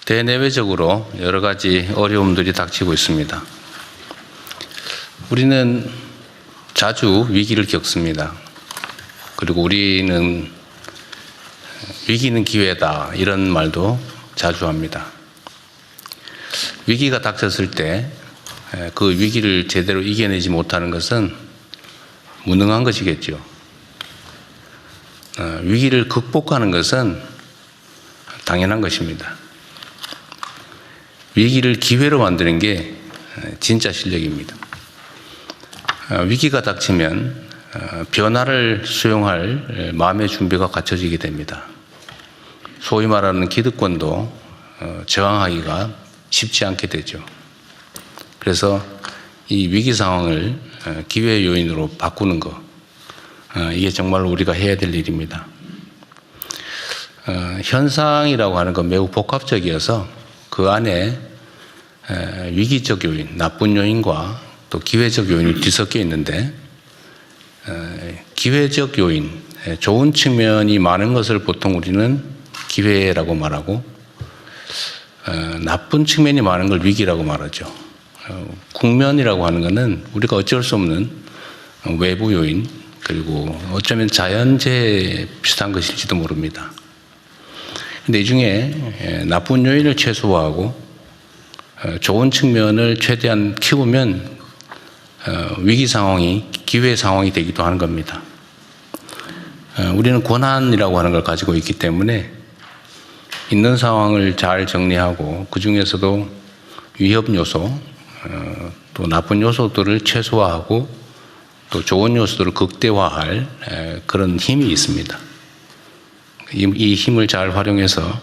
대내외적으로 여러 가지 어려움들이 닥치고 있습니다. 우리는 자주 위기를 겪습니다. 그리고 우리는 위기는 기회다 이런 말도 자주 합니다. 위기가 닥쳤을 때 그 위기를 제대로 이겨내지 못하는 것은 무능한 것이겠죠. 위기를 극복하는 것은 당연한 것입니다. 위기를 기회로 만드는 게 진짜 실력입니다. 위기가 닥치면 변화를 수용할 마음의 준비가 갖춰지게 됩니다. 소위 말하는 기득권도 저항하기가 쉽지 않게 되죠. 그래서 이 위기 상황을 기회의 요인으로 바꾸는 것, 이게 정말로 우리가 해야 될 일입니다. 현상이라고 하는 건 매우 복합적이어서 그 안에 위기적 요인, 나쁜 요인과 또 기회적 요인이 뒤섞여 있는데, 기회적 요인, 좋은 측면이 많은 것을 보통 우리는 기회라고 말하고, 나쁜 측면이 많은 걸 위기라고 말하죠. 국면이라고 하는 것은 우리가 어쩔 수 없는 외부 요인, 그리고 어쩌면 자연재해 비슷한 것일지도 모릅니다. 근데 이 중에 나쁜 요인을 최소화하고 좋은 측면을 최대한 키우면 위기 상황이 기회 상황이 되기도 하는 겁니다. 우리는 권한이라고 하는 걸 가지고 있기 때문에 있는 상황을 잘 정리하고 그 중에서도 위협 요소, 또 나쁜 요소들을 최소화하고 또 좋은 요소들을 극대화할 그런 힘이 있습니다. 이 힘을 잘 활용해서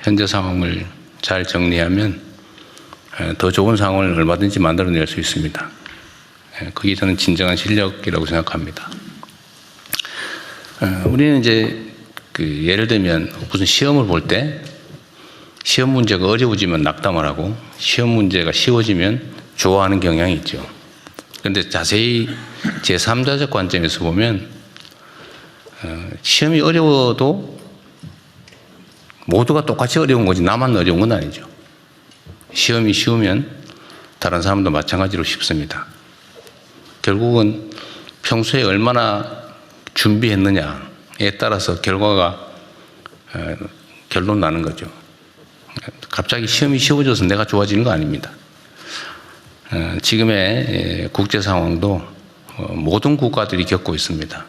현재 상황을 잘 정리하면 더 좋은 상황을 얼마든지 만들어낼 수 있습니다. 그게 저는 진정한 실력이라고 생각합니다. 우리는 이제 예를 들면 무슨 시험을 볼 때 시험 문제가 어려워지면 낙담을 하고 시험 문제가 쉬워지면 좋아하는 경향이 있죠. 그런데 자세히 제3자적 관점에서 보면 시험이 어려워도 모두가 똑같이 어려운 거지 나만 어려운 건 아니죠. 시험이 쉬우면 다른 사람도 마찬가지로 쉽습니다. 결국은 평소에 얼마나 준비했느냐에 따라서 결과가 결론 나는 거죠. 갑자기 시험이 쉬워져서 내가 좋아지는 거 아닙니다. 지금의 국제 상황도 모든 국가들이 겪고 있습니다.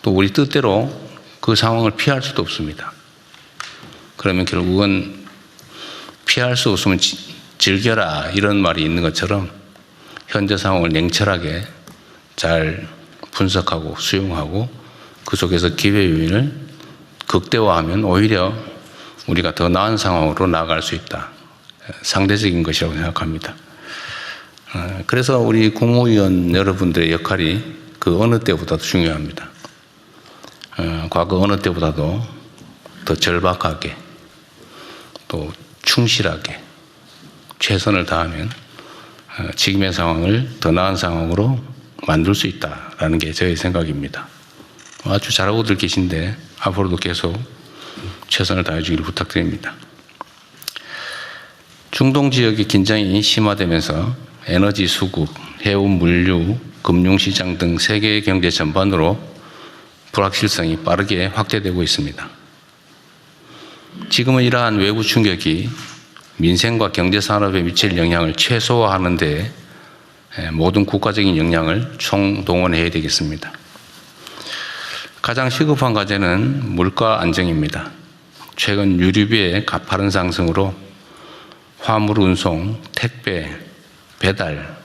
또 우리 뜻대로 그 상황을 피할 수도 없습니다. 그러면 결국은 피할 수 없으면 즐겨라 이런 말이 있는 것처럼 현재 상황을 냉철하게 잘 분석하고 수용하고 그 속에서 기회 요인을 극대화하면 오히려 우리가 더 나은 상황으로 나아갈 수 있다. 상대적인 것이라고 생각합니다. 그래서 우리 국무위원 여러분들의 역할이 그 어느 때보다도 중요합니다. 과거 어느 때보다도 더 절박하게 또 충실하게 최선을 다하면 지금의 상황을 더 나은 상황으로 만들 수 있다라는 게 저의 생각입니다. 아주 잘하고들 계신데 앞으로도 계속 최선을 다해 주기를 부탁드립니다. 중동 지역의 긴장이 심화되면서 에너지 수급, 해운 물류, 금융시장 등 세계 경제 전반으로 불확실성이 빠르게 확대되고 있습니다. 지금은 이러한 외부 충격이 민생과 경제산업에 미칠 영향을 최소화하는 데 모든 국가적인 역량을 총동원해야 되겠습니다. 가장 시급한 과제는 물가 안정입니다. 최근 유류비의 가파른 상승으로 화물 운송, 택배, 배달,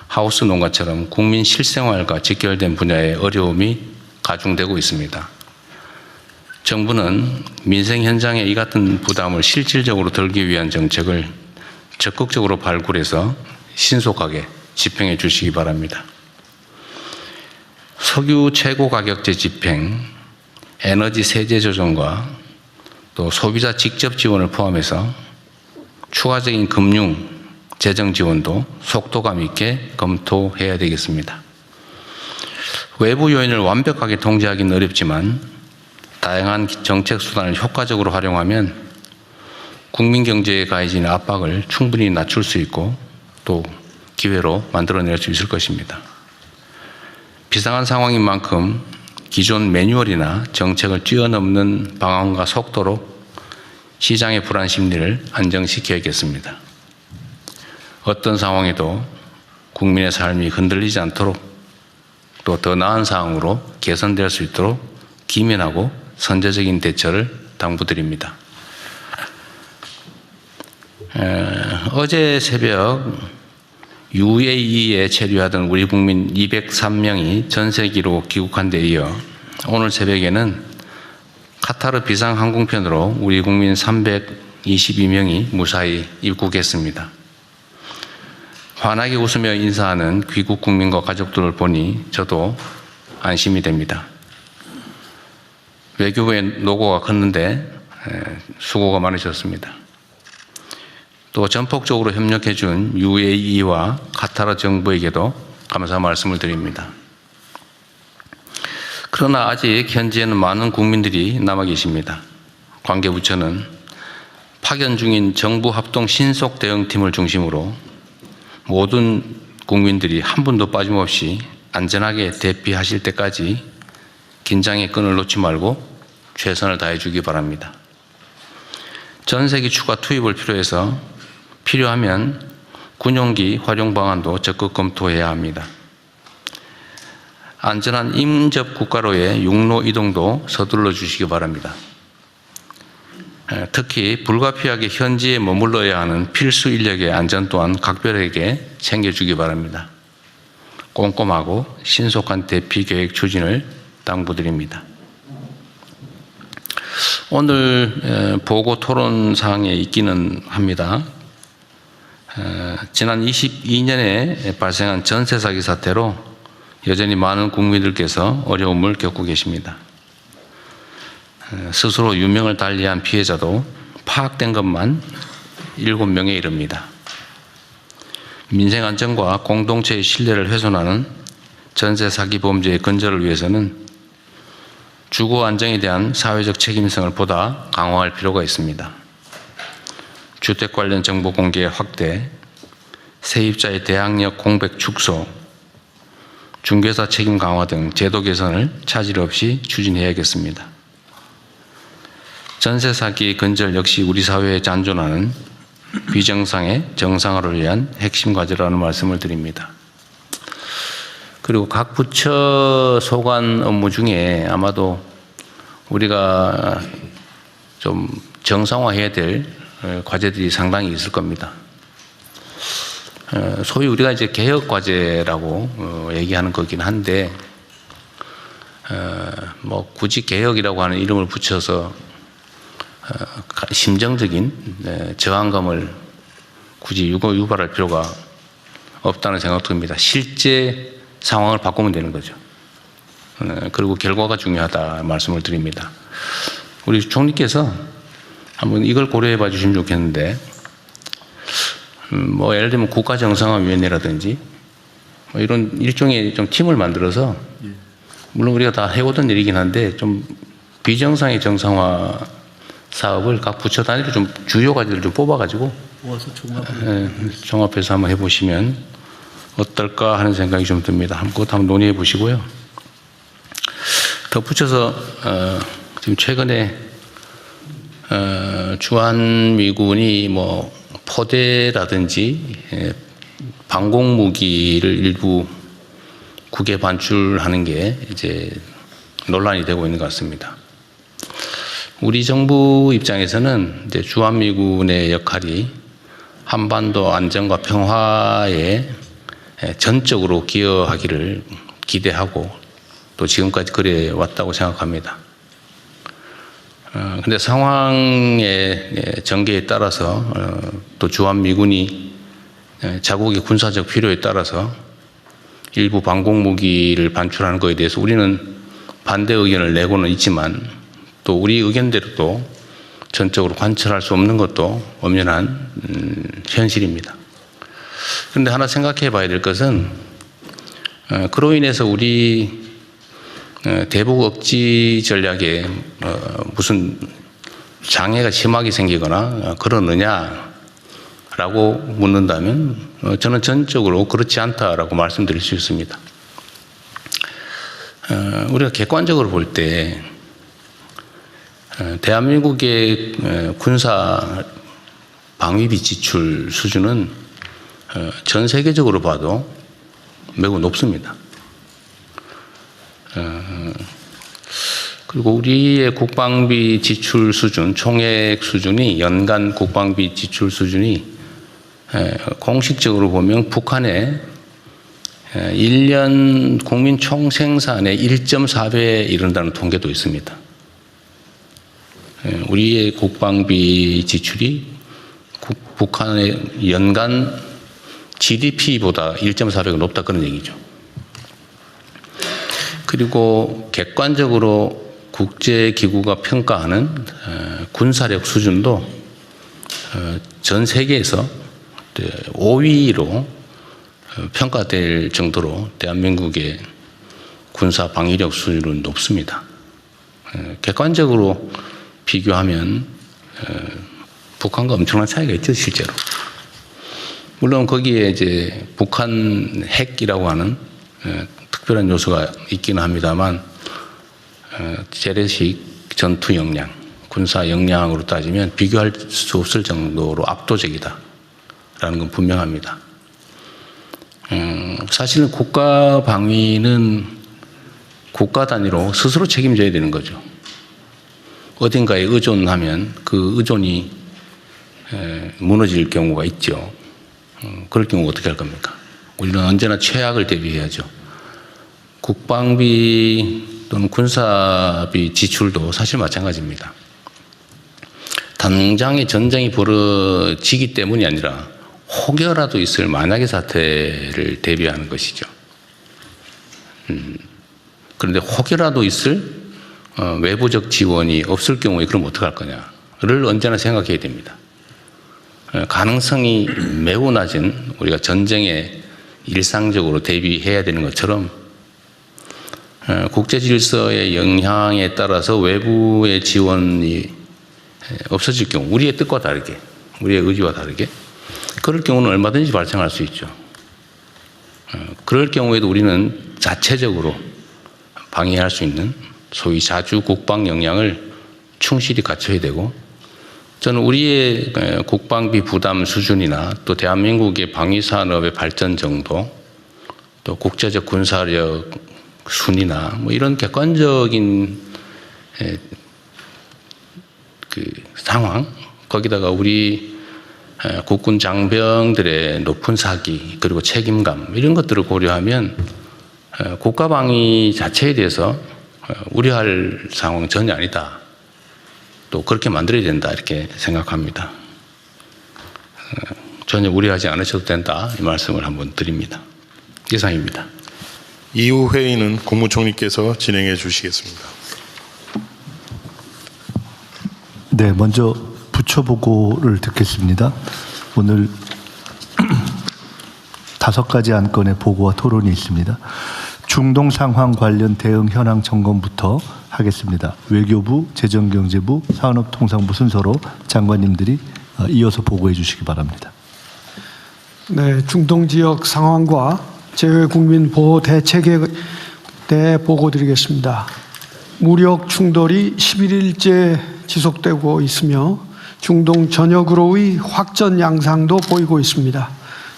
하우스 농가처럼 국민 실생활과 직결된 분야의 어려움이 가중되고 있습니다. 정부는 민생 현장에 이 같은 부담을 실질적으로 덜기 위한 정책을 적극적으로 발굴해서 신속하게 집행해 주시기 바랍니다. 석유 최고 가격제 집행, 에너지 세제 조정과 또 소비자 직접 지원을 포함해서 추가적인 금융, 재정 지원도 속도감 있게 검토해야 되겠습니다. 외부 요인을 완벽하게 통제하기는 어렵지만 다양한 정책 수단을 효과적으로 활용하면 국민 경제에 가해지는 압박을 충분히 낮출 수 있고 또 기회로 만들어낼 수 있을 것입니다. 비상한 상황인 만큼 기존 매뉴얼이나 정책을 뛰어넘는 방안과 속도로 시장의 불안 심리를 안정시켜야겠습니다. 어떤 상황에도 국민의 삶이 흔들리지 않도록 또 더 나은 상황으로 개선될 수 있도록 기민하고 선제적인 대처를 당부드립니다. 어제 새벽 UAE에 체류하던 우리 국민 203명이 전세기로 귀국한 데 이어 오늘 새벽에는 카타르 비상항공편으로 우리 국민 322명이 무사히 입국했습니다. 환하게 웃으며 인사하는 귀국 국민과 가족들을 보니 저도 안심이 됩니다. 외교부의 노고가 컸는데 수고가 많으셨습니다. 또 전폭적으로 협력해 준 UAE와 카타르 정부에게도 감사 말씀을 드립니다. 그러나 아직 현지에는 많은 국민들이 남아 계십니다. 관계부처는 파견 중인 정부 합동 신속 대응팀을 중심으로 모든 국민들이 한 분도 빠짐없이 안전하게 대피하실 때까지 긴장의 끈을 놓지 말고 최선을 다해 주기 바랍니다. 전세기 추가 투입을 필요하면 군용기 활용 방안도 적극 검토해야 합니다. 안전한 인접 국가로의 육로 이동도 서둘러 주시기 바랍니다. 특히 불가피하게 현지에 머물러야 하는 필수 인력의 안전 또한 각별하게 챙겨주기 바랍니다. 꼼꼼하고 신속한 대피 계획 추진을 당부드립니다. 오늘 보고 토론 사항에 있기는 합니다. 지난 22년에 발생한 전세 사기 사태로 여전히 많은 국민들께서 어려움을 겪고 계십니다. 스스로 유명을 달리한 피해자도 파악된 것만 7명에 이릅니다. 민생 안전과 공동체의 신뢰를 훼손하는 전세 사기 범죄의 근절을 위해서는 주거 안정에 대한 사회적 책임성을 보다 강화할 필요가 있습니다. 주택 관련 정보 공개 확대, 세입자의 대항력 공백 축소, 중개사 책임 강화 등 제도 개선을 차질 없이 추진해야겠습니다. 전세 사기 근절 역시 우리 사회에 잔존하는 비정상의 정상화를 위한 핵심 과제라는 말씀을 드립니다. 그리고 각 부처 소관 업무 중에 아마도 우리가 좀 정상화해야 될 과제들이 상당히 있을 겁니다. 소위 우리가 이제 개혁 과제라고 얘기하는 거긴 한데, 뭐 굳이 개혁이라고 하는 이름을 붙여서 심정적인 저항감을 굳이 유발할 필요가 없다는 생각도 듭니다. 실제 상황을 바꾸면 되는 거죠. 그리고 결과가 중요하다 말씀을 드립니다. 우리 총리께서 한번 이걸 고려해 봐 주시면 좋겠는데, 뭐 예를 들면 국가정상화위원회라든지 뭐 이런 일종의 좀 팀을 만들어서, 물론 우리가 다 해오던 일이긴 한데 좀 비정상의 정상화 사업을 각 부처 단위로 좀 주요 과제를 좀 뽑아가지고 종합해서 한번 해보시면 어떨까 하는 생각이 좀 듭니다. 그것 한번 논의해 보시고요. 덧붙여서 지금 최근에 주한미군이 뭐 포대라든지 방공무기를 일부 국외 반출하는 게 이제 논란이 되고 있는 것 같습니다. 우리 정부 입장에서는 이제 주한미군의 역할이 한반도 안정과 평화에 전적으로 기여하기를 기대하고 또 지금까지 그래 왔다고 생각합니다. 근데 상황의 전개에 따라서 또 주한미군이 자국의 군사적 필요에 따라서 일부 방공무기를 반출하는 것에 대해서 우리는 반대 의견을 내고는 있지만 또 우리 의견대로도 전적으로 관철할 수 없는 것도 엄연한 현실입니다. 그런데 하나 생각해 봐야 될 것은 그로 인해서 우리 대북 억지 전략에 무슨 장애가 심하게 생기거나 그러느냐라고 묻는다면 저는 전적으로 그렇지 않다라고 말씀드릴 수 있습니다. 우리가 객관적으로 볼 때 대한민국의 군사 방위비 지출 수준은 전 세계적으로 봐도 매우 높습니다. 그리고 우리의 국방비 지출 수준, 총액 수준이, 연간 국방비 지출 수준이 공식적으로 보면 북한의 1년 국민 총생산의 1.4배에 이른다는 통계도 있습니다. 우리의 국방비 지출이 북한의 연간 GDP보다 1.4배가 높다 그런 얘기죠. 그리고 객관적으로 국제기구가 평가하는 군사력 수준도 전 세계에서 5위로 평가될 정도로 대한민국의 군사 방위력 수준은 높습니다. 객관적으로 비교하면 북한과 엄청난 차이가 있죠, 실제로. 물론 거기에 이제 북한 핵이라고 하는 특별한 요소가 있기는 합니다만 재래식 전투 역량, 군사 역량으로 따지면 비교할 수 없을 정도로 압도적이다라는 건 분명합니다. 사실은 국가 방위는 국가 단위로 스스로 책임져야 되는 거죠. 어딘가에 의존하면 그 의존이 무너질 경우가 있죠. 그럴 경우 어떻게 할 겁니까? 우리는 언제나 최악을 대비해야죠. 국방비 또는 군사비 지출도 사실 마찬가지입니다. 당장의 전쟁이 벌어지기 때문이 아니라 혹여라도 있을 만약의 사태를 대비하는 것이죠. 그런데 혹여라도 있을 외부적 지원이 없을 경우에 그럼 어떡할 거냐를 언제나 생각해야 됩니다. 가능성이 매우 낮은 우리가 전쟁에 일상적으로 대비해야 되는 것처럼 국제 질서의 영향에 따라서 외부의 지원이 없어질 경우, 우리의 뜻과 다르게, 우리의 의지와 다르게, 그럴 경우는 얼마든지 발생할 수 있죠. 그럴 경우에도 우리는 자체적으로 방해할 수 있는 소위 자주 국방 역량을 충실히 갖춰야 되고, 저는 우리의 국방비 부담 수준이나 또 대한민국의 방위산업의 발전 정도, 또 국제적 군사력 순위나 뭐 이런 객관적인 그 상황, 거기다가 우리 국군 장병들의 높은 사기 그리고 책임감 이런 것들을 고려하면 국가 방위 자체에 대해서 우려할 상황은 전혀 아니다. 또 그렇게 만들어야 된다 이렇게 생각합니다. 전혀 우려하지 않으셔도 된다 이 말씀을 한번 드립니다. 이상입니다. 이후 회의는 국무총리께서 진행해 주시겠습니다. 네, 먼저 부처보고를 듣겠습니다. 오늘 5가지 안건의 보고와 토론이 있습니다. 중동 상황 관련 대응 현황 점검부터 하겠습니다. 외교부, 재정경제부, 산업통상부 순서로 장관님들이 이어서 보고해 주시기 바랍니다. 네, 중동 지역 상황과 재외국민 보호 대책에 대해 보고 드리겠습니다. 무력 충돌이 11일째 지속되고 있으며 중동 전역으로의 확전 양상도 보이고 있습니다.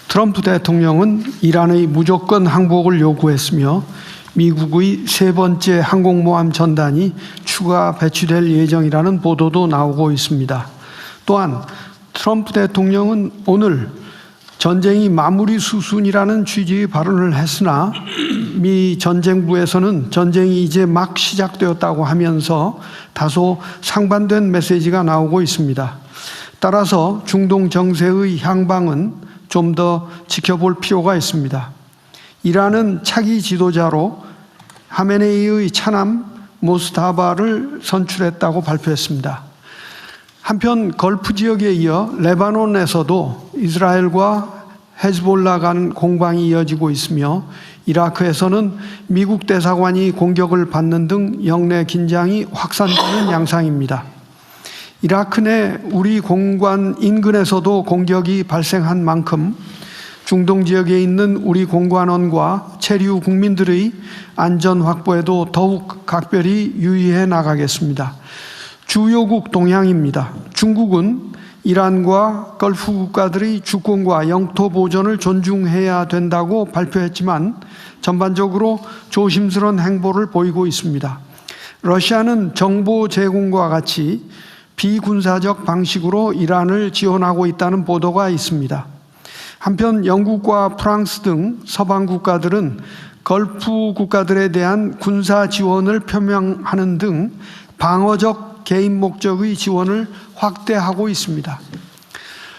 트럼프 대통령은 이란의 무조건 항복을 요구했으며 미국의 3번째 항공모함 전단이 추가 배치될 예정이라는 보도도 나오고 있습니다. 또한 트럼프 대통령은 오늘 전쟁이 마무리 수순이라는 취지의 발언을 했으나 미 전쟁부에서는 전쟁이 이제 막 시작되었다고 하면서 다소 상반된 메시지가 나오고 있습니다. 따라서 중동 정세의 향방은 좀 더 지켜볼 필요가 있습니다. 이란은 차기 지도자로 하메네이의 차남 모스타바를 선출했다고 발표했습니다. 한편 걸프 지역에 이어 레바논에서도 이스라엘과 헤즈볼라 간 공방이 이어지고 있으며 이라크에서는 미국 대사관이 공격을 받는 등 영내 긴장이 확산되는 양상입니다. 이라크 내 우리 공관 인근에서도 공격이 발생한 만큼 중동 지역에 있는 우리 공관원과 체류 국민들의 안전 확보에도 더욱 각별히 유의해 나가겠습니다. 주요국 동향입니다. 중국은 이란과 걸프 국가들의 주권과 영토 보존을 존중해야 된다고 발표했지만 전반적으로 조심스러운 행보를 보이고 있습니다. 러시아는 정보 제공과 같이 비군사적 방식으로 이란을 지원하고 있다는 보도가 있습니다. 한편 영국과 프랑스 등 서방 국가들은 걸프 국가들에 대한 군사 지원을 표명하는 등 방어적 개인 목적의 지원을 확대하고 있습니다.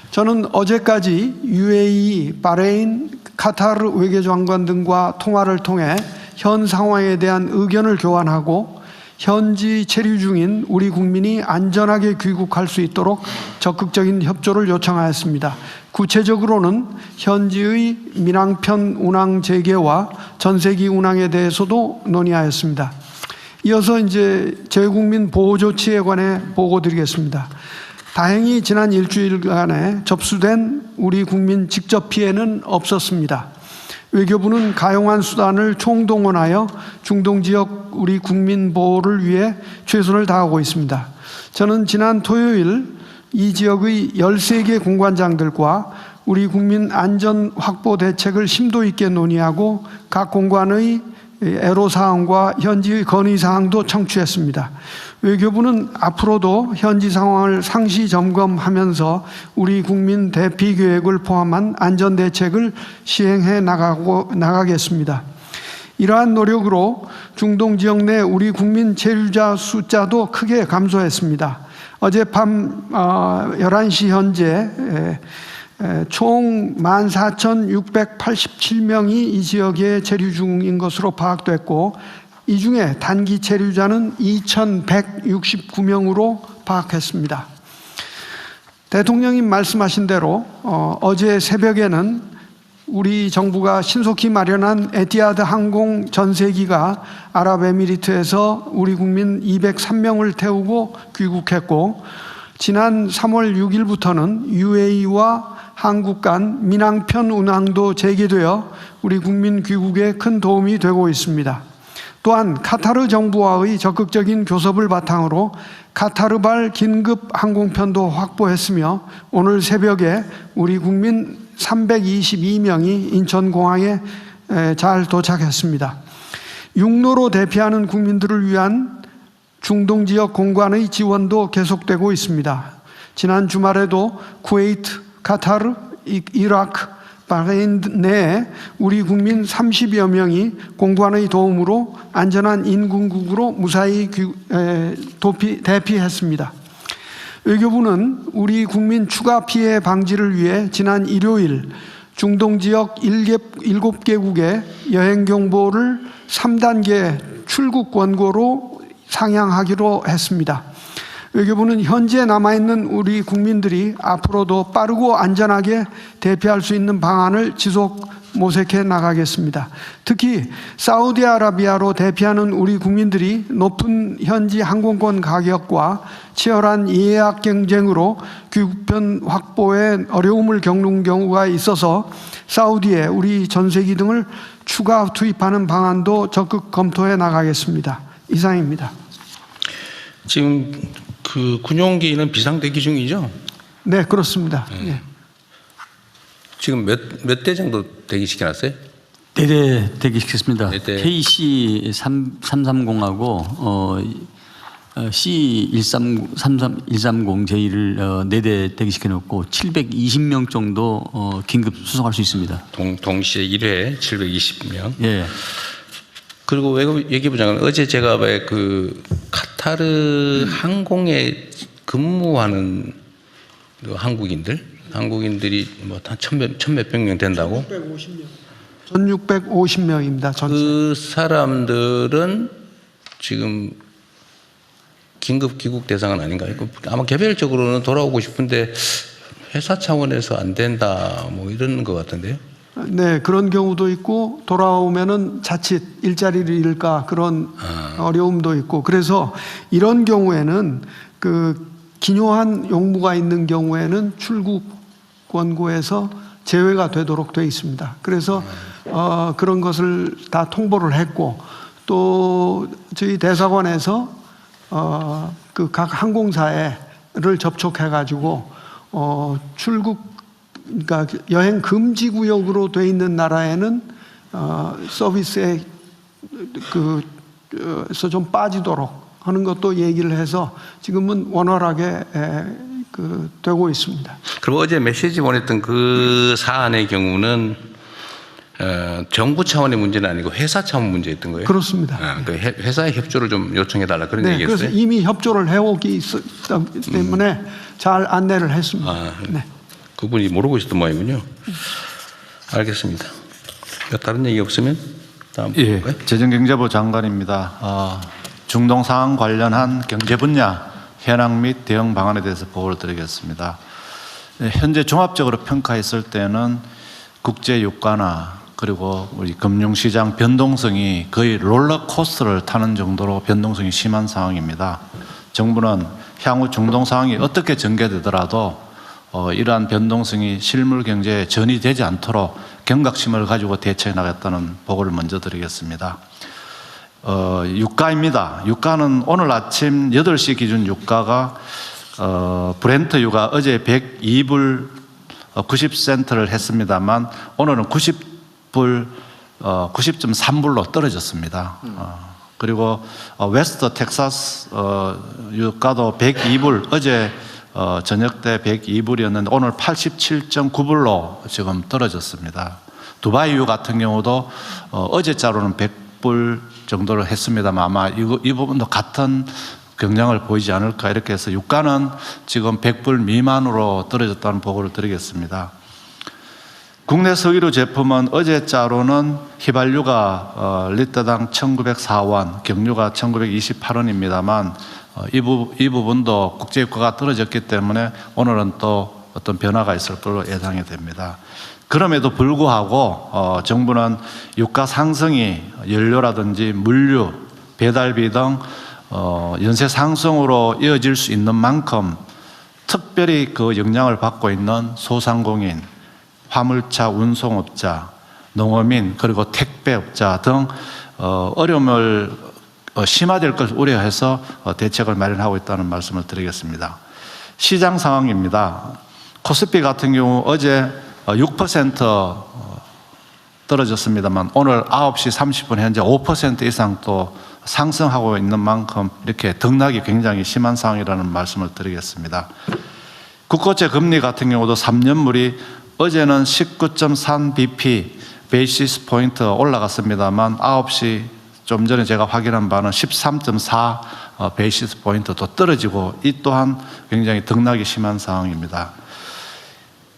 저는 어제까지 UAE, 바레인, 카타르 외교장관 등과 통화를 통해 현 상황에 대한 의견을 교환하고 현지 체류 중인 우리 국민이 안전하게 귀국할 수 있도록 적극적인 협조를 요청하였습니다. 구체적으로는 현지의 민항편 운항 재개와 전세기 운항에 대해서도 논의하였습니다. 이어서 이제 재외국민 보호 조치에 관해 보고 드리겠습니다. 다행히 지난 일주일간에 접수된 우리 국민 직접 피해는 없었습니다. 외교부는 가용한 수단을 총동원하여 중동 지역 우리 국민 보호를 위해 최선을 다하고 있습니다. 저는 지난 토요일 이 지역의 13개 공관장들과 우리 국민 안전 확보 대책을 심도 있게 논의하고 각 공관의 애로사항과 현지의 건의사항도 청취했습니다. 외교부는 앞으로도 현지 상황을 상시 점검하면서 우리 국민 대피 계획을 포함한 안전대책을 시행해 나가겠습니다. 이러한 노력으로 중동 지역 내 우리 국민 체류자 숫자도 크게 감소했습니다. 어젯밤 11시 현재 총 14,687명이 이 지역에 체류 중인 것으로 파악됐고 이 중에 단기 체류자는 2,169명으로 파악했습니다. 대통령님 말씀하신 대로 어제 새벽에는 우리 정부가 신속히 마련한 에티하드 항공 전세기가 아랍에미리트에서 우리 국민 203명을 태우고 귀국했고 지난 3월 6일부터는 UAE와 한국 간 민항편 운항도 재개되어 우리 국민 귀국에 큰 도움이 되고 있습니다. 또한 카타르 정부와의 적극적인 교섭을 바탕으로 카타르발 긴급 항공편도 확보했으며 오늘 새벽에 우리 국민 322명이 인천공항에 잘 도착했습니다. 육로로 대피하는 국민들을 위한 중동 지역 공관의 지원도 계속되고 있습니다. 지난 주말에도 쿠웨이트, 카타르, 이라크, 바레인 내에 우리 국민 30여 명이 공관의 도움으로 안전한 인근국으로 무사히 대피했습니다. 외교부는 우리 국민 추가 피해 방지를 위해 지난 일요일 중동 지역 7개국의 여행 경보를 3단계 출국 권고로 상향하기로 했습니다. 외교부는 현재 남아있는 우리 국민들이 앞으로도 빠르고 안전하게 대피할 수 있는 방안을 지속 모색해 나가겠습니다. 특히 사우디아라비아로 대피하는 우리 국민들이 높은 현지 항공권 가격과 치열한 예약 경쟁으로 귀국편 확보에 어려움을 겪는 경우가 있어서 사우디에 우리 전세기 등을 추가 투입하는 방안도 적극 검토해 나가겠습니다. 이상입니다. 지금 그 군용기는 비상대기 중이죠? 네, 그렇습니다. 네. 지금 몇 대 정도 대기시켜놨어요? 4대 대기시켰습니다. 4대. KC330하고 C130J를 4대 대기시켜놓고 720명 정도 긴급 수송할 수 있습니다. 동시에 1회 720명. 예. 그리고 외교부 장관 어제 제가 왜 그 카타르 항공에 근무하는 그 한국인들이 뭐 한 천몇백 명 된다고? 1,650명입니다. 그 사람들은 지금 긴급 귀국 대상은 아닌가요? 아마 개별적으로는 돌아오고 싶은데 회사 차원에서 안 된다 뭐 이런 것 같은데요. 네, 그런 경우도 있고 돌아오면은 자칫 일자리를 잃을까 그런 어려움도 있고 그래서 이런 경우에는 그 기묘한 용무가 있는 경우에는 출국 권고에서 제외가 되도록 되어 있습니다. 그래서 그런 것을 다 통보를 했고, 또 저희 대사관에서 그 각 항공사를 접촉해 가지고 출국, 그러니까 여행 금지 구역으로 돼 있는 나라에는 서비스에 그서 좀 빠지도록 하는 것도 얘기를 해서 지금은 원활하게 되고 있습니다. 그리고 어제 메시지 보냈던 그 사안의 경우는 정부 차원의 문제는 아니고 회사 차원 문제였던 거예요? 그렇습니다. 그 회사의 협조를 좀 요청해달라 그런 네, 얘기였어요? 그래서 이미 협조를 해오기 있었기 때문에 잘 안내를 했습니다. 네. 그분이 모르고 있었던 모양이군요. 알겠습니다. 다른 얘기 없으면 다음 예, 볼까요? 재정경제부 장관입니다. 중동 상황 관련한 경제 분야 현황 및 대응 방안에 대해서 보고를 드리겠습니다. 현재 종합적으로 평가했을 때는 국제 유가나 그리고 우리 금융시장 변동성이 거의 롤러코스터를 타는 정도로 변동성이 심한 상황입니다. 정부는 향후 중동 상황이 어떻게 전개되더라도 이러한 변동성이 실물 경제에 전이되지 않도록 경각심을 가지고 대처해 나갔다는 보고를 먼저 드리겠습니다. 유가입니다. 유가는 오늘 아침 8시 기준 유가가 브렌트 유가 어제 102불 90센트를 했습니다만 오늘은 90.3불로 떨어졌습니다. 그리고 웨스트 텍사스 유가도 102불, 어제 저녁 때 102불이었는데 오늘 87.9불로 지금 떨어졌습니다. 두바이유 같은 경우도 어제자로는 100불 정도를 했습니다만 아마 이 부분도 같은 경향을 보이지 않을까 이렇게 해서 유가는 지금 100불 미만으로 떨어졌다는 보고를 드리겠습니다. 국내 석유류 제품은 어제자로는 휘발유가 리터당 1904원, 경유가 1928원입니다만 이 부분도 국제유가가 떨어졌기 때문에 오늘은 또 어떤 변화가 있을 걸로 예상이 됩니다. 그럼에도 불구하고 정부는 유가 상승이 연료라든지 물류, 배달비 등 연쇄 상승으로 이어질 수 있는 만큼 특별히 그 영향을 받고 있는 소상공인, 화물차 운송업자, 농어민 그리고 택배업자 등 어려움을 심화될 것을 우려해서 대책을 마련하고 있다는 말씀을 드리겠습니다. 시장 상황입니다. 코스피 같은 경우 어제 6% 떨어졌습니다만 오늘 9시 30분 현재 5% 이상 또 상승하고 있는 만큼 이렇게 등락이 굉장히 심한 상황이라는 말씀을 드리겠습니다. 국고채 금리 같은 경우도 3년물이 어제는 19.3bp 베이시스 포인트 올라갔습니다만 9시 좀 전에 제가 확인한 바는 13.4 베이시스 포인트 또 떨어지고 이 또한 굉장히 등락이 심한 상황입니다.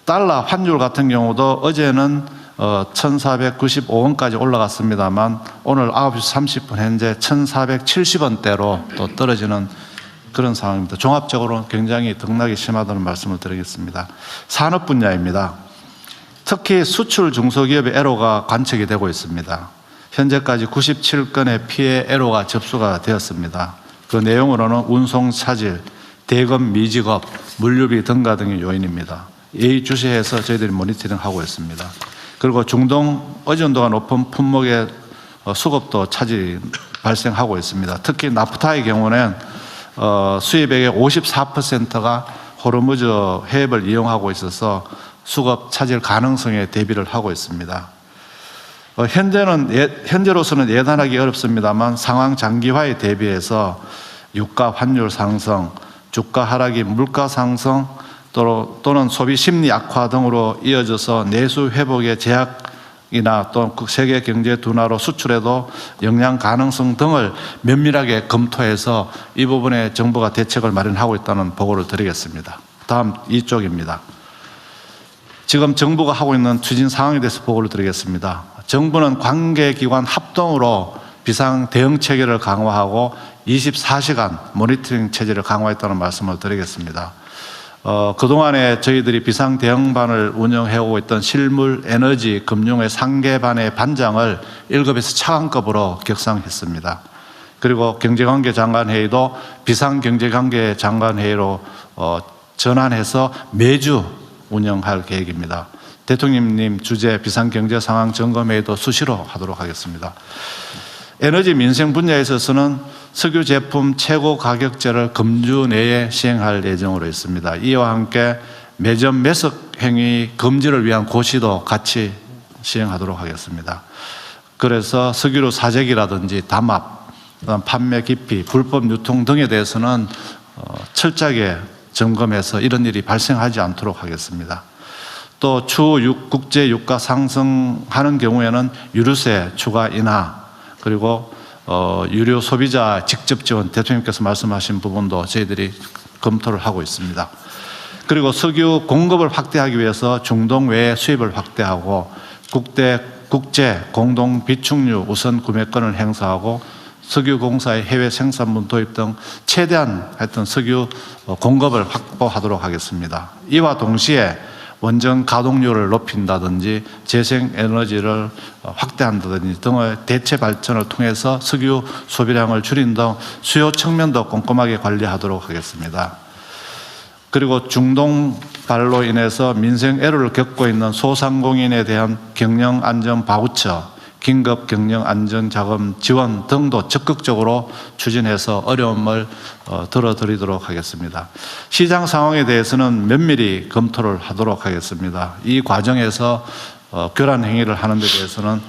달러 환율 같은 경우도 어제는 1495원까지 올라갔습니다만 오늘 9시 30분 현재 1470원대로 또 떨어지는 그런 상황입니다. 종합적으로 굉장히 등락이 심하다는 말씀을 드리겠습니다. 산업 분야입니다. 특히 수출 중소기업의 애로가 관측이 되고 있습니다. 현재까지 97건의 피해 애로가 접수가 되었습니다. 그 내용으로는 운송 차질, 대금 미지급, 물류비 등가 등의 요인입니다. 예의주시해서 저희들이 모니터링하고 있습니다. 그리고 중동 의존도가 높은 품목의 수급도 차질이 발생하고 있습니다. 특히 나프타의 경우는 수입액의 54%가 호르무즈 해협을 이용하고 있어서 수급 차질 가능성에 대비를 하고 있습니다. 현재로서는 예단하기 어렵습니다만 상황 장기화에 대비해서 유가 환율 상승, 주가 하락이 물가 상승 또는 소비 심리 악화 등으로 이어져서 내수 회복의 제약이나 또 세계 경제 둔화로 수출에도 영향 가능성 등을 면밀하게 검토해서 이 부분에 정부가 대책을 마련하고 있다는 보고를 드리겠습니다. 다음 이쪽입니다. 지금 정부가 하고 있는 추진 상황에 대해서 보고를 드리겠습니다. 정부는 관계기관 합동으로 비상 대응 체계를 강화하고 24시간 모니터링 체제를 강화했다는 말씀을 드리겠습니다. 그동안에 저희들이 비상 대응반을 운영해오고 있던 실물, 에너지, 금융의 상계반의 반장을 1급에서 차관급으로 격상했습니다. 그리고 경제관계 장관회의도 비상경제관계 장관회의로 전환해서 매주 운영할 계획입니다. 대통령님 주재 비상경제 상황 점검회의도 수시로 하도록 하겠습니다. 에너지 민생 분야에 있어서는 석유 제품 최고 가격제를 금주 내에 시행할 예정으로 있습니다. 이와 함께 매점 매석 행위 금지를 위한 고시도 같이 시행하도록 하겠습니다. 그래서 석유로 사재기라든지 담합, 판매 기피, 불법 유통 등에 대해서는 철저하게 점검해서 이런 일이 발생하지 않도록 하겠습니다. 또 추후 국제 유가 상승하는 경우에는 유류세 추가 인하, 그리고 유료 소비자 직접 지원, 대통령께서 말씀하신 부분도 저희들이 검토를 하고 있습니다. 그리고 석유 공급을 확대하기 위해서 중동 외의 수입을 확대하고 국제 공동 비축유 우선 구매권을 행사하고 석유공사의 해외 생산분 도입 등 최대한 하여튼 석유 공급을 확보하도록 하겠습니다. 이와 동시에 원전 가동률을 높인다든지 재생에너지를 확대한다든지 등의 대체 발전을 통해서 석유 소비량을 줄인 등 수요 측면도 꼼꼼하게 관리하도록 하겠습니다. 그리고 중동발로 인해서 민생 애로를 겪고 있는 소상공인에 대한 경영안전 바우처, 긴급 경영안전자금 지원 등도 적극적으로 추진해서 어려움을 덜어드리도록 하겠습니다. 시장 상황에 대해서는 면밀히 검토를 하도록 하겠습니다. 이 과정에서 교란 행위를 하는 데 대해서는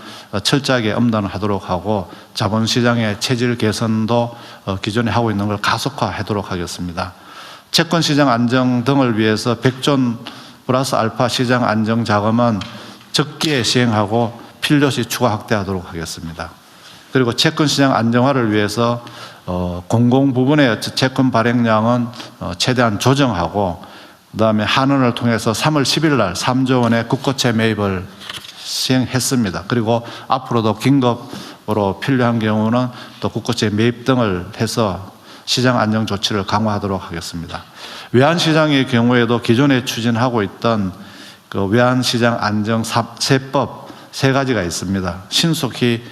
철저하게 엄단을 하도록 하고 자본시장의 체질 개선도 기존에 하고 있는 걸 가속화하도록 하겠습니다. 채권시장 안정 등을 위해서 100조 플러스 알파 시장 안정 자금은 적기에 시행하고 필요시 추가 확대하도록 하겠습니다. 그리고 채권시장 안정화를 위해서 공공 부분의 채권 발행량은 최대한 조정하고 그다음에 한은을 통해서 3월 10일 날 3조 원의 국고채 매입을 시행했습니다. 그리고 앞으로도 긴급으로 필요한 경우는 또 국고채 매입 등을 해서 시장 안정 조치를 강화하도록 하겠습니다. 외환시장의 경우에도 기존에 추진하고 있던 그 외환시장 안정 세법 3가지가 있습니다. 신속히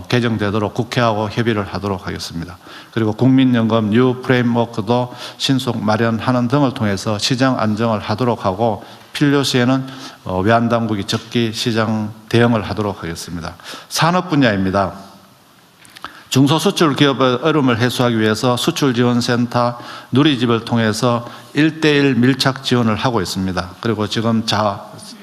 개정되도록 국회하고 협의를 하도록 하겠습니다. 그리고 국민연금 뉴 프레임워크도 신속 마련하는 등을 통해서 시장 안정을 하도록 하고 필요시에는 외환당국이 적기 시장 대응을 하도록 하겠습니다. 산업 분야입니다. 중소수출 기업의 어려움을 해소하기 위해서 수출지원센터 누리집을 통해서 1:1 밀착 지원을 하고 있습니다. 그리고 지금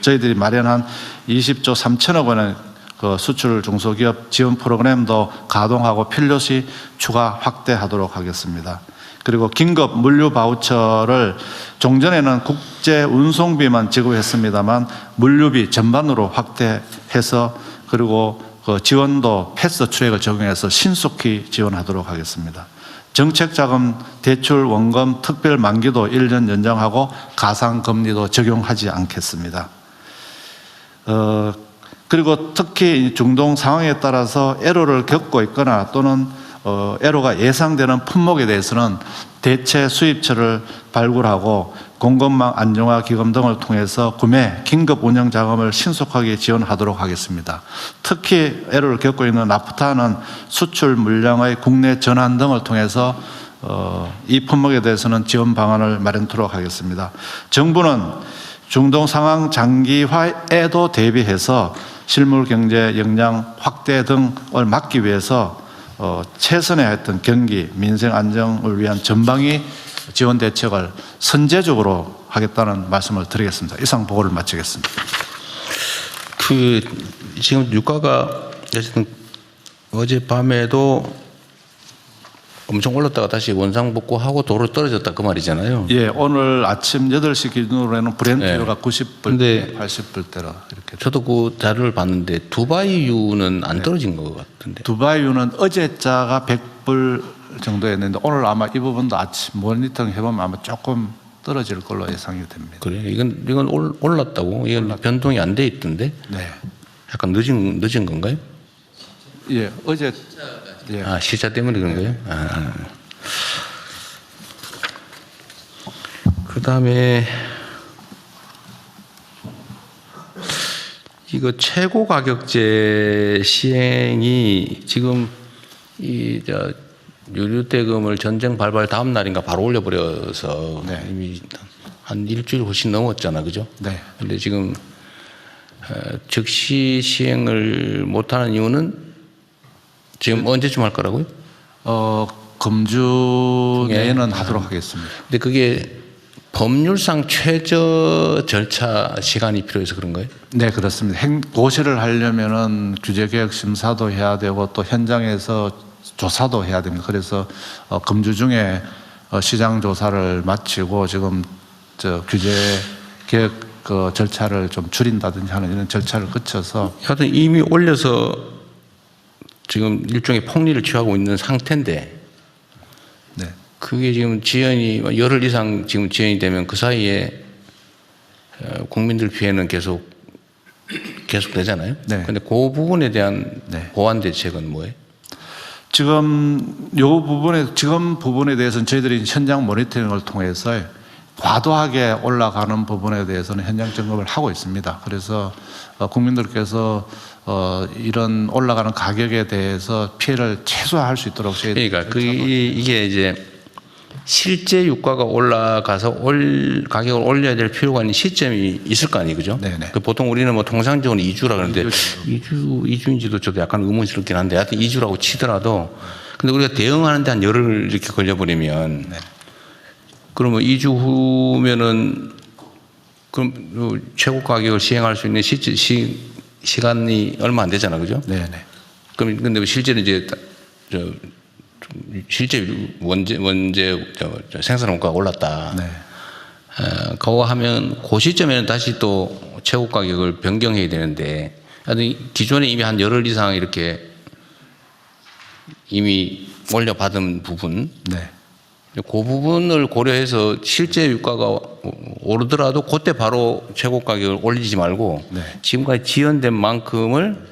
저희들이 마련한 20조 3천억 원의 그 수출 중소기업 지원 프로그램도 가동하고 필요시 추가 확대하도록 하겠습니다. 그리고 긴급 물류 바우처를 종전에는 국제 운송비만 지급했습니다만 물류비 전반으로 확대해서 그리고 그 지원도 패스 트랙을 적용해서 신속히 지원하도록 하겠습니다. 정책자금 대출 원금 특별 만기도 1년 연장하고 가상금리도 적용하지 않겠습니다. 그리고 특히 중동 상황에 따라서 애로를 겪고 있거나 또는 애로가 예상되는 품목에 대해서는 대체 수입처를 발굴하고 공급망 안정화 기금 등을 통해서 구매, 긴급 운영 자금을 신속하게 지원하도록 하겠습니다. 특히 애로를 겪고 있는 나프타는 수출 물량의 국내 전환 등을 통해서 이 품목에 대해서는 지원 방안을 마련토록 하겠습니다. 정부는 중동 상황 장기화에도 대비해서 실물 경제 역량 확대 등을 막기 위해서 최선의 하여튼 경기, 민생 안정을 위한 전방위 지원 대책을 선제적으로 하겠다는 말씀을 드리겠습니다. 이상 보고를 마치겠습니다. 지금 유가가 어쨌든 어젯밤에도 엄청 올랐다가 다시 원상복구하고 도로 떨어졌다 그 말이잖아요. 예, 오늘 아침 8시 기준으로는 브렌트유가 네. 90불, 80불대로 이렇게. 저도 그 자료를 봤는데 두바이유는 안 떨어진 것 같은데. 두바이유는 어제자가 100불 정도였는데 오늘 아마 이 부분도 아침 모니터링 해보면 아마 조금 떨어질 걸로 예상이 됩니다. 그래요? 이건 올랐다고? 이건 변동이 안 돼 있던데? 네. 약간 늦은 건가요? 예, 어제. 예. 아, 시차 때문에 그런 거예요? 아. 그 다음에 이거 최고 가격제 시행이 지금 유류대금을 전쟁 발발 다음 날인가 바로 올려버려서 네. 이미 한 일주일 훨씬 넘었잖아, 그죠? 네. 근데 지금 즉시 시행을 못하는 이유는 지금 언제쯤 할 거라고요? 금주 중에? 내에는 하도록 하겠습니다. 근데 그게 법률상 최저 절차 시간이 필요해서 그런 거예요? 네, 그렇습니다. 고시를 하려면은 규제개혁 심사도 해야 되고 또 현장에서 조사도 해야 됩니다. 그래서 금주 중에 시장 조사를 마치고 지금 규제개혁 그 절차를 좀 줄인다든지 하는 이런 절차를 거쳐서 하여튼 이미 올려서 지금 일종의 폭리를 취하고 있는 상태인데 네. 그게 지금 지연이 열흘 이상 지금 지연이 되면 그 사이에 국민들 피해는 계속 되잖아요. 네. 근데 그 부분에 대한 네. 보완 대책은 뭐예요? 지금 부분에 대해서는 저희들이 현장 모니터링을 통해서 과도하게 올라가는 부분에 대해서는 현장 점검을 하고 있습니다. 그래서 국민들께서 이런 올라가는 가격에 대해서 피해를 최소화할 수 있도록 저희들이 그러니까 이게 이제 실제 유가가 올라가서 가격을 올려야 될 필요가 있는 시점이 있을 거 아니에요, 그죠? 네네. 그 보통 우리는 뭐 통상적으로 2주라 그러는데 2주인지도 저도 약간 의문스럽긴 한데 하여튼 2주라고 치더라도 근데 우리가 대응하는데 한 열흘 이렇게 걸려버리면 네. 그러면 2주 후면은 그럼 최고 가격을 시행할 수 있는 시간이 얼마 안 되잖아, 그죠? 네네. 그럼 근데 실제로 이제 실제 원재 생산 원가가 올랐다. 네. 그거 하면 그 시점에는 다시 또 최고 가격을 변경해야 되는데 하여튼 기존에 이미 한 열흘 이상 이렇게 이미 올려받은 부분 네. 그 부분을 고려해서 실제 유가가 오르더라도 그때 바로 최고 가격을 올리지 말고 네. 지금까지 지연된 만큼을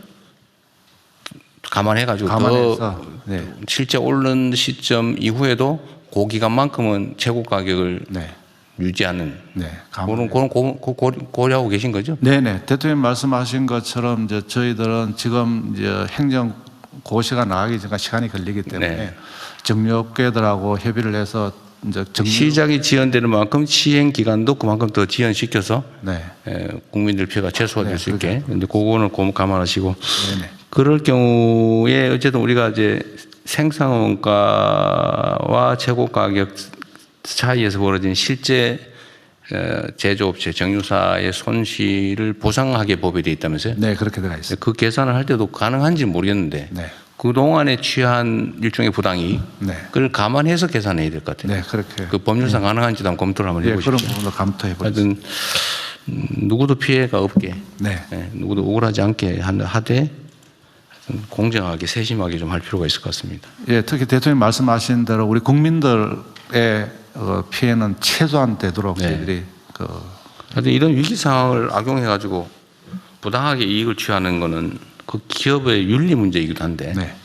감안해가지고 감안해서 네. 실제 오른 시점 이후에도 그 기간만큼은 최고 가격을 네. 유지하는 네. 그런 고려하고 계신 거죠? 네네. 대통령 말씀하신 것처럼 이제 저희들은 지금 이제 행정 고시가 나가기 전까지 시간이 걸리기 때문에 네. 정유업계들하고 협의를 해서 이제 시작이 지연되는 만큼 시행 기간도 그만큼 더 지연시켜서 네. 국민들 피해가 최소화될 네, 수 있게. 근데 그거는 감안하시고 네네. 그럴 경우에 어쨌든 우리가 이제 생산 원가와 최고 가격 차이에서 벌어진 실제 제조업체 정유사의 손실을 보상하게 법에 되어 있다면서요? 네, 그렇게 들어가 있습니다. 그 계산을 할 때도 가능한지 모르겠는데 네. 그동안에 취한 일종의 부당이 네. 그걸 감안해서 계산해야 될 것 같아요. 네, 그렇게. 그 법률상 가능한지도 한번 검토를 한번 예, 해보십시오. 그런 부분도 감토해 보겠습니다. 하여튼 누구도 피해가 없게 네. 누구도 억울하지 않게 하되 공정하게 세심하게 좀 할 필요가 있을 것 같습니다. 예, 특히 대통령 말씀하신 대로 우리 국민들의 피해는 최소한 되도록 네. 저희들이 하여튼 이런 위기 상황을 악용해 가지고 부당하게 이익을 취하는 거는 그 기업의 윤리 문제이기도 한데 네.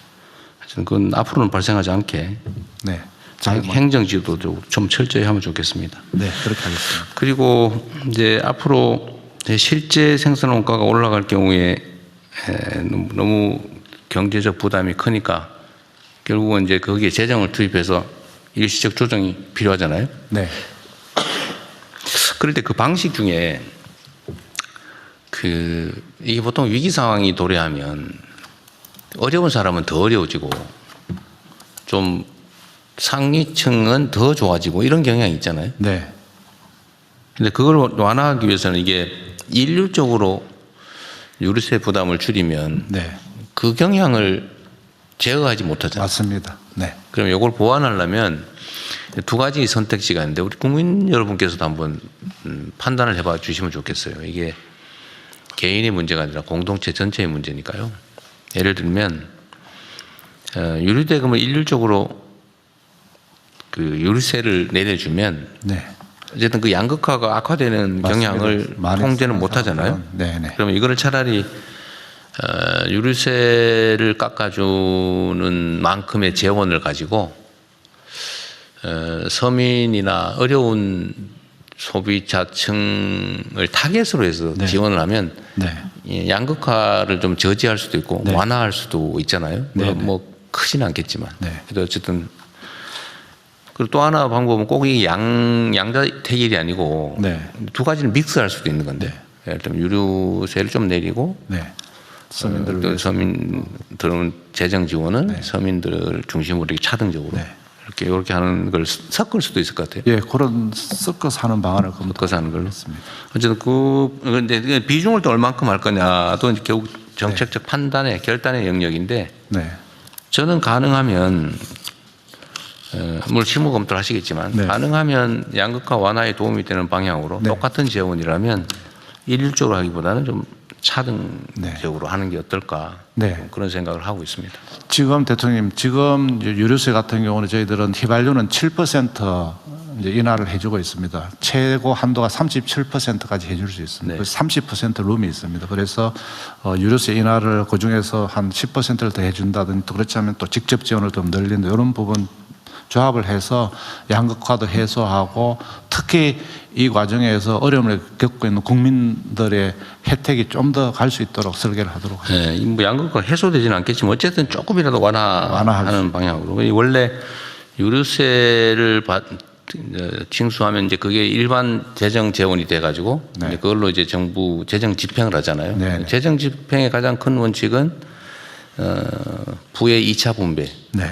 하여튼 그건 앞으로는 발생하지 않게 네. 행정 지도도 좀 철저히 하면 좋겠습니다. 네, 그렇게 하겠습니다. 그리고 이제 앞으로 실제 생산 원가가 올라갈 경우에 너무 경제적 부담이 크니까 결국은 이제 거기에 재정을 투입해서 일시적 조정이 필요하잖아요. 네. 그럴 때 그 방식 중에 이게 보통 위기 상황이 도래하면 어려운 사람은 더 어려워지고 좀 상위층은 더 좋아지고 이런 경향이 있잖아요. 네. 근데 그걸 완화하기 위해서는 이게 일률적으로 유류세 부담을 줄이면 네. 그 경향을 제어하지 못하잖아요. 맞습니다. 네. 그럼 이걸 보완하려면 두 가지 선택지가 있는데 우리 국민 여러분께서도 한번 판단을 해봐 주시면 좋겠어요. 이게 개인의 문제가 아니라 공동체 전체의 문제니까요. 예를 들면 유류대금을 일률적으로 그 유류세를 내려주면 네. 어쨌든 그 양극화가 악화되는 맞습니다. 경향을 많이 통제는 못 쓰는 하잖아요. 사람들은. 네네. 그러면 이거를 차라리 유류세를 깎아주는 만큼의 재원을 가지고 서민이나 어려운 소비자층을 타겟으로 해서 네. 지원을 하면 네. 이 양극화를 좀 저지할 수도 있고 네. 완화할 수도 있잖아요. 네, 물론 뭐 크지는 않겠지만 네. 그래도 어쨌든 그리고 또 하나 방법은 꼭 이 양자택일이 아니고 네. 두 가지를 믹스할 수도 있는 건데 예를 들면 유류세를 좀 내리고 네. 서민들을 또 위해서. 서민들은 재정 지원은 네. 서민들 중심으로 이렇게 차등적으로 네. 이렇게 하는 걸 섞을 수도 있을 것 같아요. 예, 그런 섞어서 하는 방안을 섞어서 하는 걸로. 검토하겠습니다. 어쨌든 근데 비중을 또 얼만큼 할 거냐도 이제 결국 정책적 판단의 결단의 영역인데 네. 저는 가능하면 물론 실무 검토를 하시겠지만 네. 가능하면 양극화 완화에 도움이 되는 방향으로 네. 똑같은 재원이라면 일률적으로 하기보다는 좀 차등적으로 하는 게 어떨까 네. 그런 생각을 하고 있습니다. 지금 대통령님, 지금 유류세 같은 경우는 저희들은 휘발유는 7% 이제 인하를 해주고 있습니다. 최고 한도가 37%까지 해줄 수 있습니다. 네. 그래서 30% 룸이 있습니다. 그래서 유류세 인하를 그 중에서 한 10%를 더 해준다든지 또 그렇지 않으면 또 직접 지원을 좀 늘린다 이런 부분 조합을 해서 양극화도 해소하고 특히 이 과정에서 어려움을 겪고 있는 국민들의 혜택이 좀 더 갈 수 있도록 설계를 하도록 하겠습니다. 네, 뭐 양극화 해소되지는 않겠지만 어쨌든 조금이라도 완화하는 방향으로. 원래 유류세를 징수하면 이제 그게 일반 재정 재원이 돼가지고 네. 이제 그걸로 이제 정부 재정 집행을 하잖아요. 네. 재정 집행의 가장 큰 원칙은 부의 2차 분배. 네.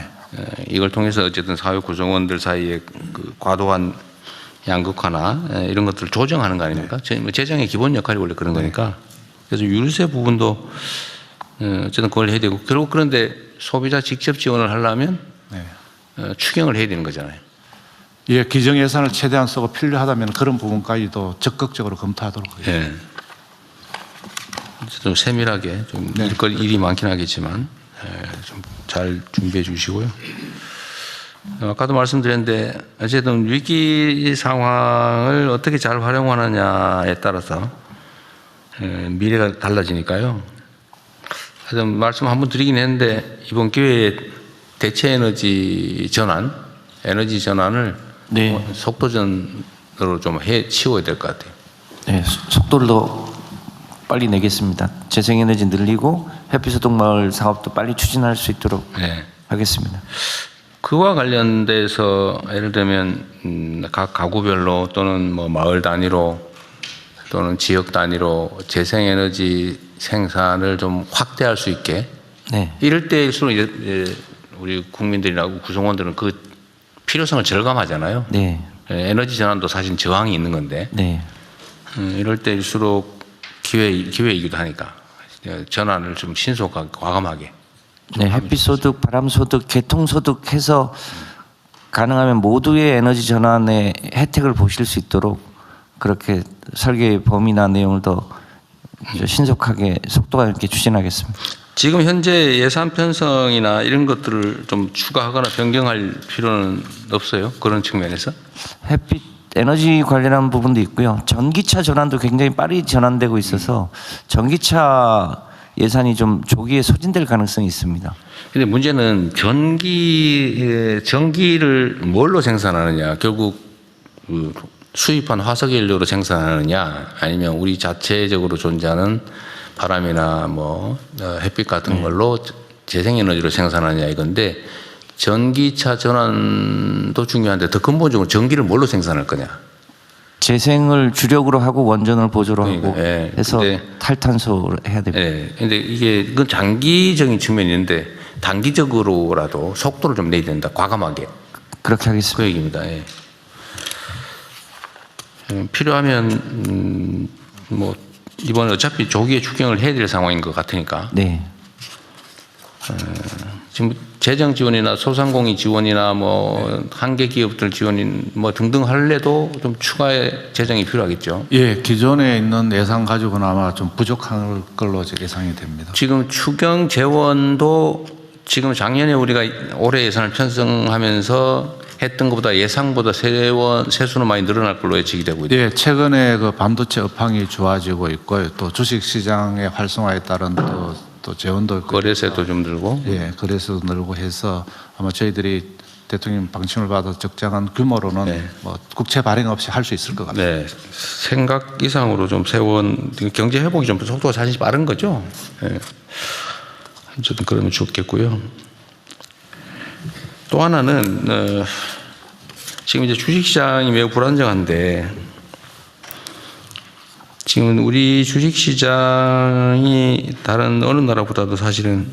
이걸 통해서 어쨌든 사회 구성원들 사이에 그 과도한 양극화나 이런 것들을 조정하는 거 아닙니까? 재정의 기본 역할이 원래 그런 거니까. 그래서 유류세 부분도 어쨌든 그걸 해야 되고 결국 그런데 소비자 직접 지원을 하려면 네. 추경을 해야 되는 거잖아요. 예, 기정 예산을 최대한 쓰고 필요하다면 그런 부분까지도 적극적으로 검토하도록 하겠습니다. 예. 좀 세밀하게 좀 네. 일이 많긴 하겠지만 좀 잘 준비해 주시고요. 아까도 말씀드렸는데 어쨌든 위기 상황을 어떻게 잘 활용하느냐에 따라서 미래가 달라지니까요. 하여튼 말씀 한번 드리긴 했는데 이번 기회에 대체 에너지 전환을 네. 속도전으로 좀 치워야 될 것 같아요. 네, 속도를 더 빨리 내겠습니다. 재생에너지 늘리고 햇빛소득마을 사업도 빨리 추진할 수 있도록 네. 하겠습니다. 그와 관련돼서 예를 들면 각 가구별로 또는 뭐 마을 단위로 또는 지역 단위로 재생에너지 생산을 좀 확대할 수 있게 네, 이럴 때일수록 이제 우리 국민들이나 구성원들은 그 필요성을 절감하잖아요. 네, 에너지 전환도 사실 저항이 있는 건데 네, 이럴 때일수록 기회이기도 하니까 전환을 좀 신속하게 과감하게 네. 햇빛소득, 바람소득, 개통소득 해서 가능하면 모두의 에너지 전환의 혜택을 보실 수 있도록 그렇게 설계 범위나 내용을 더 신속하게 속도가 있게 추진하겠습니다. 지금 현재 예산 편성이나 이런 것들을 좀 추가하거나 변경할 필요는 없어요? 그런 측면에서? 햇빛 에너지 관련한 부분도 있고요. 전기차 전환도 굉장히 빠르게 전환되고 있어서 전기차 예산이 좀 조기에 소진될 가능성이 있습니다. 근데 문제는 전기를 뭘로 생산하느냐? 결국 그 수입한 화석연료로 생산하느냐? 아니면 우리 자체적으로 존재하는 바람이나 뭐 햇빛 같은 걸로 재생에너지로 생산하느냐 이건데 전기차 전환도 중요한데 더 근본적으로 전기를 뭘로 생산할 거냐? 재생을 주력으로 하고 원전을 보조로 하고 그러니까, 예. 해서 근데- 탈탄소를 해야 됩니다. 예. 근데 이게 그건 장기적인 측면이 있는데 단기적으로라도 속도를 좀 내야 된다. 과감하게. 그렇게 하겠습니다. 그 얘기입니다. 예. 필요하면 뭐 이번에 어차피 조기에 추경을 해야 될 상황인 것 같으니까 네, 지금 재정 지원이나 소상공인 지원이나 뭐 한계 기업들 지원인 뭐 등등 할래도 좀 추가의 재정이 필요하겠죠. 예, 기존에 있는 예산 가지고는 아마 좀 부족한 걸로 예상이 됩니다. 지금 추경 재원도 지금 작년에 우리가 올해 예산을 편성하면서 했던 것보다 예상보다 세수는 많이 늘어날 걸로 예측이 되고 있다. 예, 최근에 그 반도체 업황이 좋아지고 있고요. 또 주식 시장의 활성화에 따른 또 재원도 있고 거래세도 좀 늘고. 예, 거래세도 늘고 해서 아마 저희들이 대통령 방침을 받아 적정한 규모로는 네. 뭐 국채 발행 없이 할 수 있을 것 같아요. 네, 생각 이상으로 좀 세원 경제 회복이 좀 속도가 사실 빠른 거죠. 예. 어쨌든 그러면 좋겠고요. 또 하나는 지금 이제 주식시장이 매우 불안정한데 지금 우리 주식시장이 다른 어느 나라보다도 사실은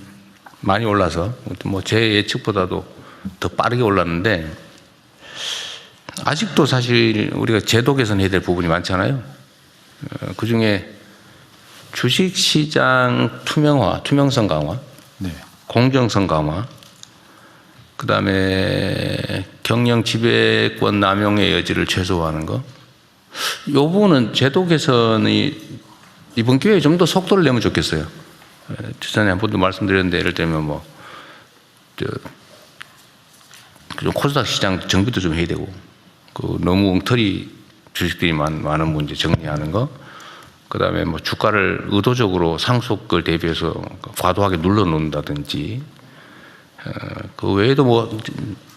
많이 올라서 뭐 제 예측보다도 더 빠르게 올랐는데 아직도 사실 우리가 제도 개선해야 될 부분이 많잖아요. 그중에 주식시장 투명화, 투명성 강화, 네. 공정성 강화, 그다음에 경영 지배권 남용의 여지를 최소화하는 거. 이 부분은 제도 개선이 이번 기회에 좀 더 속도를 내면 좋겠어요. 전에 한 번도 말씀드렸는데 예를 들면 뭐 코스닥 시장 정비도 좀 해야 되고 그 너무 엉터리 주식들이 많은 문제 정리하는 거. 그다음에 뭐 주가를 의도적으로 상속을 대비해서 과도하게 눌러놓는다든지 그 외에도 뭐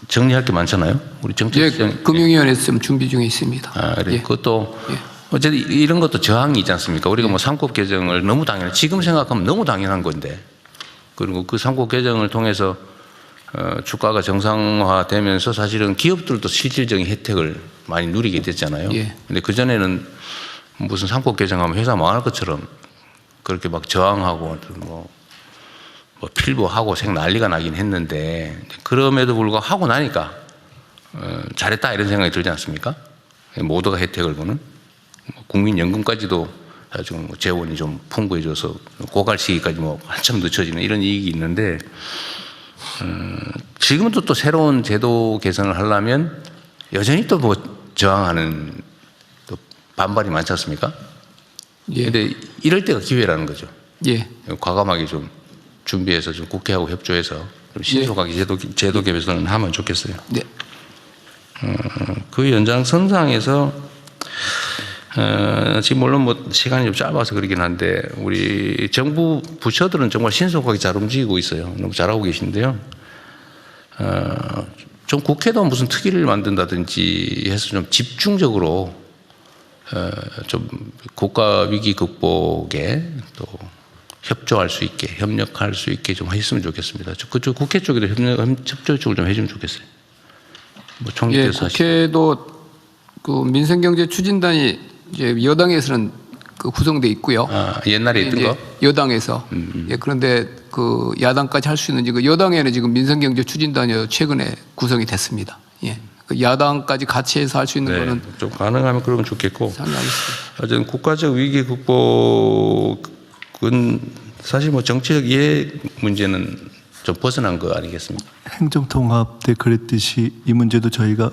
정리할 게 많잖아요. 우리 정책시장 금융위원회에서 좀 준비 중에 있습니다. 그래. 예. 그것도 어쨌든 이런 것도 저항이 있지 않습니까? 우리가 뭐 상법 개정을 너무 당연해. 지금 생각하면 너무 당연한 건데. 그리고 그 상법 개정을 통해서 주가가 정상화되면서 사실은 기업들도 실질적인 혜택을 많이 누리게 됐잖아요. 예. 근데 그 전에는 무슨 상법 개정하면 회사 망할 것처럼 그렇게 막 저항하고 뭐 필부하고 생 난리가 나긴 했는데 그럼에도 불구하고 하고 나니까 잘했다 이런 생각이 들지 않습니까? 모두가 혜택을 보는 국민연금까지도 지금 재원이 좀 풍부해져서 고갈 시기까지 뭐 한참 늦춰지는 이런 이익이 있는데 지금은 또 새로운 제도 개선을 하려면 여전히 또 뭐 저항하는 또 반발이 많지 않습니까? 그런데 예. 이럴 때가 기회라는 거죠. 예. 과감하게 좀 준비해서 좀 국회하고 협조해서 좀 신속하게 제도 개선을 하면 좋겠어요. 네. 그 연장선상에서 지금 물론 뭐 시간이 좀 짧아서 그러긴 한데 우리 정부 부처들은 정말 신속하게 잘 움직이고 있어요. 너무 잘하고 계신데요. 좀 국회도 무슨 특위를 만든다든지 해서 좀 집중적으로 좀 국가 위기 극복에 또 협조할 수 있게 협력할 수 있게 좀 했으면 좋겠습니다. 그쪽 국회 쪽에도 협조 쪽을 좀 해주면 좋겠어요. 뭐 총리께서 국회도 그 민생경제추진단이 이제 여당에서는 그 구성돼 있고요. 옛날에 있던 거? 여당에서. 예, 그런데 그 야당까지 할 수 있는지 그 여당에는 지금 민생경제추진단이 최근에 구성이 됐습니다. 예. 그 야당까지 같이 해서 할 수 있는 거는 좀 가능하면 그러면 좋겠고. 상의하겠습니다. 어쨌든 국가적 위기 극복은 사실 뭐 정치적 이해 문제는 좀 벗어난 거 아니겠습니까? 행정통합 때 그랬듯이 이 문제도 저희가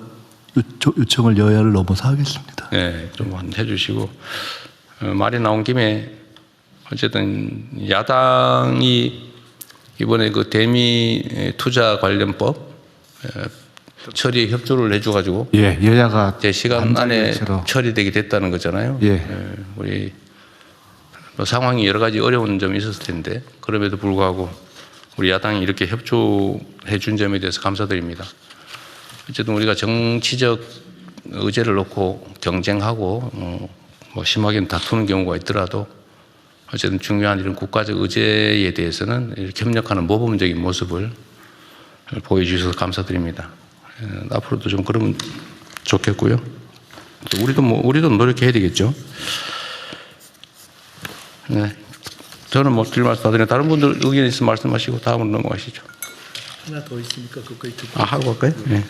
요청을 여야를 넘어서 하겠습니다. 네, 좀 해주시고 말이 나온 김에 어쨌든 야당이 이번에 그 대미 투자 관련법 처리에 협조를 해줘가지고 예, 여야가 제 시간 안에 반장일체로. 처리되게 됐다는 거잖아요. 예. 우리 뭐 상황이 여러 가지 어려운 점이 있었을 텐데 그럼에도 불구하고 우리 야당이 이렇게 협조해 준 점에 대해서 감사드립니다. 어쨌든 우리가 정치적 의제를 놓고 경쟁하고 뭐 심하게는 다투는 경우가 있더라도 어쨌든 중요한 이런 국가적 의제에 대해서는 이렇게 협력하는 모범적인 모습을 보여주셔서 감사드립니다. 앞으로도 좀 그러면 좋겠고요. 또 우리도 노력해야 되겠죠. 네. 저는 뭐 드릴 말씀 다 드리고 다른 분들 의견 있으면 말씀하시고 다음으로 넘어가시죠. 하나 더 있으니까 그거까지 듣고. 하고 갈까요? 네.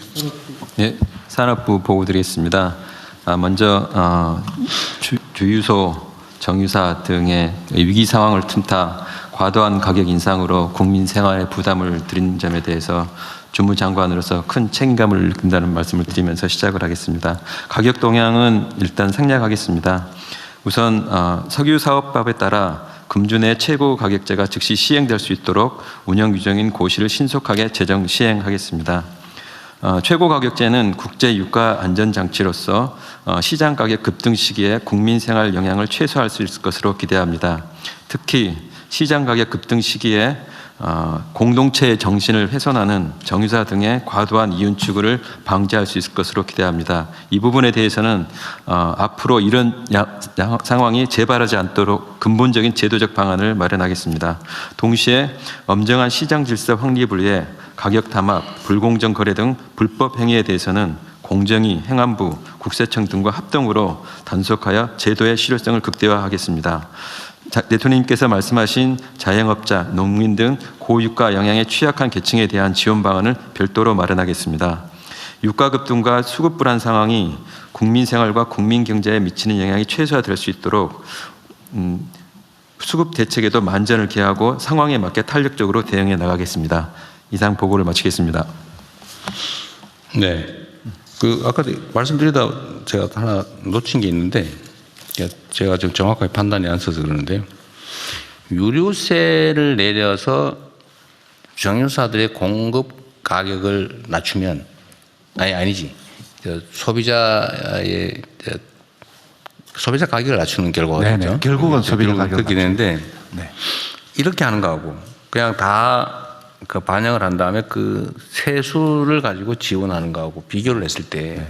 네, 산업부 보고 드리겠습니다. 먼저 주유소, 정유사 등의 위기 상황을 틈타 과도한 가격 인상으로 국민 생활에 부담을 드린 점에 대해서 주무장관으로서 큰 책임감을 느낀다는 말씀을 드리면서 시작을 하겠습니다. 가격 동향은 일단 생략하겠습니다. 우선 석유사업법에 따라 금주내 최고 가격제가 즉시 시행될 수 있도록 운영 규정인 고시를 신속하게 제정 시행하겠습니다. 최고 가격제는 국제 유가 안전 장치로서 시장 가격 급등 시기에 국민 생활 영향을 최소화할 수 있을 것으로 기대합니다. 특히 시장 가격 급등 시기에 공동체의 정신을 훼손하는 정유사 등의 과도한 이윤 추구를 방지할 수 있을 것으로 기대합니다. 이 부분에 대해서는 앞으로 이런 상황이 재발하지 않도록 근본적인 제도적 방안을 마련하겠습니다. 동시에 엄정한 시장 질서 확립을 위해 가격 담합, 불공정 거래 등 불법 행위에 대해서는 공정위, 행안부, 국세청 등과 합동으로 단속하여 제도의 실효성을 극대화하겠습니다. 대통령님께서 말씀하신 자영업자, 농민 등 고유가 영향에 취약한 계층에 대한 지원 방안을 별도로 마련하겠습니다. 유가 급등과 수급 불안 상황이 국민 생활과 국민 경제에 미치는 영향이 최소화될 수 있도록 수급 대책에도 만전을 기하고 상황에 맞게 탄력적으로 대응해 나가겠습니다. 이상 보고를 마치겠습니다. 네. 아까 말씀드리다 제가 하나 놓친 게 있는데, 제가 좀 정확하게 판단이 안 서서 그러는데요. 유류세를 내려서 정유사들의 공급 가격을 낮추면, 아니지. 소비자 가격을 낮추는 결과가 결국은 소비자 가격을 그렇게 되는데, 네. 이렇게 하는 거하고 그냥 다 그 반영을 한 다음에 그 세수를 가지고 지원하는 거하고 비교를 했을 때,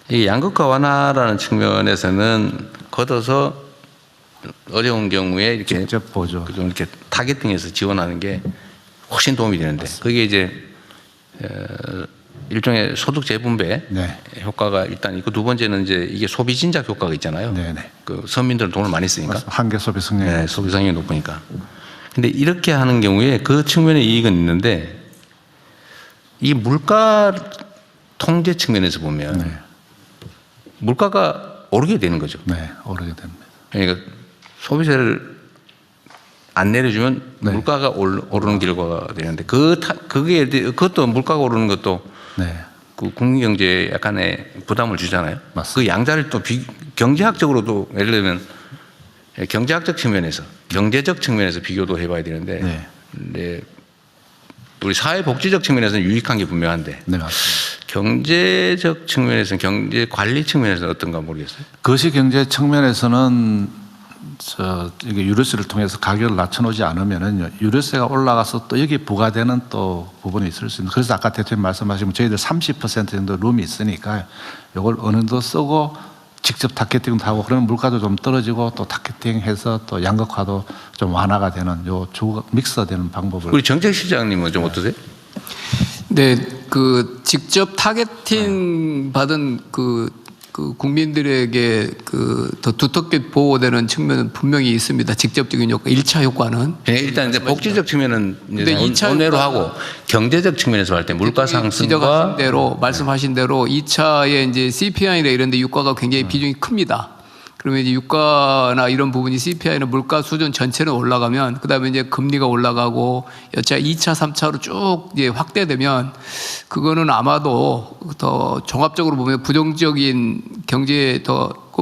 이 양극화 완화라는 측면에서는 걷어서 어려운 경우에 이렇게 직접 보죠. 좀 이렇게 타겟팅해서 지원하는 게 훨씬 도움이 되는데, 그게 이제 일종의 소득 재분배 네. 효과가 일단 있고, 두 번째는 이제 이게 소비 진작 효과가 있잖아요. 네네. 그 서민들은 돈을 많이 쓰니까. 한계 소비 성향. 네, 소비 성향이 높으니까. 근데 이렇게 하는 경우에 그 측면의 이익은 있는데, 이 물가 통제 측면에서 보면 네. 물가가 오르게 되는 거죠. 네, 오르게 됩니다. 그러니까 소비세를 안 내려주면 네. 물가가 오르는 결과가 되는데, 그것도 물가가 오르는 것도 네. 그 국민 경제에 약간의 부담을 주잖아요. 맞습니다. 그 양자를 또 경제학적으로도, 예를 들면 경제학적 측면에서, 경제적 측면에서 비교도 해봐야 되는데, 네. 근데 우리 사회복지적 측면에서는 유익한 게 분명한데, 네, 맞습니다. 경제적 측면에서는, 경제 관리 측면에서는 어떤가 모르겠어요. 거시경제 측면에서는 이게 유류세를 통해서 가격을 낮춰놓지 않으면은 유류세가 올라가서 또 여기 부과되는 또 부분이 있을 수 있는. 그래서 아까 대통령 말씀하시면 저희들 30% 정도 룸이 있으니까 이걸 어느 정도 쓰고 직접 타겟팅도 하고, 그러면 물가도 좀 떨어지고 또 타겟팅해서 또 양극화도 좀 완화가 되는 요 믹서되는 방법을. 우리 정책시장님은 좀 어떠세요? 네, 그 직접 타겟팅 받은 그 국민들에게 더 두텁게 보호되는 측면은 분명히 있습니다. 직접적인 효과, 1차 효과는. 일단 이제 복지적 측면은 근데 2차 원외로 하고, 경제적 측면에서 할 때 물가 상승과 말씀하신 대로 2차에 이제 CPI나 이런 데 유가가 굉장히 비중이 큽니다. 그러면 이제 유가나 이런 부분이 CPI나 물가 수준 전체는 올라가면, 그다음에 이제 금리가 올라가고 여차 2차, 3차로 쭉 이제 확대되면, 그거는 아마도 더 종합적으로 보면 부정적인 경제에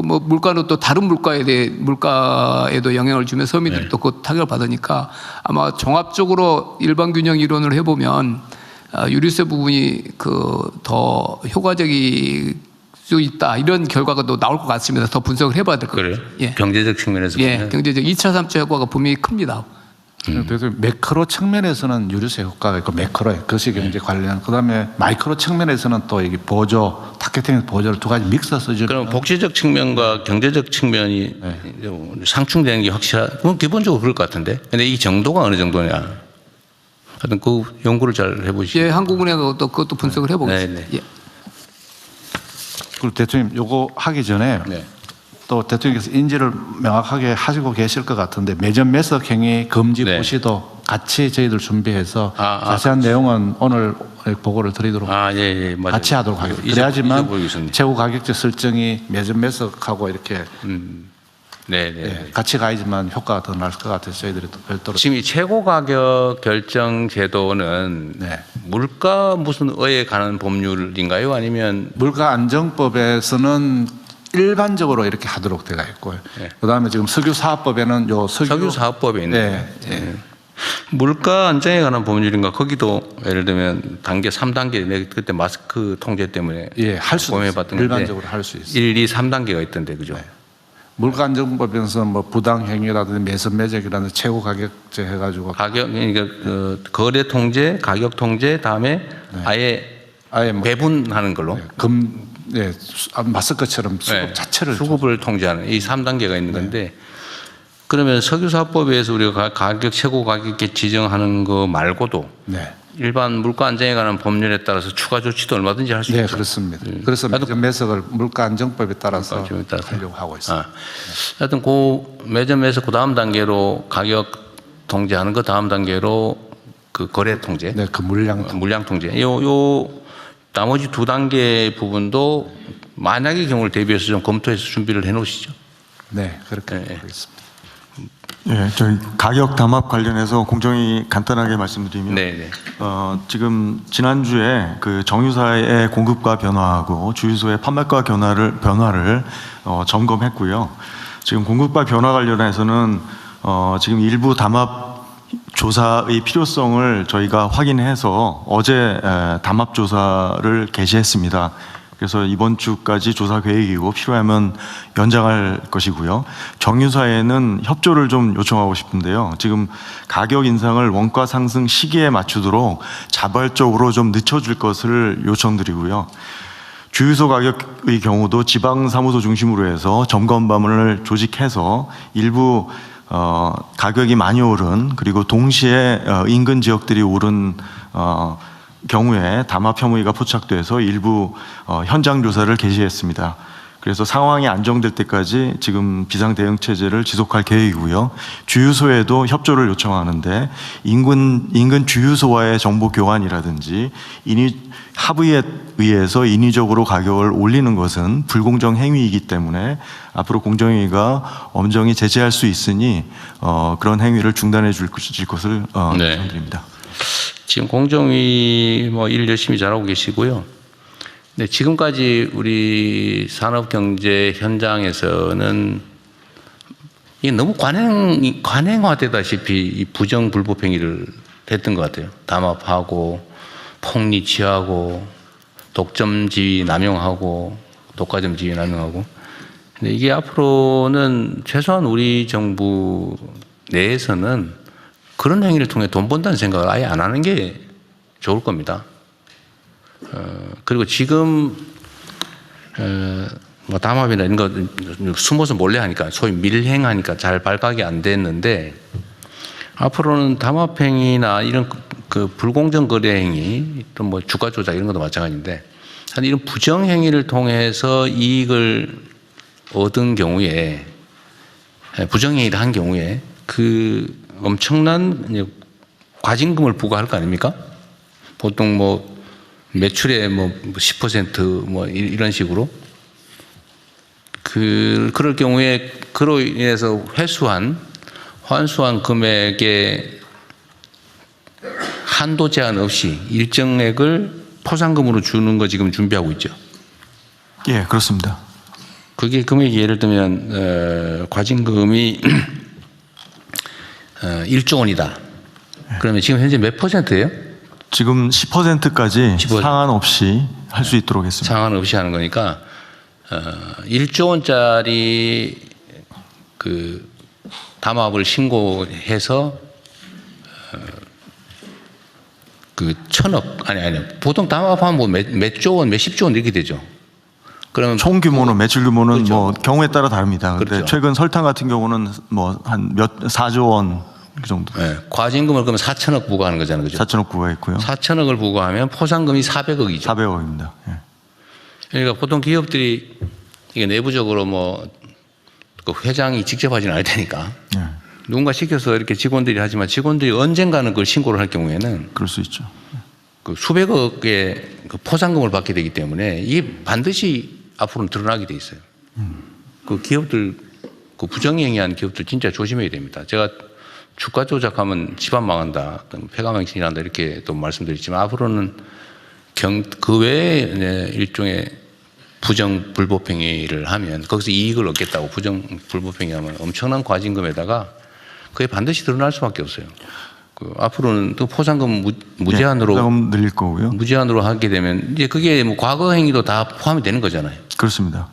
뭐 물가는 또 다른 물가에도 영향을 주면 서민들이 또 그 타격을 받으니까, 아마 종합적으로 일반 균형 이론을 해보면 유류세 부분이 더 효과적이 수 있다, 이런 결과가 또 나올 것 같습니다. 더 분석을 해봐야 될 것 같아요. 그래요? 예. 경제적 측면에서 보면. 경제적 2차, 3차 효과가 분명히 큽니다. 그래서 매크로 측면에서는 유류세 효과가 있고, 매크로 거시경제 관련, 그다음에 마이크로 측면에서는 또 이게 보조, 타겟팅 보조를 두 가지 믹서 써주는. 그럼 복지적 측면과 경제적 측면이 상충되는 게 그건 기본적으로 그럴 것 같은데. 근데 이 정도가 어느 정도냐? 하여튼 그 연구를 잘 해보시죠. 예, 한국은행하고 또 그것도 분석을 해보겠습니다. 네. 예. 그리고 대통령 요거 하기 전에 또 대통령께서 인지를 명확하게 하시고 계실 것 같은데, 매점 매석 행위 금지 고시도 같이 저희들 준비해서 자세한 내용은 오늘 보고를 드리도록 맞아요. 같이 하도록 하겠습니다. 그래야지만 최고 가격제 설정이 매점 매석하고 이렇게 같이 가야지만 효과가 더 날 것 같아서 저희들이 또 별도로. 지금 이 최고 가격 결정 제도는 물가 무슨 의에 관한 법률인가요? 아니면 물가 안정법에서는 일반적으로 이렇게 하도록 되어 있고요. 그다음에 지금 석유사업법에는 석유사업법에 있는 물가 안정에 관한 법률인가? 거기도 예를 들면 단계 3단계, 내가 그때 마스크 통제 때문에 할 수 있어요. 일반적으로 할 수 있어요. 1, 2, 3단계가 있던데, 그죠? 물가안정법에서 뭐 부당행위라든지 매선매적이라든지 최고 가격제 해가지고 그러니까 거래 통제, 가격 통제, 다음에 아예 뭐 배분하는 걸로 마스크처럼 수급 자체를 수급을 통제하는 이 3단계가 있는 건데, 그러면 석유사업법에서 우리가 가격 최고 가격에 지정하는 거 말고도 일반 물가 안정에 관한 법률에 따라서 추가 조치도 얼마든지 할 수 네, 있죠. 그렇습니다. 그래서 매점 매석을 물가 안정법에 따라서 하려고 하고 있습니다. 하여튼 그 매점에서 그 다음 단계로 가격 통제하는 그 다음 단계로 그 거래 통제, 네, 그 물량 통제. 요 나머지 두 단계 부분도 만약의 경우를 대비해서 좀 검토해서 준비를 해놓으시죠. 네, 그렇게 하겠습니다. 예, 저희 가격 담합 관련해서 공정히 간단하게 말씀드리면, 네. 지금 지난주에 그 정유사의 공급과 변화하고 주유소의 판매가 변화를 점검했고요. 지금 공급과 변화 관련해서는 지금 일부 담합 조사의 필요성을 저희가 확인해서 어제 담합 조사를 개시했습니다. 그래서 이번 주까지 조사 계획이고 필요하면 연장할 것이고요. 정유사에는 협조를 좀 요청하고 싶은데요. 지금 가격 인상을 원가 상승 시기에 맞추도록 자발적으로 좀 늦춰줄 것을 요청드리고요. 주유소 가격의 경우도 지방사무소 중심으로 해서 점검반을 조직해서 일부 가격이 많이 오른 그리고 동시에 인근 지역들이 오른 경우에 담합 혐의가 포착돼서 일부 현장 조사를 개시했습니다. 그래서 상황이 안정될 때까지 지금 비상 대응 체제를 지속할 계획이고요. 주유소에도 협조를 요청하는데 인근 주유소와의 정보 교환이라든지 합의에 의해서 인위적으로 가격을 올리는 것은 불공정 행위이기 때문에 앞으로 공정위가 엄정히 제재할 수 있으니 그런 행위를 중단해 줄 것을 요청드립니다. 지금 공정위 일 열심히 잘하고 계시고요. 근데 지금까지 우리 산업경제 현장에서는 이게 너무 관행화되다시피 이 부정 불법 행위를 했던 것 같아요. 담합하고 폭리 취하고 독점 지위 남용하고 독과점 지위 남용하고. 근데 이게 앞으로는 최소한 우리 정부 내에서는 그런 행위를 통해 돈 번다는 생각을 아예 안 하는 게 좋을 겁니다. 그리고 지금 담합이나 이런 거 숨어서 몰래 하니까 소위 밀행하니까 잘 발각이 안 됐는데 앞으로는 담합행위나 이런 그 불공정 거래 행위 또 뭐 주가 조작 이런 것도 마찬가지인데 이런 부정행위를 통해서 이익을 얻은 경우에 부정행위를 한 경우에 그 엄청난 과징금을 부과할 거 아닙니까? 보통 매출의 10% 이런 식으로 그럴 경우에 그로 인해서 환수한 금액에 한도 제한 없이 일정액을 포상금으로 주는 거 지금 준비하고 있죠. 예, 그렇습니다. 그게 금액이 예를 들면 과징금이 1조 원이다. 그러면 지금 현재 몇 %예요? 지금 10%까지 상한 없이 할 수 있도록 했습니다. 상한 없이 하는 거니까 1조 원짜리 그 담합을 신고해서 그 1,000억 아니 보통 담합하면 몇조 원, 몇십조 원 이렇게 되죠. 그러면 총 규모는 매출 규모는 그렇죠. 경우에 따라 다릅니다. 그런데 그렇죠. 최근 설탕 같은 경우는 한 4조 원 그 정도. 네, 과징금을 그러면 4천억 부과하는 거잖아요, 그죠? 4천억 부과했고요. 4천억을 부과하면 포상금이 400억이죠. 400억입니다. 예. 그러니까 보통 기업들이 이게 내부적으로 그 회장이 직접 하지는 않을 테니까 예. 누군가 시켜서 이렇게 직원들이 하지만 직원들이 언젠가는 그걸 신고를 할 경우에는 그럴 수 있죠. 그 수백억의 그 포상금을 받게 되기 때문에 이게 반드시 앞으로는 드러나게 돼 있어요. 그 기업들 그 부정행위한 기업들 진짜 조심해야 됩니다. 제가 주가 조작하면 집안 망한다, 폐가망신이 난다 이렇게 또 말씀드렸지만 앞으로는 그 외에 일종의 부정 불법 행위를 하면 거기서 이익을 얻겠다고 부정 불법 행위하면 엄청난 과징금에다가 그게 반드시 드러날 수밖에 없어요. 그 앞으로는 또 포상금 무제한으로 포상금 늘릴 거고요. 무제한으로 하게 되면 이제 그게 과거 행위도 다 포함이 되는 거잖아요. 그렇습니다.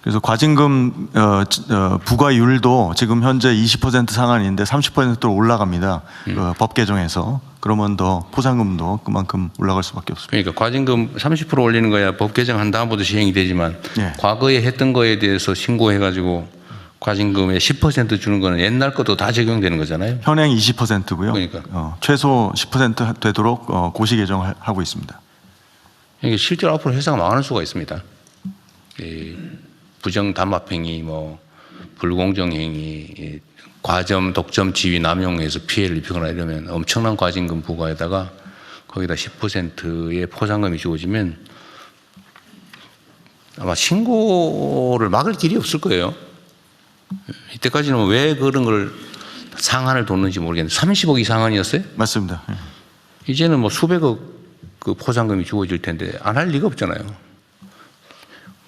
그래서 과징금 부과율도 지금 현재 20% 상한인데 30%로 올라갑니다. 법 개정에서. 그러면 더 포상금도 그만큼 올라갈 수밖에 없습니다. 그러니까 과징금 30% 올리는 거야 법 개정한 다음부터 시행이 되지만 네. 과거에 했던 거에 대해서 신고해가지고 과징금의 10% 주는 거는 옛날 것도 다 적용되는 거잖아요. 현행 20%고요. 그러니까. 최소 10% 되도록 고시 개정을 하고 있습니다. 이게 실제로 앞으로 회사가 망할 수가 있습니다. 이 부정 담합행위, 뭐 불공정행위, 과점, 독점, 지위, 남용해서 피해를 입히거나 이러면 엄청난 과징금 부과에다가 거기다 10%의 포상금이 주어지면 아마 신고를 막을 길이 없을 거예요. 이때까지는 왜 그런 걸 상한을 뒀는지 모르겠는데 30억이 상한이었어요? 맞습니다. 이제는 뭐 수백억 그 포상금이 주어질 텐데 안 할 리가 없잖아요.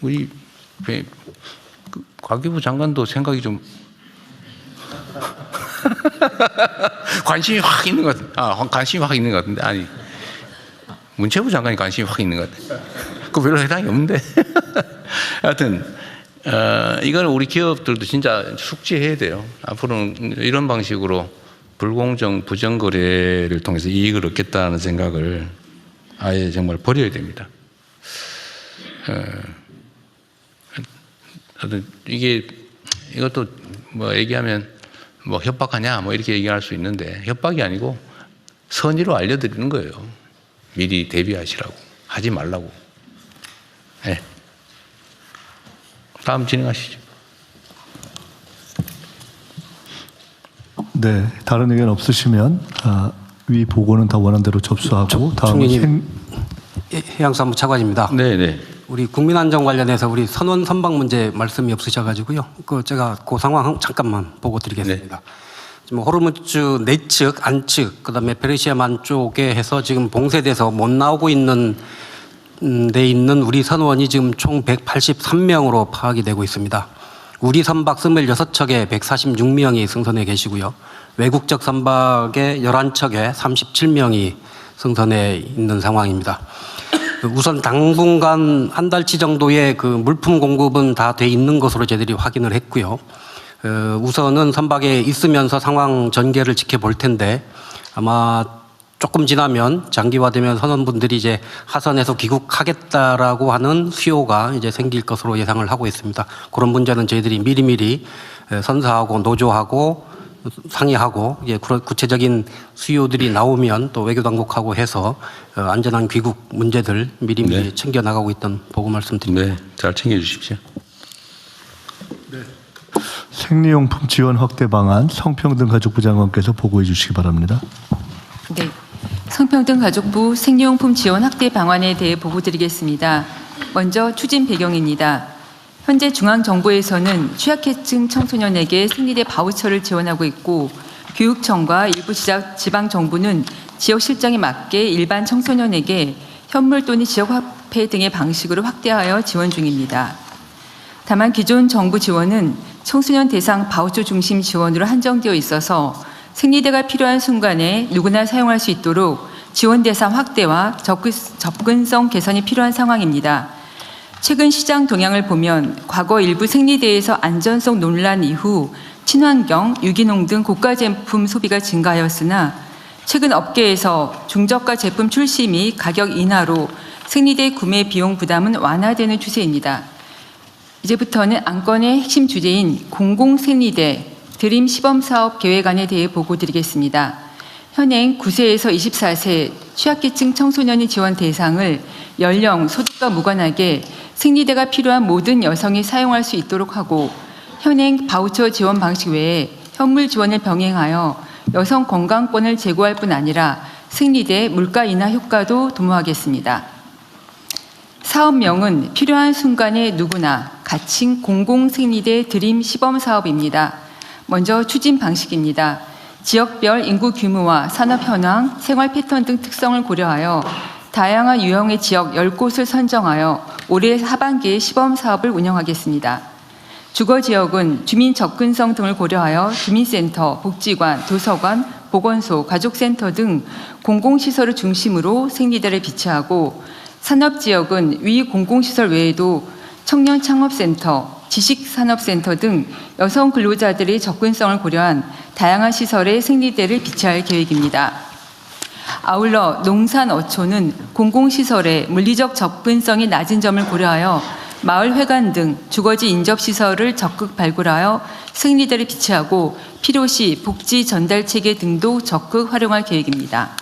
우리 그 과기부 장관도 생각이 좀 관심이 확 있는 것 같은데, 관심이 확 있는 것 같은데, 아니 문체부 장관이 관심이 확 있는 것 같아요. 그 별로 해당이 없는데. 하여튼 이거는 우리 기업들도 진짜 숙지해야 돼요. 앞으로는 이런 방식으로 불공정 부정거래를 통해서 이익을 얻겠다는 생각을 아예 정말 버려야 됩니다. 하여튼 이것도 뭐 얘기하면 뭐 협박하냐 뭐 이렇게 얘기할 수 있는데 협박이 아니고 선의로 알려드리는 거예요. 미리 대비하시라고, 하지 말라고. 네. 다음 진행하시죠. 네, 다른 의견 없으시면 위 보고는 다 원안대로 접수하고 다음은 해양사무 차관입니다. 네네. 우리 국민안전 관련해서 우리 선원 선박 문제 말씀이 없으셔가지고요. 제가 그 상황 잠깐만 보고 드리겠습니다. 지금 호르무즈 내측, 안측, 그다음에 페르시아만 쪽에 해서 지금 봉쇄돼서 못 나오고 있는 데 있는 우리 선원이 지금 총 183명으로 파악이 되고 있습니다. 우리 선박 26척에 146명이 승선해 계시고요. 외국적 선박에 11척에 37명이 승선해 있는 상황입니다. 우선 당분간 한 달치 정도의 그 물품 공급은 다 돼 있는 것으로 저희들이 확인을 했고요. 우선은 선박에 있으면서 상황 전개를 지켜볼 텐데 아마 조금 지나면 장기화되면 선원분들이 이제 하선에서 귀국하겠다라고 하는 수요가 이제 생길 것으로 예상을 하고 있습니다. 그런 문제는 저희들이 미리미리 선사하고 노조하고 상의하고 구체적인 수요들이 나오면 또 외교당국하고 해서 안전한 귀국 문제들 미리미리 챙겨 나가고 있던 보고 말씀드립니다. 네, 잘 챙겨주십시오. 생리용품 지원 확대 방안 성평등가족부 장관께서 보고해 주시기 바랍니다. 네, 성평등가족부 생리용품 지원 확대 방안에 대해 보고드리겠습니다. 먼저 추진 배경입니다. 현재 중앙정부에서는 취약계층 청소년에게 생리대 바우처를 지원하고 있고 교육청과 일부 지방정부는 지역 실정에 맞게 일반 청소년에게 현물 또는 지역화폐 등의 방식으로 확대하여 지원 중입니다. 다만 기존 정부 지원은 청소년 대상 바우처 중심 지원으로 한정되어 있어서 생리대가 필요한 순간에 누구나 사용할 수 있도록 지원 대상 확대와 접근성 개선이 필요한 상황입니다. 최근 시장 동향을 보면 과거 일부 생리대에서 안전성 논란 이후 친환경, 유기농 등 고가 제품 소비가 증가하였으나 최근 업계에서 중저가 제품 출시 및 가격 인하로 생리대 구매 비용 부담은 완화되는 추세입니다. 이제부터는 안건의 핵심 주제인 공공생리대 드림 시범사업 계획안에 대해 보고드리겠습니다. 현행 9세에서 24세 취약계층 청소년이 지원 대상을 연령, 소득과 무관하게 생리대가 필요한 모든 여성이 사용할 수 있도록 하고 현행 바우처 지원 방식 외에 현물 지원을 병행하여 여성 건강권을 제고할 뿐 아니라 생리대 물가 인하 효과도 도모하겠습니다. 사업명은 필요한 순간에 누구나 가칭 공공생리대 드림 시범사업입니다. 먼저 추진 방식입니다. 지역별 인구 규모와 산업 현황, 생활 패턴 등 특성을 고려하여 다양한 유형의 지역 10곳을 선정하여 올해 하반기에 시범사업을 운영하겠습니다. 주거지역은 주민 접근성 등을 고려하여 주민센터, 복지관, 도서관, 보건소, 가족센터 등 공공시설을 중심으로 생리대를 비치하고 산업지역은 위 공공시설 외에도 청년창업센터, 지식산업센터 등 여성 근로자들의 접근성을 고려한 다양한 시설에 생리대를 비치할 계획입니다. 아울러 농산어촌은 공공시설의 물리적 접근성이 낮은 점을 고려하여 마을회관 등 주거지 인접시설을 적극 발굴하여 승리대를 비치하고 필요시 복지 전달 체계 등도 적극 활용할 계획입니다.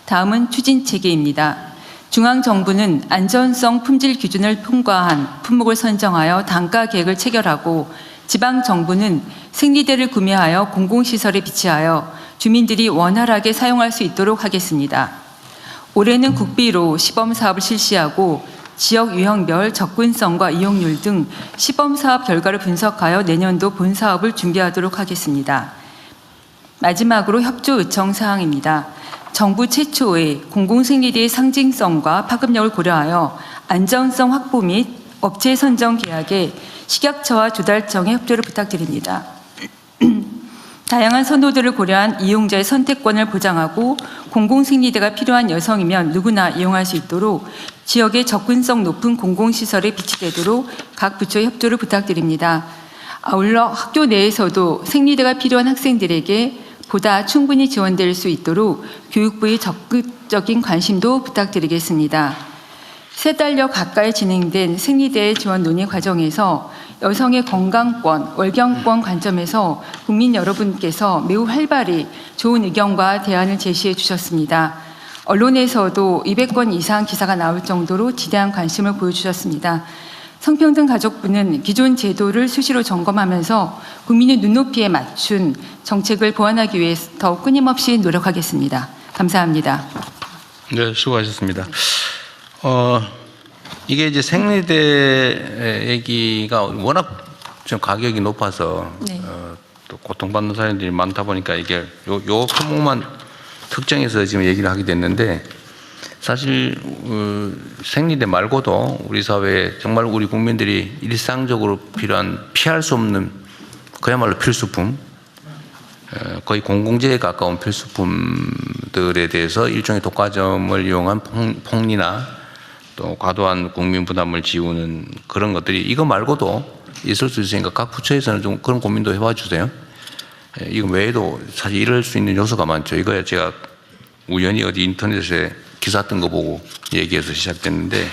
다음은 추진 체계입니다. 중앙정부는 안전성 품질 기준을 통과한 품목을 선정하여 단가 계획을 체결하고 지방정부는 승리대를 구매하여 공공시설에 비치하여 주민들이 원활하게 사용할 수 있도록 하겠습니다. 올해는 국비로 시범사업을 실시하고 지역 유형별 접근성과 이용률 등 시범사업 결과를 분석하여 내년도 본사업을 준비하도록 하겠습니다. 마지막으로 협조 요청 사항입니다. 정부 최초의 공공승리대의 상징성과 파급력을 고려하여 안전성 확보 및 업체 선정 계약에 식약처와 조달청의 협조를 부탁드립니다. 다양한 선호도를 고려한 이용자의 선택권을 보장하고 공공승리대가 필요한 여성이면 누구나 이용할 수 있도록 지역의 접근성 높은 공공시설에 비치되도록 각 부처의 협조를 부탁드립니다. 아울러 학교 내에서도 생리대가 필요한 학생들에게 보다 충분히 지원될 수 있도록 교육부의 적극적인 관심도 부탁드리겠습니다. 3달여 가까이 진행된 생리대 지원 논의 과정에서 여성의 건강권, 월경권 관점에서 국민 여러분께서 매우 활발히 좋은 의견과 대안을 제시해 주셨습니다. 언론에서도 200건 이상 기사가 나올 정도로 지대한 관심을 보여주셨습니다. 성평등 가족부는 기존 제도를 수시로 점검하면서 국민의 눈높이에 맞춘 정책을 보완하기 위해 더욱 끊임없이 노력하겠습니다. 감사합니다. 네, 수고하셨습니다. 이게 이제 생리대 얘기가 워낙 좀 가격이 높아서 네. 또 고통받는 사람들이 많다 보니까 이게 요 품목만 특정해서 지금 얘기를 하게 됐는데 사실 생리대 말고도 우리 사회에 정말 우리 국민들이 일상적으로 필요한 피할 수 없는 그야말로 필수품 거의 공공재에 가까운 필수품들에 대해서 일종의 독과점을 이용한 폭리나 또 과도한 국민 부담을 지우는 그런 것들이 이거 말고도 있을 수 있으니까 각 부처에서는 좀 그런 고민도 해봐 주세요. 이거 외에도 사실 이럴 수 있는 요소가 많죠. 이거야 제가 우연히 어디 인터넷에 기사 뜬 거 보고 얘기해서 시작됐는데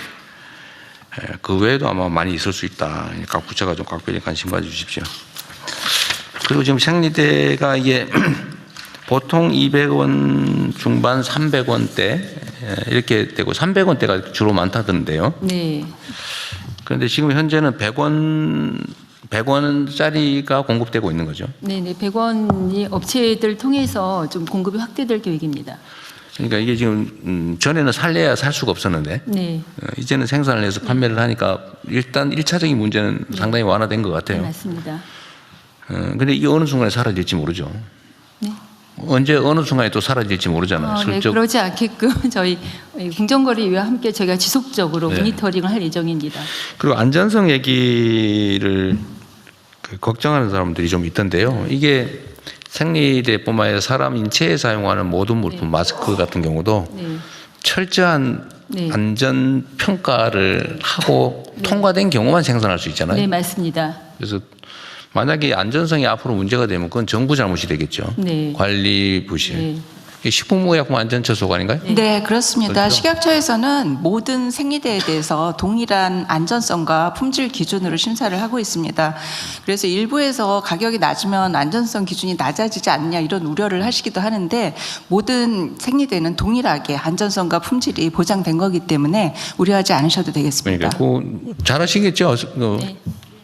그 외에도 아마 많이 있을 수 있다. 각 부처가 좀 각별히 관심 가져주십시오. 그리고 지금 생리대가 이게 보통 200원 중반 300원대 이렇게 되고 300원대가 주로 많다던데요. 네. 그런데 지금 현재는 100원짜리가 공급되고 있는 거죠. 네네. 100원이 업체들 통해서 좀 공급이 확대될 계획입니다. 그러니까 이게 지금 전에는 살래야 살 수가 없었는데 네. 이제는 생산을 해서 판매를 하니까 일단 1차적인 문제는 상당히 완화된 것 같아요. 네, 맞습니다. 근데 이게 어느 순간에 사라질지 모르죠. 네. 언제 어느 순간에 또 사라질지 모르잖아요. 네, 그러지 않게끔 저희 공정거래위와 함께 저희가 지속적으로 네. 모니터링을 할 예정입니다. 그리고 안전성 얘기를 걱정하는 사람들이 좀 있던데요. 이게 생리대뿐만 아니라 사람 인체에 사용하는 모든 물품, 네. 마스크 같은 경우도 네. 철저한 네. 안전 평가를 하고 통과된 경우만 생산할 수 있잖아요. 네, 맞습니다. 그래서 만약에 안전성이 앞으로 문제가 되면 그건 정부 잘못이 되겠죠. 네. 관리 부실. 네. 식품의약품안전처 속 아닌가요? 네, 그렇습니다. 그렇죠? 식약처에서는 모든 생리대에 대해서 동일한 안전성과 품질 기준으로 심사를 하고 있습니다. 그래서 일부에서 가격이 낮으면 안전성 기준이 낮아지지 않냐 이런 우려를 하시기도 하는데 모든 생리대는 동일하게 안전성과 품질이 보장된 거기 때문에 우려하지 않으셔도 되겠습니다. 그러니까 잘하시겠죠. 네.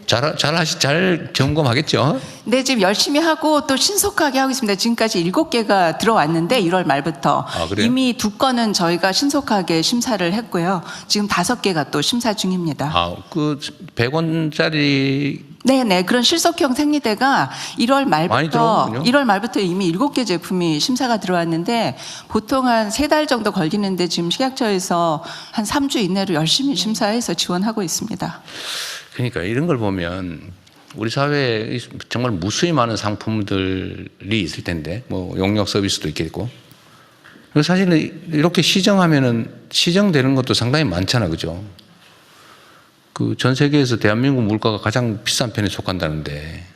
잘 점검하겠죠. 네, 지금 열심히 하고 또 신속하게 하고 있습니다. 지금까지 7개가 들어왔는데 1월 말부터 그래요? 이미 2건은 저희가 신속하게 심사를 했고요. 지금 5개가 또 심사 중입니다. 그 100원짜리 네네, 그런 실속형 생리대가 많이 들어오군요. 1월 말부터 이미 7개 제품이 심사가 들어왔는데 보통 한 3달 정도 걸리는데 지금 식약처에서 한 3주 이내로 열심히 심사해서 지원하고 있습니다. 그러니까 이런 걸 보면 우리 사회에 정말 무수히 많은 상품들이 있을 텐데 뭐 용역 서비스도 있겠고 사실은 이렇게 시정하면은 시정되는 것도 상당히 많잖아, 그죠? 그 전 세계에서 대한민국 물가가 가장 비싼 편에 속한다는데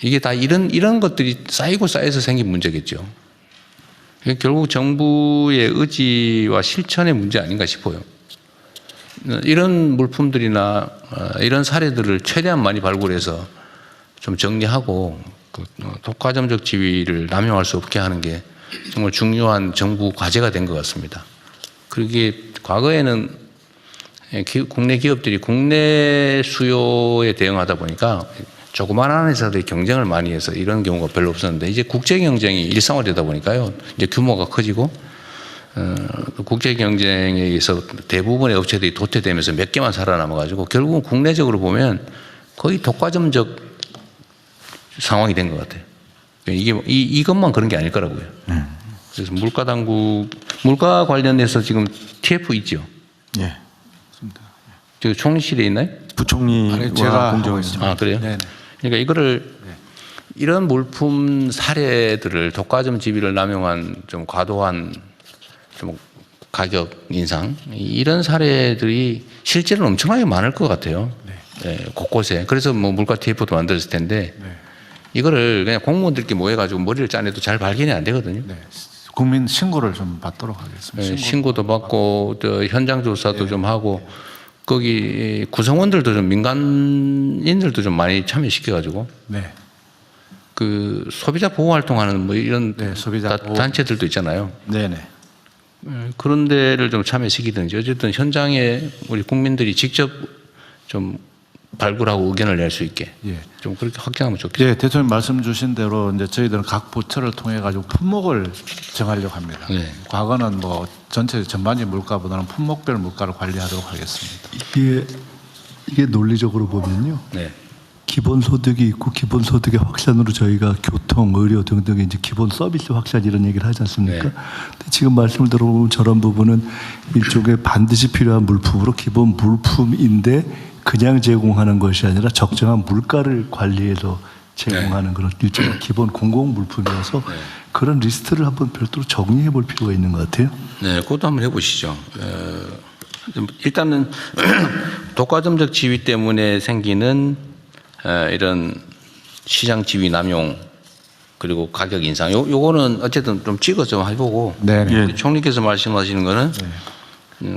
이게 다 이런 것들이 쌓이고 쌓여서 생긴 문제겠죠. 결국 정부의 의지와 실천의 문제 아닌가 싶어요. 이런 물품들이나 이런 사례들을 최대한 많이 발굴해서 좀 정리하고 그 독과점적 지위를 남용할 수 없게 하는 게 정말 중요한 정부 과제가 된 것 같습니다. 그게 과거에는 국내 기업들이 국내 수요에 대응하다 보니까 조그마한 회사들이 경쟁을 많이 해서 이런 경우가 별로 없었는데 이제 국제 경쟁이 일상화되다 보니까요. 이제 규모가 커지고 국제 경쟁에 의해서 대부분의 업체들이 도태되면서 몇 개만 살아남아 가지고 결국은 국내적으로 보면 거의 독과점적 상황이 된 것 같아요. 이것만 그런 게 아닐 거라고요. 그래서 물가 관련해서 지금 TF 있죠? 예. 저 총리실에 있나요? 부총리와 공정했습니다. 아, 그래요? 네네. 그러니까 이거를 이런 물품 사례들을 독과점 지위를 남용한 좀 과도한 좀 가격 인상 이런 사례들이 실제로는 엄청나게 많을 것 같아요. 네, 곳곳에. 그래서 뭐 물가 TF도 만들었을 텐데 이거를 그냥 공무원들끼리 모여가지고 머리를 짜내도 잘 발견이 안 되거든요. 국민 신고를 좀 받도록 하겠습니다. 신고도 받고 또 현장 조사도 좀 하고 거기 구성원들도 좀 민간인들도 좀 많이 참여시켜가지고 그 소비자 보호 활동하는 뭐 이런 소비자 단체들도 있잖아요. 네네. 그런 데를 좀 참여시키든지 어쨌든 현장에 우리 국민들이 직접 좀 발굴하고 의견을 낼 수 있게 좀 그렇게 확장하면 좋겠습니다. 예, 대통령 말씀 주신 대로 이제 저희들은 각 부처를 통해 가지고 품목을 정하려고 합니다. 과거는 뭐 전체 전반적인 물가보다는 품목별 물가를 관리하도록 하겠습니다. 이게 논리적으로 보면요. 기본소득이 있고 기본소득의 확산으로 저희가 교통, 의료 등등의 이제 기본 서비스 확산 이런 얘기를 하지 않습니까? 근데 지금 말씀을 들어보면 저런 부분은 일종의 반드시 필요한 물품으로 기본 물품인데 그냥 제공하는 것이 아니라 적정한 물가를 관리해서 제공하는 그런 일종의 기본 공공 물품이어서 그런 리스트를 한번 별도로 정리해 볼 필요가 있는 것 같아요. 네, 그것도 한번 해보시죠. 일단은 독과점적 지위 때문에 생기는 이런 시장 지위 남용 그리고 가격 인상 요거는 어쨌든 좀 찍어 좀 해보고 총리께서 말씀하시는 거는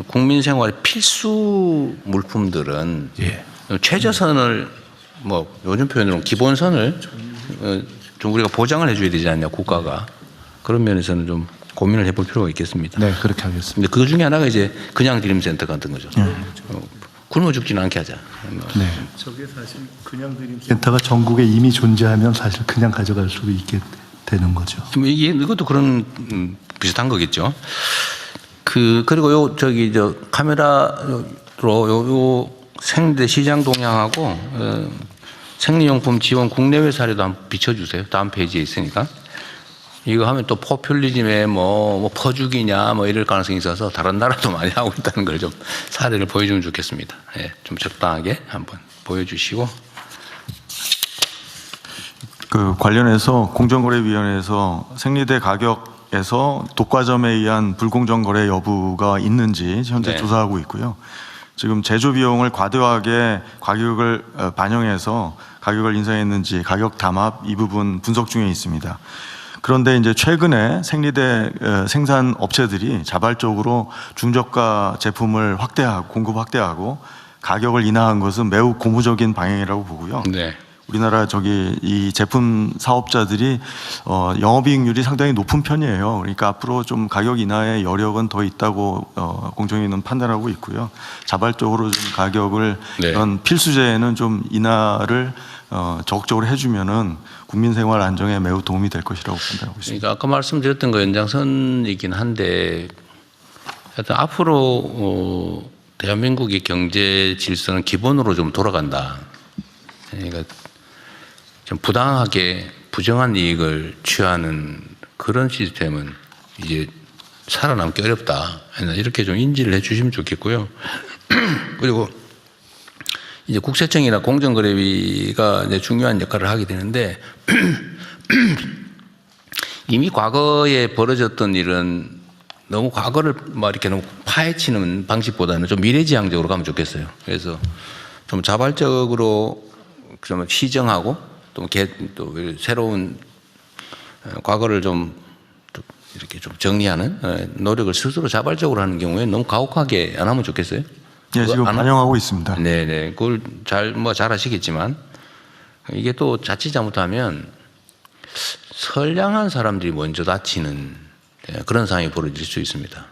국민 생활의 필수 물품들은 최저선을 뭐 요즘 표현으로 기본선을 좀 우리가 보장을 해줘야 되지 않냐 국가가 그런 면에서는 좀 고민을 해볼 필요가 있겠습니다. 네, 그렇게 하겠습니다. 근데 그 중에 하나가 이제 그냥 드림센터 같은 거죠. 굶어 죽지는 않게 하자. 저게 사실 그냥 드림센터가 전국에 이미 존재하면 사실 그냥 가져갈 수도 있게 되는 거죠. 이것도 그런 비슷한 거겠죠. 그리고 저 카메라로 요 생리대 시장 동향하고 생리용품 지원 국내외 사례도 한번 비춰주세요. 다음 페이지에 있으니까. 이거 하면 또 포퓰리즘에 뭐 퍼주기냐 뭐 이럴 가능성이 있어서 다른 나라도 많이 하고 있다는 걸 좀 사례를 보여주면 좋겠습니다. 좀 적당하게 한번 보여주시고. 그 관련해서 공정거래위원회에서 생리대 가격에서 독과점에 의한 불공정 거래 여부가 있는지 현재 조사하고 있고요. 지금 제조 비용을 과도하게 가격을 반영해서 가격을 인상했는지 가격 담합 이 부분 분석 중에 있습니다. 그런데 이제 최근에 생리대 생산 업체들이 자발적으로 중저가 제품을 공급 확대하고 가격을 인하한 것은 매우 고무적인 방향이라고 보고요. 우리나라 이 제품 사업자들이 영업이익률이 상당히 높은 편이에요. 그러니까 앞으로 좀 가격 인하의 여력은 더 있다고 공정위는 판단하고 있고요. 자발적으로 좀 가격을 이런 필수제에는 좀 인하를 적극적으로 해주면은 국민 생활 안정에 매우 도움이 될 것이라고 판단하고 있습니다. 그러니까 아까 말씀드렸던 거 연장선이긴 한데 하여튼 앞으로 대한민국의 경제 질서는 기본으로 좀 돌아간다. 그러니까 좀 부당하게 부정한 이익을 취하는 그런 시스템은 이제 살아남기 어렵다. 이렇게 좀 인지를 해 주시면 좋겠고요. 그리고 이제 국세청이나 공정거래위가 이제 중요한 역할을 하게 되는데 이미 과거에 벌어졌던 일은 너무 과거를 막 이렇게 너무 파헤치는 방식보다는 좀 미래지향적으로 가면 좋겠어요. 그래서 좀 자발적으로 좀 시정하고 또 새로운 과거를 좀 이렇게 좀 정리하는 노력을 스스로 자발적으로 하는 경우에 너무 가혹하게 안 하면 좋겠어요. 예, 지금 반영하고 있습니다. 네네. 그걸 잘 하시겠지만 이게 또 자칫 잘못하면 선량한 사람들이 먼저 다치는 그런 상황이 벌어질 수 있습니다.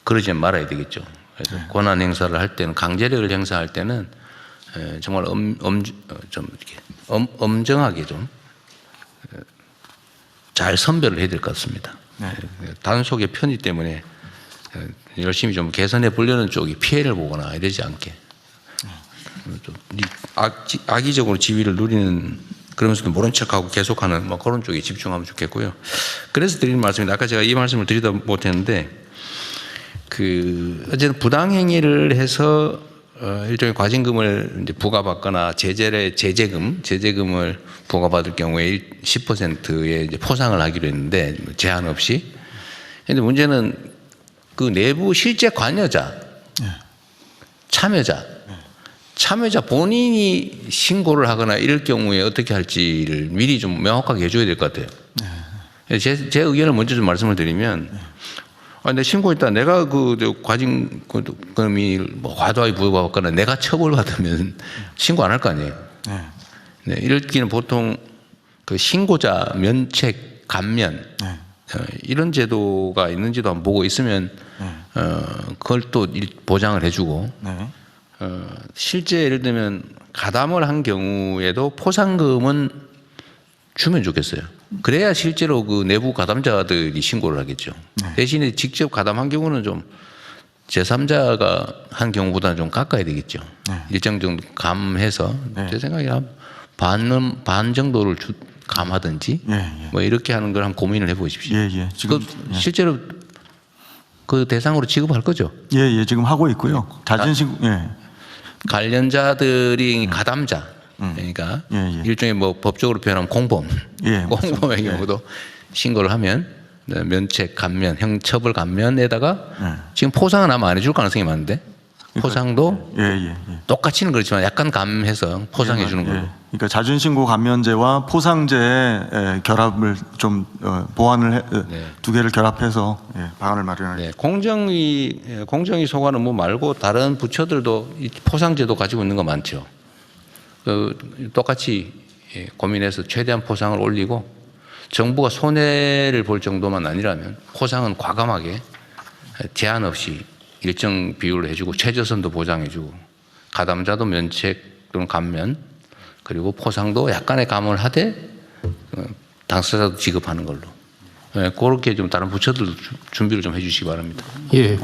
그러지 말아야 되겠죠. 그래서 권한 행사를 할 때는 강제력을 행사할 때는 정말 좀 이렇게 엄정하게 좀 잘 선별을 해야 될 것 같습니다. 단속의 편의 때문에 열심히 좀 개선해 보려는 쪽이 피해를 보거나 이러지 않게 악의적으로 지위를 누리는 그러면서도 모른 척하고 계속하는 뭐 그런 쪽에 집중하면 좋겠고요. 그래서 드리는 말씀입니다. 아까 제가 이 말씀을 드리다 못했는데 어쨌든 부당행위를 해서 일종의 과징금을 이제 부과받거나 제재금을 부과받을 경우에 10%의 이제 포상을 하기로 했는데 제한 없이. 그런데 문제는 그 내부 실제 관여자, 참여자 본인이 신고를 하거나 이럴 경우에 어떻게 할지를 미리 좀 명확하게 해줘야 될 것 같아요. 제 의견을 먼저 좀 말씀을 드리면, 내 신고했다. 내가 과징금이 뭐 과도하게 부과받거나 내가 처벌받으면 신고 안 할 거 아니에요. 네, 이럴 경우는 보통 그 신고자 면책 감면 이런 제도가 있는지도 한번 보고 있으면 그걸 또 보장을 해주고. 실제 예를 들면 가담을 한 경우에도 포상금은 주면 좋겠어요. 그래야 실제로 그 내부 가담자들이 신고를 하겠죠. 대신에 직접 가담한 경우는 좀 제3자가 한 경우보다는 좀 깎아야 되겠죠. 일정 정도 감해서 제 생각에 반 정도를 감하든지 뭐 이렇게 하는 걸 한번 고민을 해보십시오. 지금 실제로 그 대상으로 지급할 거죠? 지금 하고 있고요. 자진신고. 관련자들이 가담자, 그러니까 일종의 뭐 법적으로 표현하면 공범, 공범의 경우도 신고를 하면 면책 감면, 형처벌 감면에다가 지금 포상은 아마 안 해줄 가능성이 많은데 포상도 똑같이는 그렇지만 약간 감해서 포상해 주는 걸로. 그러니까 자진신고 감면제와 포상제의 결합을 좀 보완을 두 개를 결합해서 방안을 마련할. 공정위 소관업무 말고 다른 부처들도 이 포상제도 가지고 있는 거 많죠. 똑같이 고민해서 최대한 포상을 올리고 정부가 손해를 볼 정도만 아니라면 포상은 과감하게 제한 없이 일정 비율로 해주고 최저선도 보장해주고 가담자도 면책 또는 감면 그리고 포상도 약간의 감을 하되 당사자도 지급하는 걸로 그렇게 좀 다른 부처들도 준비를 좀 해주시기 바랍니다.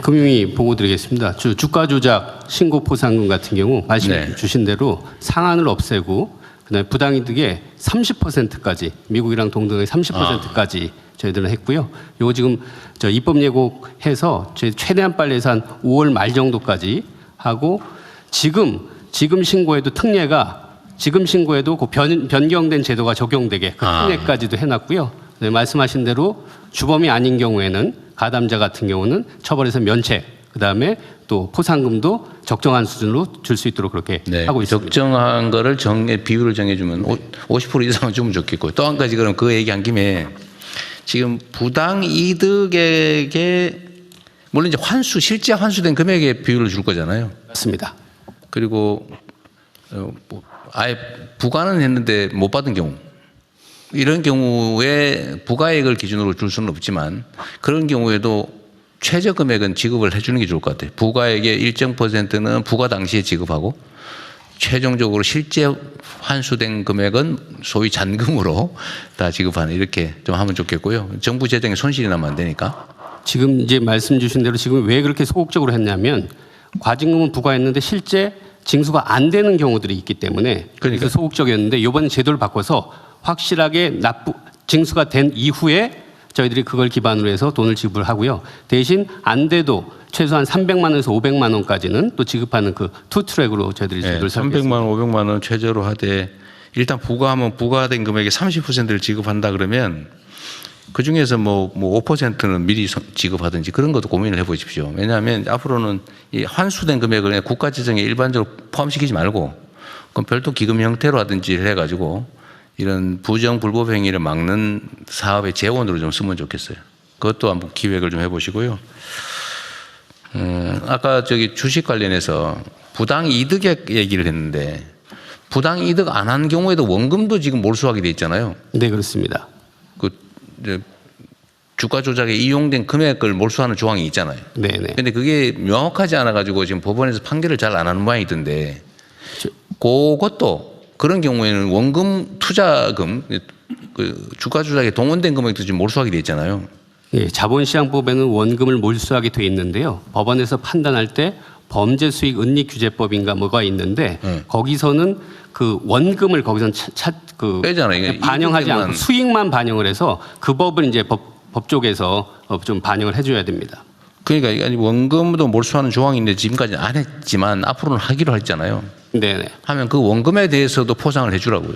금융위 보고 드리겠습니다. 주가 조작 신고 포상금 같은 경우 말씀 주신 대로 상한을 없애고 그다음에 부당이득의 30%까지 미국이랑 동등의 30%까지 저희들은 했고요. 요거 지금 입법 예고해서 저희 최대한 빨리 해서 한 5월 말 정도까지 하고 지금 신고에도 특례가 지금 신고에도 그 변경된 제도가 적용되게 그 특례까지도 해놨고요. 네, 말씀하신 대로 주범이 아닌 경우에는 가담자 같은 경우는 처벌에서 면책, 그다음에 또 포상금도 적정한 수준으로 줄 수 있도록 그렇게 하고 있습니다. 적정한 거를 비율을 정해주면 50% 이상은 주면 좋겠고 또 한 가지 그럼 그 얘기한 김에 지금 부당 이득에게 물론 이제 실제 환수된 금액의 비율을 줄 거잖아요. 맞습니다. 그리고 아예 부과는 했는데 못 받은 경우 이런 경우에 부가액을 기준으로 줄 수는 없지만 그런 경우에도 최저 금액은 지급을 해주는 게 좋을 것 같아요. 부가액의 일정 %는 부과 당시에 지급하고 최종적으로 실제 환수된 금액은 소위 잔금으로 다 지급하는 이렇게 좀 하면 좋겠고요. 정부 재정에 손실이 나면 안 되니까. 지금 이제 말씀 주신 대로 지금 왜 그렇게 소극적으로 했냐면 과징금은 부과했는데 실제 징수가 안 되는 경우들이 있기 때문에 그래서 소극적이었는데 이번 제도를 바꿔서 확실하게 징수가 된 이후에 저희들이 그걸 기반으로 해서 돈을 지불하고요. 대신 안 돼도 최소한 300만 원에서 500만 원까지는 또 지급하는 그 투 트랙으로 저희들이 제도를 300만 원, 500만 원 최저로 하되 일단 부과하면 부과된 금액의 30%를 지급한다 그러면 그 중에서 뭐 5%는 미리 지급하든지 그런 것도 고민을 해보십시오. 왜냐하면 앞으로는 이 환수된 금액을 국가재정에 일반적으로 포함시키지 말고 그럼 별도 기금 형태로 하든지 해가지고 이런 부정 불법 행위를 막는 사업의 재원으로 좀 쓰면 좋겠어요. 그것도 한번 기획을 좀 해보시고요. 아까 저기 주식 관련해서 부당 이득액 얘기를 했는데 부당 이득 안 한 경우에도 원금도 지금 몰수하게 돼 있잖아요. 네, 그렇습니다. 그 이제 주가 조작에 이용된 금액을 몰수하는 조항이 있잖아요. 네, 네. 근데 그게 명확하지 않아 가지고 지금 법원에서 판결을 잘 안 하는 모양이던데 그것도 그런 경우에는 원금 투자금 그 주가 조작에 동원된 금액도 지금 몰수하게 돼 있잖아요. 예, 자본시장법에는 원금을 몰수하게 돼 있는데요. 법원에서 판단할 때 범죄수익은닉규제법인가 뭐가 있는데 거기서는 그 원금을 거기서는 빼잖아요. 반영하지 않고 수익만 반영을 해서 그 법을 이제 법 쪽에서 좀 반영을 해줘야 됩니다. 그러니까 아니 원금도 몰수하는 조항인데 지금까지 안 했지만 앞으로는 하기로 했잖아요. 네네. 하면 그 원금에 대해서도 포상을 해주라고요.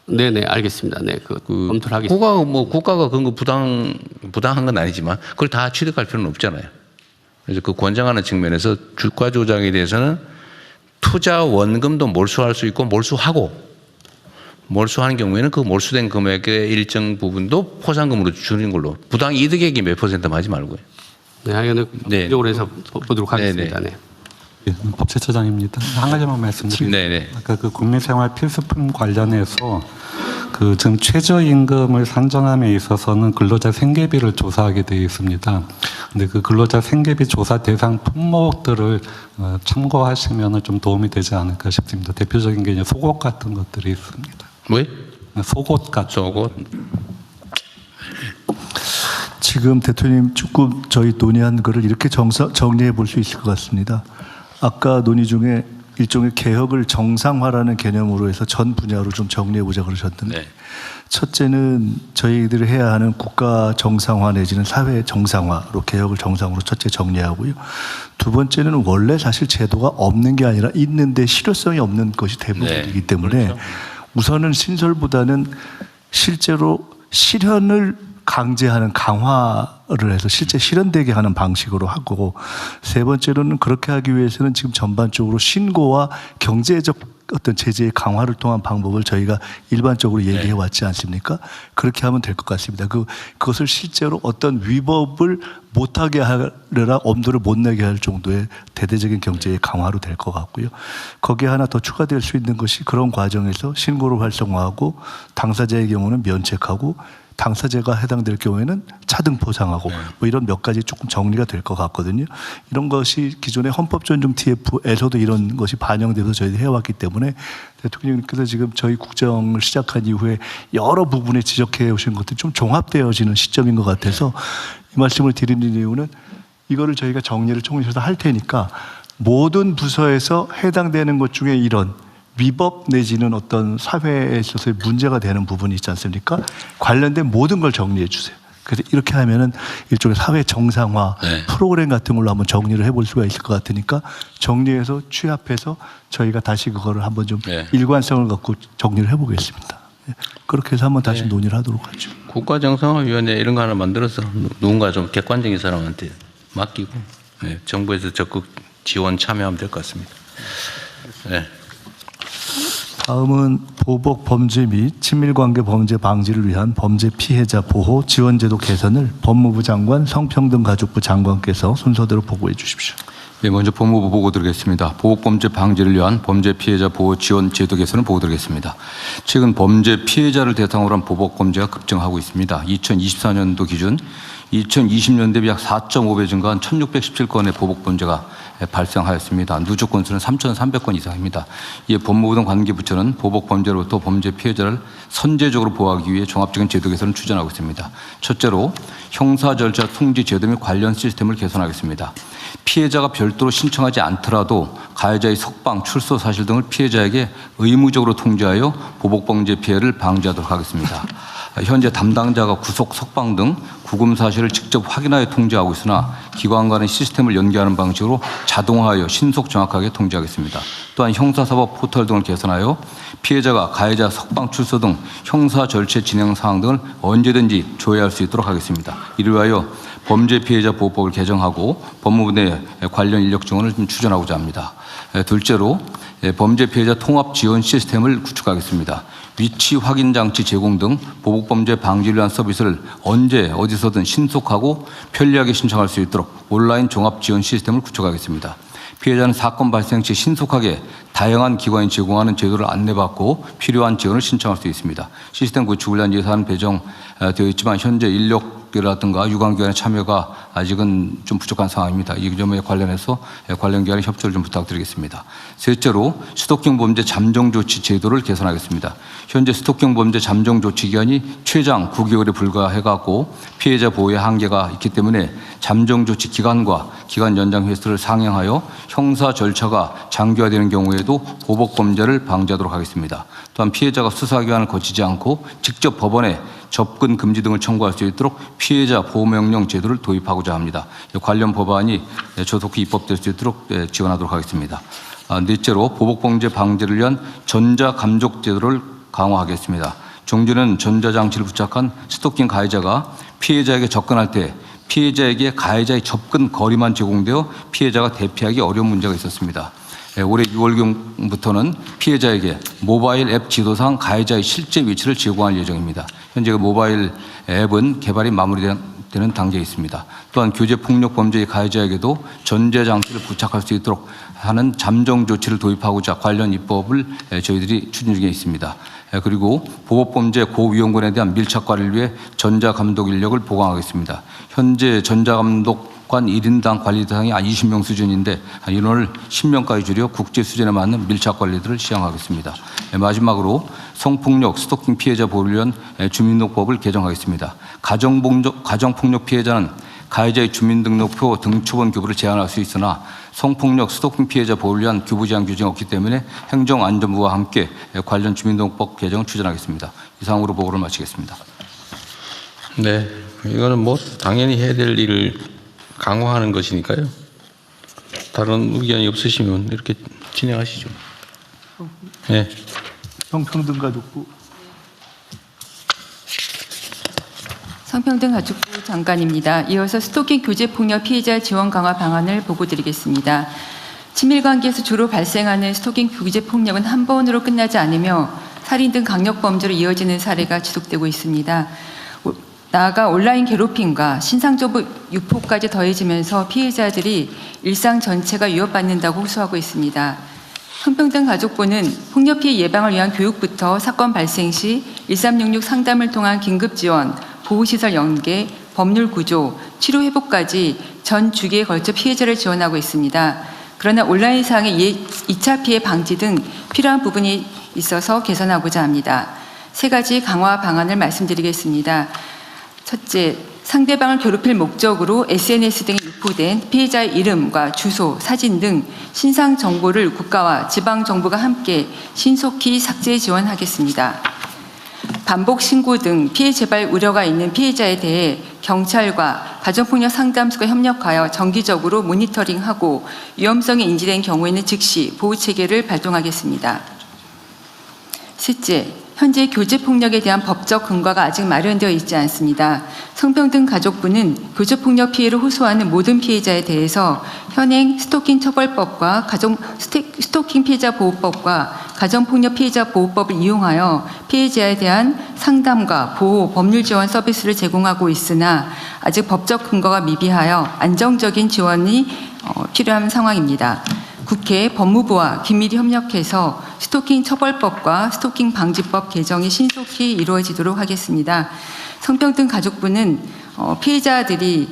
네네, 알겠습니다. 네, 그 검토를 하겠습니다. 국가가 그런 거 부당한 건 아니지만 그걸 다 취득할 필요는 없잖아요. 그래서 그 권장하는 측면에서 주가 조작에 대해서는 투자 원금도 몰수할 수 있고 몰수하는 경우에는 그 몰수된 금액의 일정 부분도 포상금으로 주는 걸로 부당 이득액이 몇 %만 하지 말고요. 네, 하여간 법적으로 해서 보도록 하겠습니다. 네. 법제처장입니다. 한 가지만 말씀드리겠습니다. 네네. 아까 그 국민생활 필수품 관련해서 그 지금 최저임금을 산정함에 있어서는 근로자 생계비를 조사하게 되어 있습니다. 근데 그 근로자 생계비 조사 대상 품목들을 참고하시면 좀 도움이 되지 않을까 싶습니다. 대표적인 게 이제 속옷 같은 것들이 있습니다. 왜? 속옷 같은. 속옷. 지금 대통령 조금 저희 논의한 거를 이렇게 정리해 볼 수 있을 것 같습니다. 아까 논의 중에 일종의 개혁을 정상화라는 개념으로 해서 전 분야로 좀 정리해 보자 그러셨는데 네. 첫째는 저희들이 해야 하는 국가 정상화 내지는 사회 정상화로 개혁을 정상으로 첫째 정리하고요. 두 번째는 원래 사실 제도가 없는 게 아니라 있는데 실효성이 없는 것이 대부분이기 때문에 그렇죠. 우선은 신설보다는 실제로 실현을 강제하는 강화를 해서 실제 실현되게 하는 방식으로 하고 세 번째로는 그렇게 하기 위해서는 지금 전반적으로 신고와 경제적 어떤 제재의 강화를 통한 방법을 저희가 일반적으로 얘기해 왔지 않습니까? 그렇게 하면 될 것 같습니다. 그것을 실제로 어떤 위법을 못하게 하려라 엄두를 못 내게 할 정도의 대대적인 경제의 강화로 될 것 같고요. 거기에 하나 더 추가될 수 있는 것이 그런 과정에서 신고를 활성화하고 당사자의 경우는 면책하고 당사자가 해당될 경우에는 차등 포상하고 뭐 이런 몇 가지 조금 정리가 될 것 같거든요. 이런 것이 기존의 헌법존중 TF에서도 이런 것이 반영돼서 저희들이 해왔기 때문에 대통령님께서 지금 저희 국정을 시작한 이후에 여러 부분에 지적해 오신 것들이 좀 종합되어지는 시점인 것 같아서 이 말씀을 드리는 이유는 이거를 저희가 정리를 총리실에서 할 테니까 모든 부서에서 해당되는 것 중에 이런 위법 내지는 어떤 사회에 있어서의 문제가 되는 부분이 있지 않습니까? 관련된 모든 걸 정리해 주세요. 그래서 이렇게 하면은 일종의 사회 정상화 프로그램 같은 걸로 한번 정리를 해볼 수가 있을 것 같으니까 정리해서 취합해서 저희가 다시 그거를 한번 좀 일관성을 갖고 정리를 해보겠습니다. 그렇게 해서 한번 다시 논의를 하도록 하죠. 국가정상화위원회 이런 거 하나 만들어서 누군가 좀 객관적인 사람한테 맡기고 정부에서 적극 지원 참여하면 될 것 같습니다. 네. 다음은 보복 범죄 및 친밀관계 범죄 방지를 위한 범죄 피해자 보호 지원제도 개선을 법무부 장관 성평등가족부 장관께서 순서대로 보고해 주십시오. 네, 먼저 법무부 보고 드리겠습니다. 보복범죄 방지를 위한 범죄 피해자 보호 지원 제도 개선을 보고 드리겠습니다. 최근 범죄 피해자를 대상으로 한 보복범죄가 급증하고 있습니다. 2024년도 기준 2020년 대비 약 4.5배 증가한 1617건의 보복범죄가 발생하였습니다. 누적 건수는 3,300건 이상입니다. 이에 법무부 등 관계부처는 보복범죄로부터 범죄 피해자를 선제적으로 보호하기 위해 종합적인 제도 개선을 추진하고 있습니다. 첫째로 형사절차 통지 제도 및 관련 시스템을 개선하겠습니다. 피해자가 별도로 신청하지 않더라도 가해자의 석방, 출소 사실 등을 피해자에게 의무적으로 통지하여 보복범죄 피해를 방지하도록 하겠습니다. 현재 담당자가 구속, 석방 등 구금 사실을 직접 확인하여 통지하고 있으나 기관 간의 시스템을 연계하는 방식으로 자동화하여 신속 정확하게 통지하겠습니다. 또한 형사사법 포털 등을 개선하여 피해자가 가해자 석방, 출소 등 형사 절차 진행 사항 등을 언제든지 조회할 수 있도록 하겠습니다. 이를 위하여 범죄 피해자 보호법을 개정하고 법무부 내 관련 인력 지원을 좀 추진하고자 합니다. 둘째로 범죄 피해자 통합 지원 시스템을 구축하겠습니다. 위치 확인 장치 제공 등 보복범죄 방지를 위한 서비스를 언제 어디서 어디서든 신속하고 편리하게 신청할 수 있도록 온라인 종합 지원 시스템을 구축하겠습니다. 피해자는 사건 발생 시 신속하게 다양한 기관이 제공하는 제도를 안내받고 필요한 지원을 신청할 수 있습니다. 시스템 구축을 위한 예산 배정되어 있지만 현재 인력이라든가 유관기관의 참여가 아직은 좀 부족한 상황입니다. 이 점에 관련해서 관련 기관의 협조를 좀 부탁드리겠습니다. 셋째로 스토킹 범죄 잠정 조치 제도를 개선하겠습니다. 현재 스토킹 범죄 잠정 조치 기간이 최장 9개월에 불과해갖고 피해자 보호에 한계가 있기 때문에 잠정 조치 기간과 기간 연장 횟수를 상향하여 형사 절차가 장기화되는 경우에도 보복 범죄를 방지하도록 하겠습니다. 또한 피해자가 수사기관을 거치지 않고 직접 법원에 접근 금지 등을 청구할 수 있도록 피해자 보호명령 제도를 도입하고자 합니다. 관련 법안이 조속히 입법될 수 있도록 지원하도록 하겠습니다. 넷째로 보복범죄 방지를 위한 전자감독 제도를 강화하겠습니다. 종전에는 전자장치를 부착한 스토킹 가해자가 피해자에게 접근할 때 피해자에게 가해자의 접근 거리만 제공되어 피해자가 대피하기 어려운 문제가 있었습니다. 올해 6월경부터는 피해자에게 모바일 앱 지도상 가해자의 실제 위치를 제공할 예정입니다. 현재 그 모바일 앱은 개발이 마무리되는 단계에 있습니다. 또한 교제폭력 범죄의 가해자에게도 전자장치를 부착할 수 있도록 하는 잠정 조치를 도입하고자 관련 입법을 저희들이 추진 중에 있습니다. 그리고 보복범죄 고위험군에 대한 밀착 관리를 위해 전자감독 인력을 보강하겠습니다. 현재 전자감독관 1인당 관리 대상이 20명 수준인데 인원을 10명까지 줄여 국제 수준에 맞는 밀착 관리들을 시행하겠습니다. 마지막으로 성폭력, 스토킹 피해자 보호를 위한 주민등록법을 개정하겠습니다. 가정폭력 피해자는 가해자의 주민등록표 등초본 교부를 제한할 수 있으나 성폭력, 스토킹 피해자 보호를 위한 교부 제한 규정이 없기 때문에 행정안전부와 함께 관련 주민등록법 개정을 추진하겠습니다. 이상으로 보고를 마치겠습니다. 네, 이거는 뭐 당연히 해야 될 일을 강화하는 것이니까요. 다른 의견이 없으시면 이렇게 진행하시죠. 네. 성평등가족부. 성평등가족부 장관입니다. 이어서 스토킹 교제폭력 피해자 지원 강화 방안을 보고드리겠습니다. 친밀관계에서 주로 발생하는 스토킹 교제폭력은 한 번으로 끝나지 않으며 살인 등 강력범죄로 이어지는 사례가 지속되고 있습니다. 나아가 온라인 괴롭힘과 신상정보 유포까지 더해지면서 피해자들이 일상 전체가 위협받는다고 호소하고 있습니다. 성평등가족부는 폭력 피해 예방을 위한 교육부터 사건 발생 시 1366 상담을 통한 긴급 지원, 보호시설 연계, 법률 구조, 치료 회복까지 전 주기에 걸쳐 피해자를 지원하고 있습니다. 그러나 온라인상의 2차 피해 방지 등 필요한 부분이 있어서 개선하고자 합니다. 세 가지 강화 방안을 말씀드리겠습니다. 첫째, 상대방을 괴롭힐 목적으로 SNS 등에 유포된 피해자의 이름과 주소, 사진 등 신상 정보를 국가와 지방 정부가 함께 신속히 삭제 지원하겠습니다. 반복 신고 등 피해 재발 우려가 있는 피해자에 대해 경찰과 가정폭력 상담소가 협력하여 정기적으로 모니터링하고 위험성이 인지된 경우에는 즉시 보호체계를 발동하겠습니다. 셋째, 현재 교제폭력에 대한 법적 근거가 아직 마련되어 있지 않습니다. 성평등가족부는 교제폭력 피해를 호소하는 모든 피해자에 대해서 현행 스토킹 처벌법과 스토킹 피해자 보호법과 가정폭력 피해자 보호법을 이용하여 피해자에 대한 상담과 보호, 법률 지원 서비스를 제공하고 있으나 아직 법적 근거가 미비하여 안정적인 지원이 필요한 상황입니다. 국회 법무부와 긴밀히 협력해서 스토킹 처벌법과 스토킹 방지법 개정이 신속히 이루어지도록 하겠습니다. 성평등가족부는 피해자들이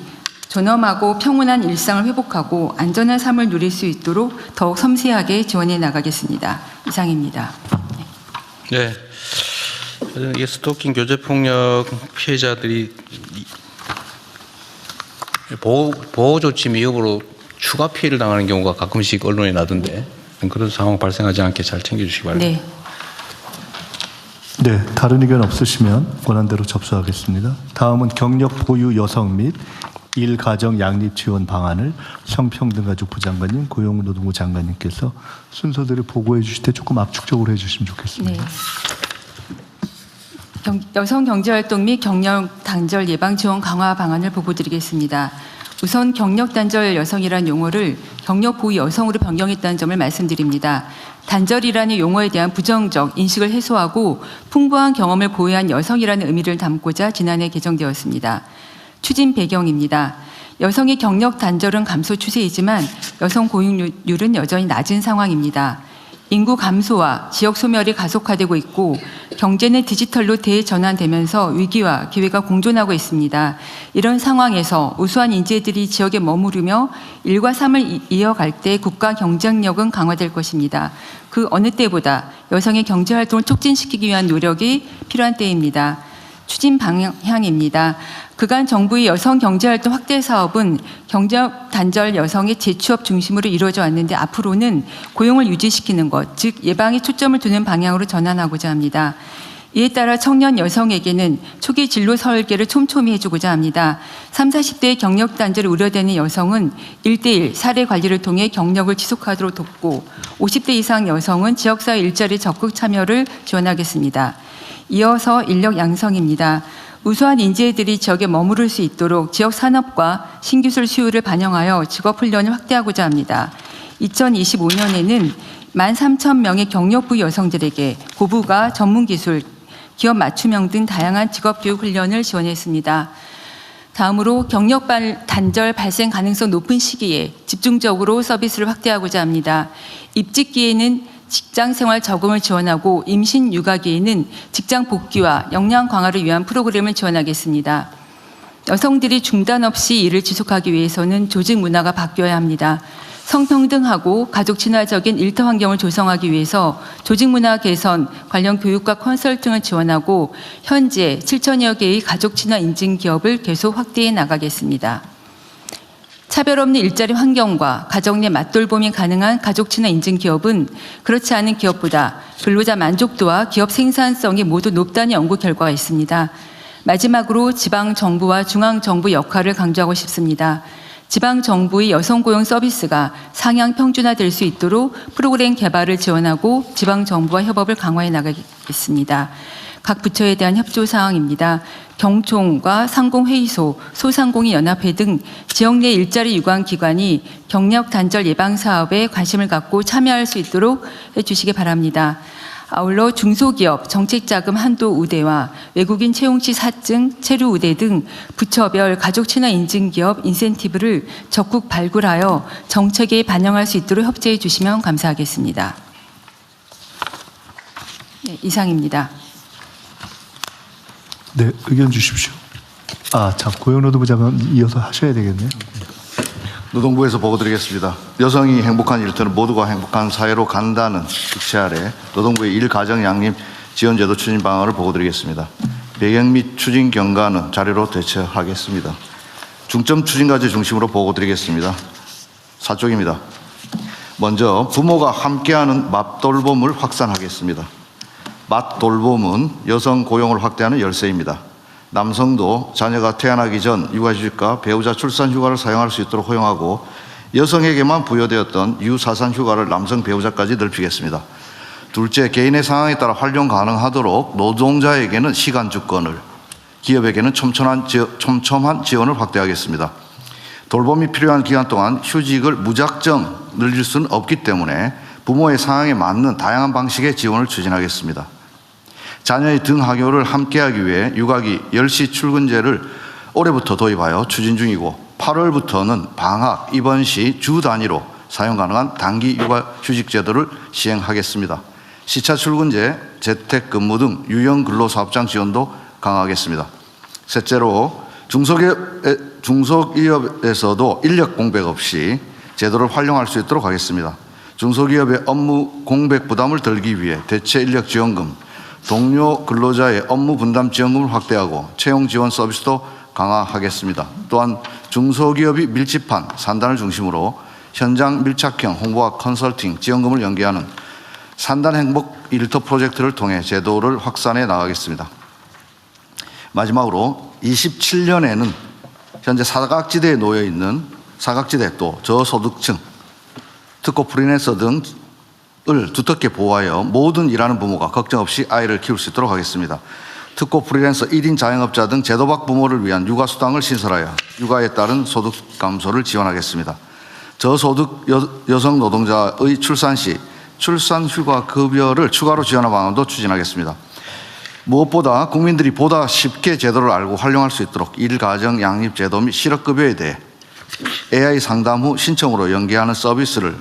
존엄하고 평온한 일상을 회복하고 안전한 삶을 누릴 수 있도록 더욱 섬세하게 지원해 나가겠습니다. 이상입니다. 네. 이게 스토킹 교제폭력 피해자들이 보호 조치 미흡으로 추가 피해를 당하는 경우가 가끔씩 언론에 나던데 그런 상황 발생하지 않게 잘 챙겨주시기 바랍니다. 네. 네, 다른 의견 없으시면 권한대로 접수하겠습니다. 다음은 경력 보유 여성 및 일가정 양립 지원 방안을 성평등가족부 장관님, 고용노동부 장관님께서 순서대로 보고해 주실 때 조금 압축적으로 해주시면 좋겠습니다. 네. 여성 경제활동 및 경력 단절 예방 지원 강화 방안을 보고드리겠습니다. 우선 경력 단절 여성이라는 용어를 경력 보유 여성으로 변경했다는 점을 말씀드립니다. 단절이라는 용어에 대한 부정적 인식을 해소하고 풍부한 경험을 보유한 여성이라는 의미를 담고자 지난해 개정되었습니다. 추진 배경입니다. 여성의 경력 단절은 감소 추세이지만 여성 고용률은 여전히 낮은 상황입니다. 인구 감소와 지역 소멸이 가속화되고 있고 경제는 디지털로 대전환되면서 위기와 기회가 공존하고 있습니다. 이런 상황에서 우수한 인재들이 지역에 머무르며 일과 삶을 이어갈 때 국가 경쟁력은 강화될 것입니다. 그 어느 때보다 여성의 경제활동을 촉진시키기 위한 노력이 필요한 때입니다. 추진 방향입니다. 그간 정부의 여성 경제활동 확대 사업은 경력 단절 여성의 재취업 중심으로 이루어져 왔는데 앞으로는 고용을 유지시키는 것, 즉 예방에 초점을 두는 방향으로 전환하고자 합니다. 이에 따라 청년 여성에게는 초기 진로 설계를 촘촘히 해주고자 합니다. 30, 40대의 경력 단절이 우려되는 여성은 1:1 사례 관리를 통해 경력을 지속하도록 돕고 50대 이상 여성은 지역사회 일자리 적극 참여를 지원하겠습니다. 이어서 인력 양성입니다. 우수한 인재들이 지역에 머무를 수 있도록 지역 산업과 신기술 수요를 반영하여 직업훈련을 확대하고자 합니다. 2025년에는 13,000명의 경력부 여성들에게 고부가 전문기술, 기업 맞춤형 등 다양한 직업교육 훈련을 지원했습니다. 다음으로 경력 단절 발생 가능성 높은 시기에 집중적으로 서비스를 확대하고자 합니다. 입직기에는 직장생활 적응을 지원하고 임신 육아기에는 직장 복귀와 역량 강화를 위한 프로그램을 지원하겠습니다. 여성들이 중단 없이 일을 지속하기 위해서는 조직 문화가 바뀌어야 합니다. 성평등하고 가족 친화적인 일터 환경을 조성하기 위해서 조직 문화 개선 관련 교육과 컨설팅을 지원하고 현재 7천여 개의 가족 친화 인증 기업을 계속 확대해 나가겠습니다. 차별 없는 일자리 환경과 가정 내 맞돌봄이 가능한 가족 친화 인증 기업은 그렇지 않은 기업보다 근로자 만족도와 기업 생산성이 모두 높다는 연구 결과가 있습니다. 마지막으로 지방정부와 중앙정부 역할을 강조하고 싶습니다. 지방정부의 여성 고용 서비스가 상향 평준화될 수 있도록 프로그램 개발을 지원하고 지방정부와 협업을 강화해 나가겠습니다. 각 부처에 대한 협조 사항입니다. 경총과 상공회의소, 소상공인 연합회 등 지역 내 일자리 유관 기관이 경력 단절 예방 사업에 관심을 갖고 참여할 수 있도록 해주시기 바랍니다. 아울러 중소기업 정책자금 한도 우대와 외국인 채용시 사증, 체류 우대 등 부처별 가족 친화 인증 기업 인센티브를 적극 발굴하여 정책에 반영할 수 있도록 협조해 주시면 감사하겠습니다. 네, 이상입니다. 네, 의견 주십시오. 자, 고용노동부 장관 이어서 하셔야 되겠네요. 노동부에서 보고드리겠습니다. 여성이 행복한 일터는 모두가 행복한 사회로 간다는 주체 아래 노동부의 일가정 양립 지원제도 추진 방안을 보고드리겠습니다. 배경 및 추진 경과는 자료로 대처하겠습니다. 중점 추진과제 중심으로 보고드리겠습니다. 4쪽입니다. 먼저 부모가 함께하는 맞돌봄을 확산하겠습니다. 맞돌봄은 여성 고용을 확대하는 열쇠입니다. 남성도 자녀가 태어나기 전 육아휴직과 배우자 출산휴가를 사용할 수 있도록 허용하고 여성에게만 부여되었던 유사산휴가를 남성 배우자까지 넓히겠습니다. 둘째, 개인의 상황에 따라 활용 가능하도록 노동자에게는 시간주권을, 기업에게는 촘촘한 지원을 확대하겠습니다. 돌봄이 필요한 기간 동안 휴직을 무작정 늘릴 수는 없기 때문에 부모의 상황에 맞는 다양한 방식의 지원을 추진하겠습니다. 자녀의 등하교를 함께하기 위해 육아기 10시 출근제를 올해부터 도입하여 추진 중이고 8월부터는 방학, 입원 시 주 단위로 사용 가능한 단기 육아휴직 제도를 시행하겠습니다. 시차 출근제, 재택근무 등 유형 근로사업장 지원도 강화하겠습니다. 셋째로 중소기업에서도 인력 공백 없이 제도를 활용할 수 있도록 하겠습니다. 중소기업의 업무 공백 부담을 덜기 위해 대체 인력 지원금, 동료 근로자의 업무 분담 지원금을 확대하고 채용 지원 서비스도 강화하겠습니다. 또한 중소기업이 밀집한 산단을 중심으로 현장 밀착형 홍보와 컨설팅 지원금을 연계하는 산단 행복 일터 프로젝트를 통해 제도를 확산해 나가겠습니다. 마지막으로 27년에는 현재 사각지대에 놓여 있는 사각지대 또 저소득층, 특고 프리랜서 등을 두텁게 보호하여 모든 일하는 부모가 걱정 없이 아이를 키울 수 있도록 하겠습니다. 특고 프리랜서 1인 자영업자 등 제도 밖 부모를 위한 육아수당을 신설하여 육아에 따른 소득 감소를 지원하겠습니다. 저소득 여성 노동자의 출산 시 출산휴가 급여를 추가로 지원하는 방안도 추진하겠습니다. 무엇보다 국민들이 보다 쉽게 제도를 알고 활용할 수 있도록 일가정 양립제도 및 실업급여에 대해 AI 상담 후 신청으로 연계하는 서비스를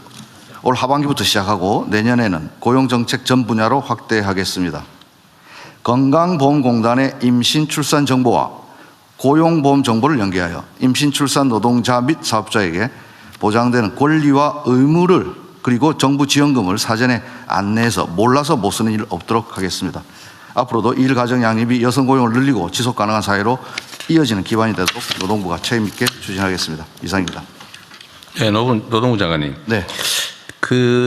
올 하반기부터 시작하고 내년에는 고용정책 전 분야로 확대하겠습니다. 건강보험공단의 임신 출산 정보와 고용보험 정보를 연계하여 임신 출산 노동자 및 사업자에게 보장되는 권리와 의무를 그리고 정부 지원금을 사전에 안내해서 몰라서 못 쓰는 일 없도록 하겠습니다. 앞으로도 일가정 양립이 여성 고용을 늘리고 지속 가능한 사회로 이어지는 기반이 되도록 노동부가 책임 있게 추진하겠습니다. 이상입니다. 네, 노동부 장관님. 네.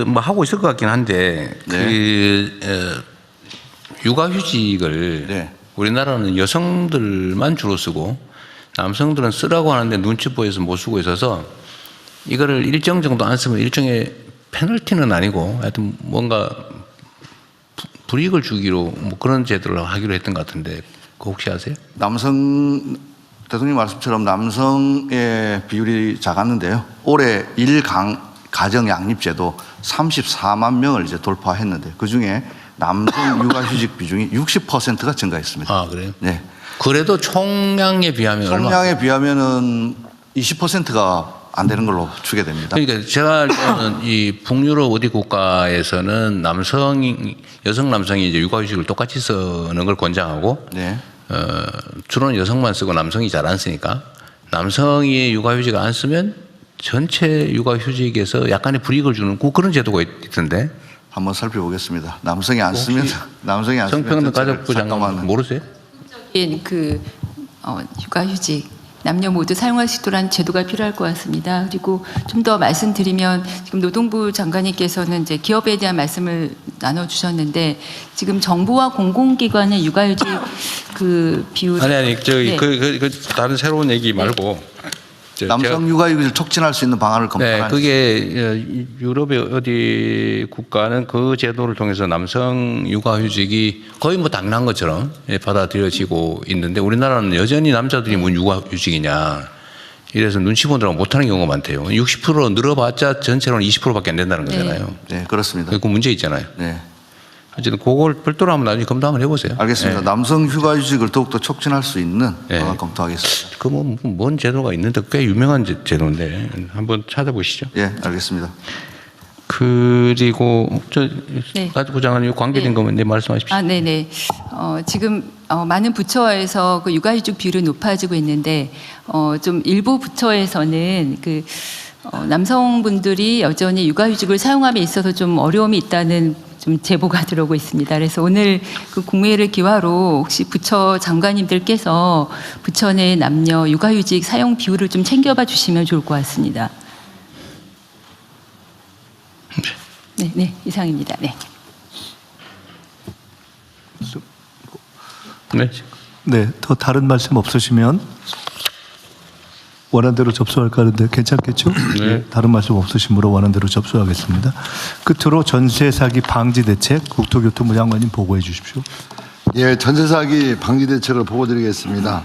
뭐 하고 있을 것 같긴 한데 육아휴직을 우리나라는 여성들만 주로 쓰고 남성들은 쓰라고 하는데 눈치 보여서 못 쓰고 있어서 이거를 일정 정도 안 쓰면 일종의 페널티는 아니고 하여튼 뭔가 불이익을 주기로 뭐 그런 제도를 하기로 했던 것 같은데 그거 혹시 아세요? 대통령 말씀처럼 남성의 비율이 작았는데요. 올해 가정 양립제도 34만 명을 이제 돌파했는데 그 중에 남성 육아휴직 비중이 60%가 증가했습니다. 아, 그래요? 네. 그래도 총량에 비하면 총량에 비하면은 20%가 안 되는 걸로 추계됩니다. 그러니까 제가 알 때는 이 북유럽 어디 국가에서는 여성 남성이 이제 육아휴직을 똑같이 쓰는 걸 권장하고 주로는 여성만 쓰고 남성이 잘 안 쓰니까 남성이 육아휴직을 안 쓰면 전체 육아휴직에서 약간의 불이익을 주는 그런 제도가 있던데. 한번 살펴보겠습니다. 남성이 안 쓰면 성평등 가족부 장관 모르세요? 육아휴직 남녀 모두 사용할 수 있도록 제도가 필요할 것 같습니다. 그리고 좀 더 말씀드리면 지금 노동부 장관님께서는 이제 기업에 대한 말씀을 나눠주셨는데 지금 정부와 공공기관의 육아휴직 비율 다른 새로운 얘기 말고 남성 육아휴직을 촉진할 수 있는 방안을 검토하는. 그게 유럽의 어디 국가는 그 제도를 통해서 남성 육아휴직이 거의 뭐 당연한 것처럼 받아들여지고 있는데 우리나라는 여전히 남자들이 뭔 육아휴직이냐 이래서 눈치 보느라고 못하는 경우가 많대요. 60% 늘어봤자 전체로는 20%밖에 안 된다는 거잖아요. 네, 그렇습니다. 그 문제 있잖아요. 네. 어쨌든 그걸 별도로 한번 나중에 검토 한번 해보세요. 알겠습니다. 남성 휴가휴직을 더욱더 촉진할 수 있는 방안 검토하겠습니다. 뭔 제도가 있는데 꽤 유명한 제도인데 한번 찾아보시죠. 예, 알겠습니다. 그리고 가족부 장관님 관계된 거면 말씀하십시오. 네네. 지금 많은 부처에서 그 육아휴직 비율이 높아지고 있는데 좀 일부 부처에서는 남성분들이 여전히 육아휴직을 사용함에 있어서 좀 어려움이 있다는 좀 제보가 들어오고 있습니다. 그래서 오늘 국무회의를 기화로 혹시 부처 장관님들께서 부처 내 남녀 육아휴직 사용 비율을 좀 챙겨봐 주시면 좋을 것 같습니다. 네, 이상입니다. 네, 더 다른 말씀 없으시면 원안대로 접수할까 하는데 괜찮겠죠? 네. 다른 말씀 없으시므로 원안대로 접수하겠습니다. 끝으로 전세 사기 방지 대책 국토교통부 장관님 보고해 주십시오. 예, 전세 사기 방지 대책을 보고드리겠습니다.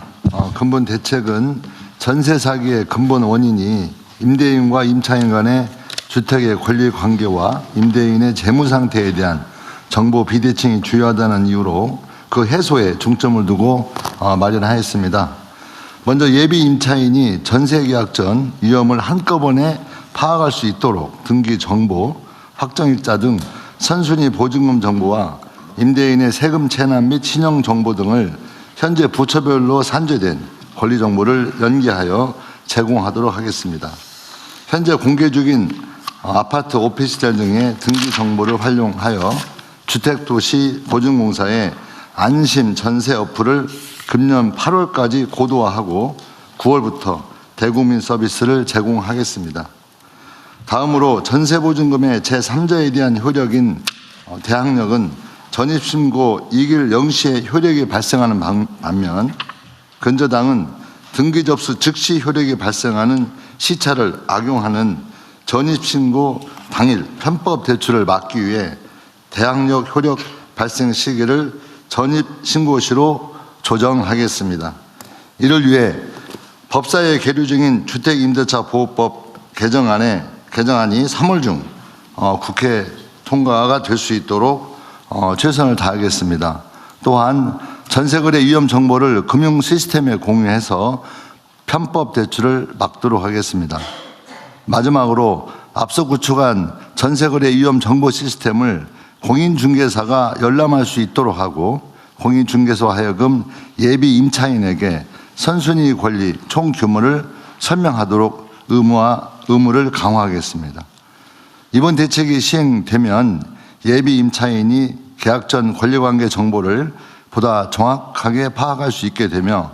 근본 대책은 전세 사기의 근본 원인이 임대인과 임차인 간의 주택의 권리 관계와 임대인의 재무 상태에 대한 정보 비대칭이 주요하다는 이유로 그 해소에 중점을 두고 마련하였습니다. 먼저 예비 임차인이 전세 계약 전 위험을 한꺼번에 파악할 수 있도록 등기 정보, 확정일자 등 선순위 보증금 정보와 임대인의 세금 체납 및 신용 정보 등을 현재 부처별로 산재된 권리 정보를 연계하여 제공하도록 하겠습니다. 현재 공개 중인 아파트, 오피스텔 등의 등기 정보를 활용하여 주택도시보증공사의 안심 전세 어플을 금년 8월까지 고도화하고 9월부터 대국민 서비스를 제공하겠습니다. 다음으로 전세보증금의 제3자에 대한 효력인 대항력은 전입신고 2길 0시에 효력이 발생하는 반면 근저당은 등기 접수 즉시 효력이 발생하는 시차를 악용하는 전입신고 당일 편법 대출을 막기 위해 대항력 효력 발생 시기를 전입신고시로 조정하겠습니다. 이를 위해 법사위에 계류 중인 주택임대차 보호법 개정안이 3월 중 국회 통과가 될 수 있도록 최선을 다하겠습니다. 또한 전세거래 위험 정보를 금융 시스템에 공유해서 편법 대출을 막도록 하겠습니다. 마지막으로 앞서 구축한 전세거래 위험 정보 시스템을 공인중개사가 열람할 수 있도록 하고 공인중개사와 하여금 예비 임차인에게 선순위 권리 총 규모를 설명하도록 의무를 강화하겠습니다. 이번 대책이 시행되면 예비 임차인이 계약 전 권리관계 정보를 보다 정확하게 파악할 수 있게 되며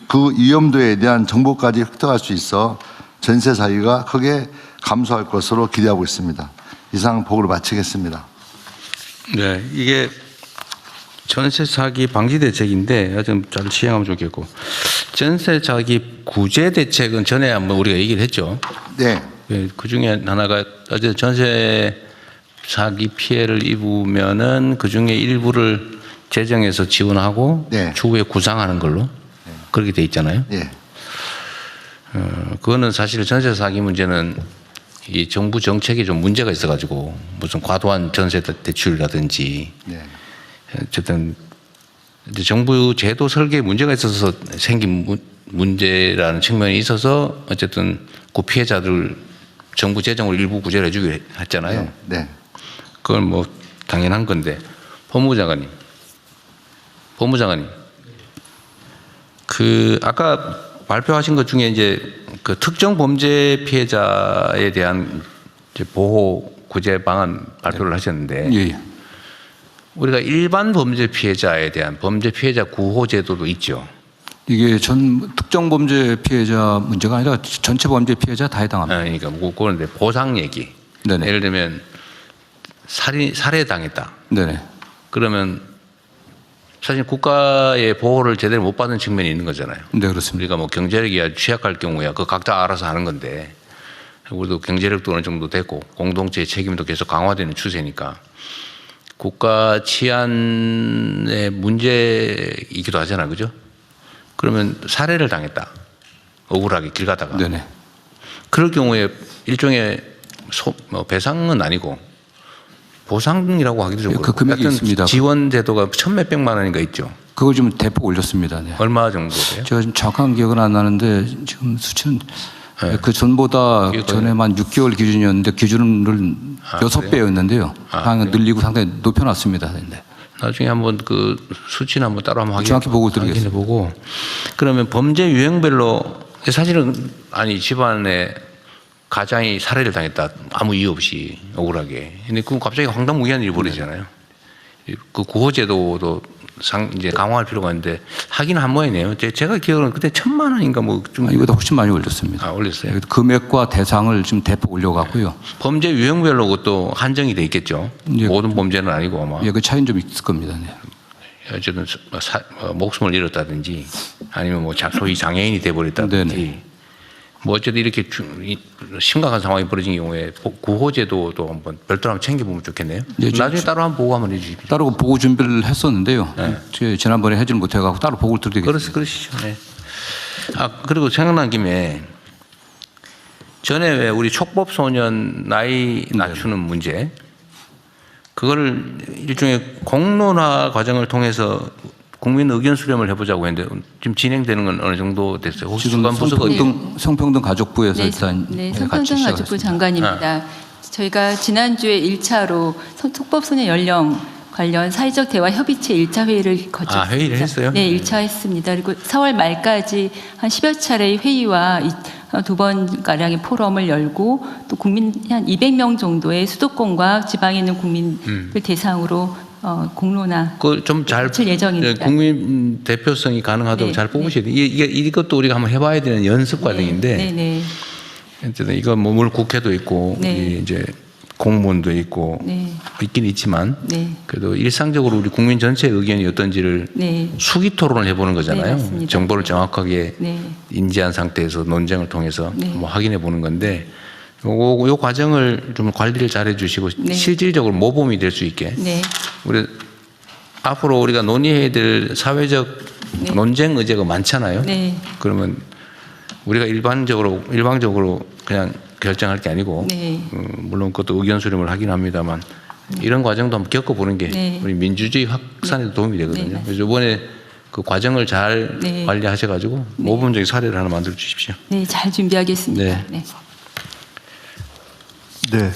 그 위험도에 대한 정보까지 획득할 수 있어 전세 사기가 크게 감소할 것으로 기대하고 있습니다. 이상 보고를 마치겠습니다. 네, 이게 전세 사기 방지 대책인데 좀 잘 시행하면 좋겠고, 전세 사기 구제 대책은 전에 한번 우리가 얘기를 했죠. 네. 그 중에 하나가 어제 전세 사기 피해를 입으면은 그 중에 일부를 재정에서 지원하고 추후에 구상하는 걸로 그렇게 돼 있잖아요. 네. 그거는 사실 전세 사기 문제는 이 정부 정책에 좀 문제가 있어가지고 무슨 과도한 전세 대출이라든지 어쨌든 이제 정부 제도 설계에 문제가 있어서 생긴 문제라는 측면이 있어서 어쨌든 그 피해자들 정부 재정으로 일부 구제를 해주기로 했잖아요. 네. 그건 뭐 당연한 건데 법무장관님, 그 아까 발표하신 것 중에 이제 그 특정 범죄 피해자에 대한 이제 보호 구제 방안 발표를 하셨는데 우리가 일반 범죄 피해자에 대한 범죄 피해자 구호 제도도 있죠. 이게 특정 범죄 피해자 문제가 아니라 전체 범죄 피해자 다 해당합니다. 그러니까 그런데 보상 얘기. 네네. 예를 들면 살해당했다. 네네. 그러면 사실 국가의 보호를 제대로 못 받는 측면이 있는 거잖아요. 네, 그렇습니다. 우리가 뭐 경제력이 아주 취약할 경우야 그 각자 알아서 하는 건데 우리도 경제력도 어느 정도 됐고 공동체의 책임도 계속 강화되는 추세니까 국가 치안의 문제이기도 하잖아요, 그죠? 그러면 살해를 당했다, 억울하게 길 가다가. 네네. 그럴 경우에 일종의 배상은 아니고 보상이라고 하기도 좀 그 금액이 있습니다. 지원 제도가 천몇백만 원인가 있죠. 그걸 좀 대폭 올렸습니다. 네. 얼마 정도 돼요? 제가 지금 정확한 기억은 안 나는데 지금 수치는 그 전보다 전에만 6개월 기준이었는데 기준을 6배였는데요. 상당히 늘리고 상당히 높여놨습니다. 네. 나중에 한번 그 수치는 한번 따로 한번 정확히 보고 드리겠습니다. 보고 그러면 범죄 유형별로 사실은 아니 집안에 가장이 살해를 당했다 아무 이유 없이 억울하게. 근데 그건 갑자기 황당무계한 일이 벌어지잖아요. 그 구호제도도 이제 강화할 필요가 있는데 하긴 한 모양이네요. 제가 기억으로는 그때 1,000만 원인가 뭐 좀 이보다 훨씬 많이 올렸습니다. 올렸어요. 금액과 대상을 좀 대폭 올려갖고요. 범죄 유형별로 그것도 한정이 돼 있겠죠. 모든 범죄는 아니고 아마. 그 차이는 좀 있을 겁니다. 네. 어쨌든 목숨을 잃었다든지 아니면 뭐 소위 장애인이 돼버렸다든지 뭐 어쨌든 이렇게 심각한 상황이 벌어진 경우에 구호제도도 한번 별도로 한번 챙겨보면 좋겠네요. 나중에 따로 한번 보고 한번 해주십시오. 따로 보고 준비를 했었는데요. 지난번에 하지를 못해갖고 따로 보고를 드리겠습니다. 그러시죠. 네. 그리고 생각난 김에 전에 왜 우리 촉법 소년 나이 낮추는 문제 그거를 일종의 공론화 과정을 통해서 국민 의견 수렴을 해보자고 했는데 지금 진행되는 건 어느 정도 됐어요? 혹시 지금 성평등 가족부에서 일단 성평등 가족부 장관입니다. 저희가 지난주에 1차로 촉법소년 연령 관련 사회적 대화 협의체 1차 회의를 거쳤습니다. 회의를 했어요? 네, 1차 했습니다. 그리고 4월 말까지 한 10여 차례의 회의와 2번가량의 포럼을 열고 또 국민 한 200명 정도의 수도권과 지방에 있는 국민을 대상으로 공론화 좀 잘 예정입니다. 국민 대표성이 가능하도록 잘 뽑으셔야 돼요. 이것도 우리가 한번 해봐야 되는 연습 과정인데 어쨌든 이거 뭐 물론 국회도 있고 이제 공무원도 있고 있긴 있지만 그래도 일상적으로 우리 국민 전체 의견이 어떤지를 수기 토론을 해보는 거잖아요. 정보를 정확하게 인지한 상태에서 논쟁을 통해서 뭐 확인해 보는 건데 요 과정을 좀 관리를 잘 해주시고 실질적으로 모범이 될 수 있게 우리 앞으로 우리가 논의해야 될 사회적 논쟁 의제가 많잖아요. 그러면 우리가 일방적으로 그냥 결정할 게 아니고 물론 그것도 의견 수렴을 하긴 합니다만 이런 과정도 한번 겪어보는 게 네. 우리 민주주의 확산에도 도움이 되거든요. 네. 그래서 이번에 그 과정을 잘 네. 관리하셔가지고 모범적인 사례를 하나 만들어 주십시오. 네, 잘 준비하겠습니다. 네. 네. 네.